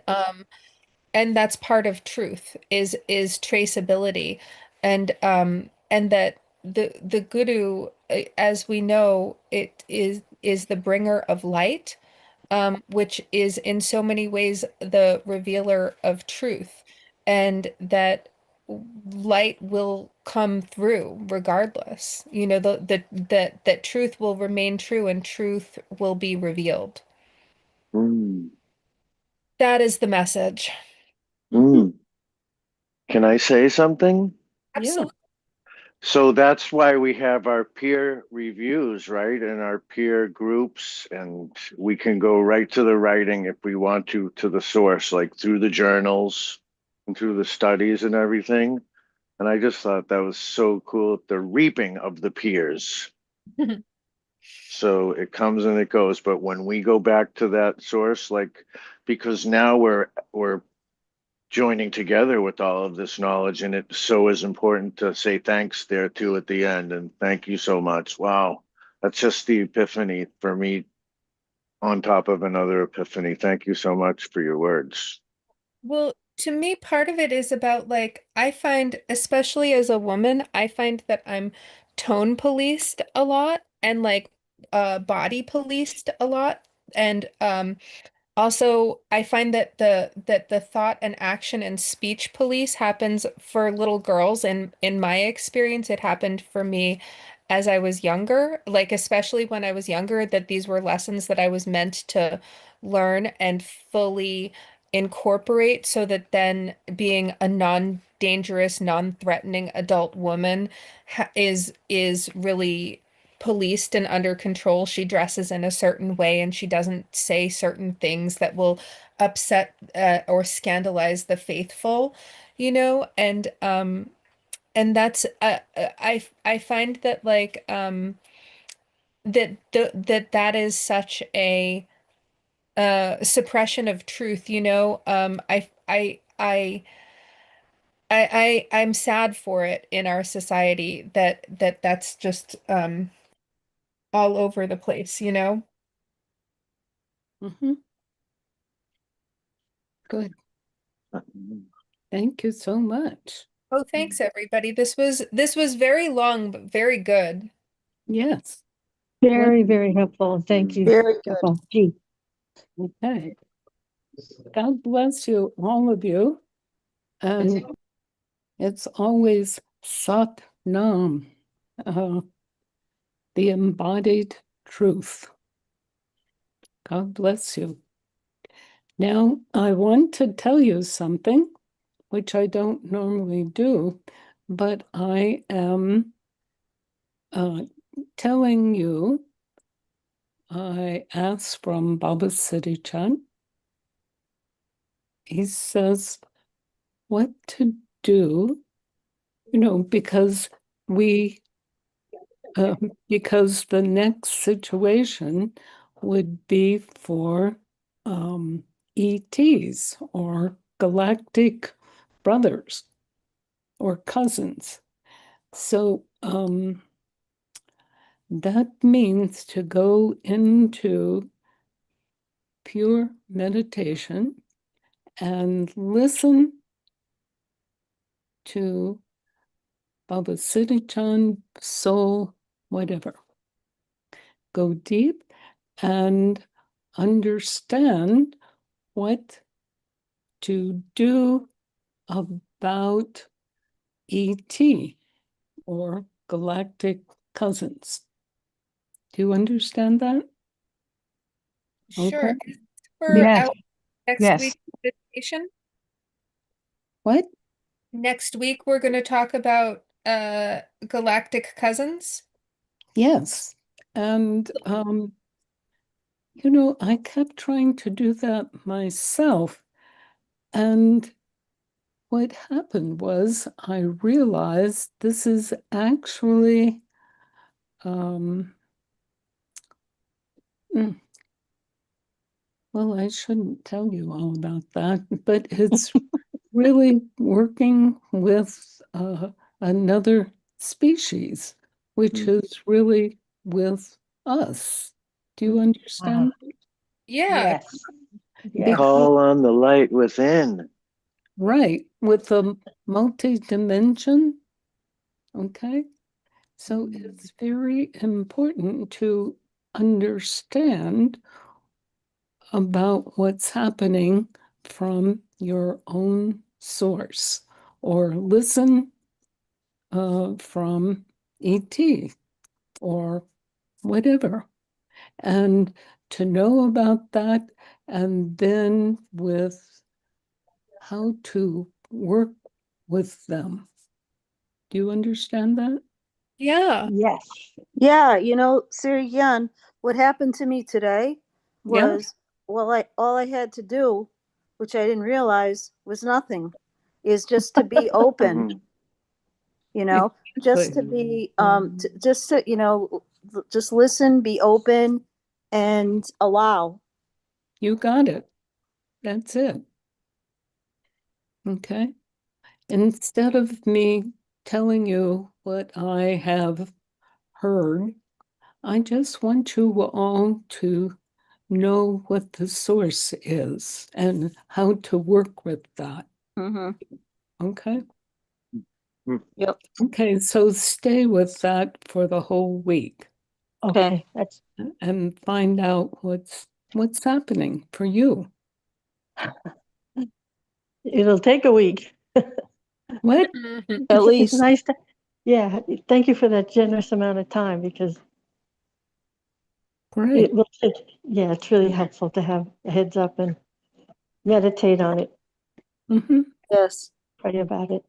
that's part of truth is traceability. And that the guru, as we know, it is the bringer of light, which is in so many ways the revealer of truth, and that light will come through regardless. That truth will remain true and truth will be revealed. Mm. That is the message. Mm. Can I say something? Absolutely. So that's why we have our peer reviews, right? And our peer groups, and we can go right to the writing if we want to the source, like through the journals and through the studies and everything. And I just thought that was so cool, the reaping of the peers. So it comes and it goes, but when we go back to that source, like, because now we're joining together with all of this knowledge, and it so is important to say thanks there too at the end, and thank you so much. Wow, that's just the epiphany for me, on top of another epiphany. Thank you so much for your words. Well, to me, part of it is about, like, I find, especially as a woman, I find that I'm tone policed a lot, and like body policed a lot. And also, I find that the thought and action and speech police happens for little girls, and in my experience, it happened for me as I was younger, like especially when I was younger, that these were lessons that I was meant to learn and fully incorporate, so that then being a non-dangerous, non-threatening adult woman is really policed and under control. She dresses in a certain way and she doesn't say certain things that will upset or scandalize the faithful, and that's I find that, like, that is such a suppression of truth. I'm sad for it in our society, that's just all over the place. Mm-hmm. Good. Thank you so much. Oh, thanks everybody. This was very long but very good. Yes. Very, very helpful. Thank you. Very good. Helpful. Gee. Okay. God bless you, all of you. And it's always Sat Nam, the embodied truth. God bless you. Now, I want to tell you something, which I don't normally do, but I am telling you. I asked from Baba Siddhi Chand. He says what to do, because because the next situation would be for ETs or galactic brothers or cousins. So that means to go into pure meditation and listen to Baba Siddhichan, soul, whatever. Go deep and understand what to do about ET or galactic cousins. Do you understand that? Sure. Okay. For Yes. our next Yes. week's meditation. What? Next week we're going to talk about galactic cousins. Yes. And I kept trying to do that myself. And what happened was I realized this is actually well, I shouldn't tell you all about that, but it's really working with another species, which is really with us. Do you understand? Yeah. Yes. Yes. Call on the light within. Right, with a multi-dimension. Okay, so it's very important to understand about what's happening from your own source or listen from ET or whatever. And to know about that, and then with how to work with them. Do you understand that? Yeah. Yes. Yeah, Siri Yan, what happened to me today Yeah. was, all I had to do, which I didn't realize was nothing, is just to be open, just to Exactly. be just to, just listen, be open, and allow. You got it. That's it. Okay. Instead of me telling you what I have heard, I just want you all to know what the source is and how to work with that. Okay. Yep. Okay, so stay with that for the whole week Okay. That's and find out what's happening for you. it'll take a week. What? Mhm. At It's least. nice to, yeah, thank you for that generous amount of time because Great. it will take, yeah, it's really helpful to have a heads up and meditate on it, Mm-hmm. Yes. pray about it.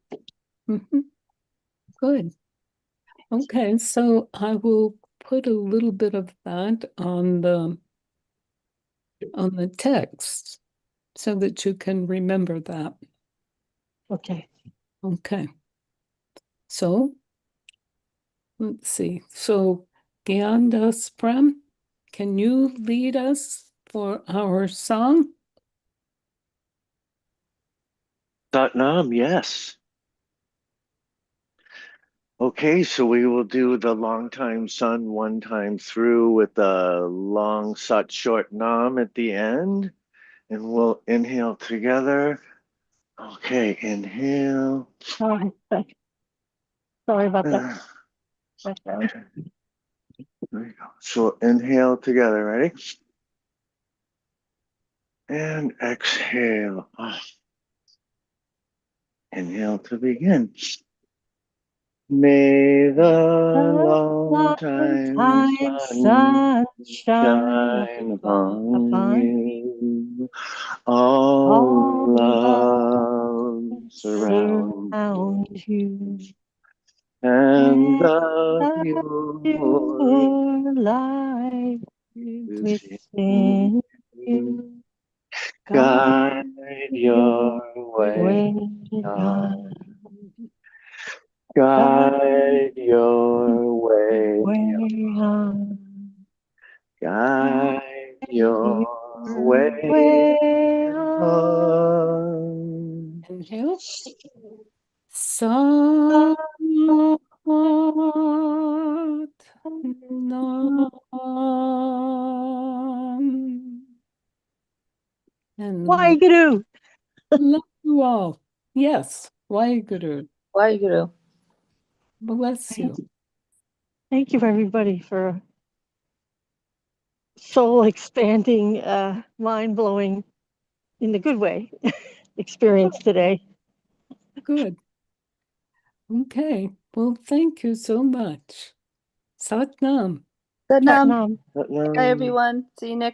Mm-hmm. Good. Okay, so I will put a little bit of that on the text so that you can remember that. Okay. Okay. So let's see. So Gian Das Prem, can you lead us for our song? Satnam, yes. Okay, so we will do the long time sun one time through with the long sat short nam at the end. And we'll inhale together. Okay, inhale. Sorry. Sorry about that. There Background. we go. So inhale together, ready? And exhale. Inhale to begin. May the long time sun Sunshine shine upon upon you. All all love surround surround you. you. And And the pure your life within within you. you. Guide Guide your your way way on. on. Guide Guide your your way way on. on. Guide Your your way way on. on. Inhale. Sat Nam. And Waheguru. love you all. Yes, Waheguru. Waheguru. Bless you. Thank you, everybody, for a soul-expanding, mind-blowing, in the good way, experience today. Good. Okay. Well, thank you so much. Sat Nam. Good night, Satnam. everyone. See you next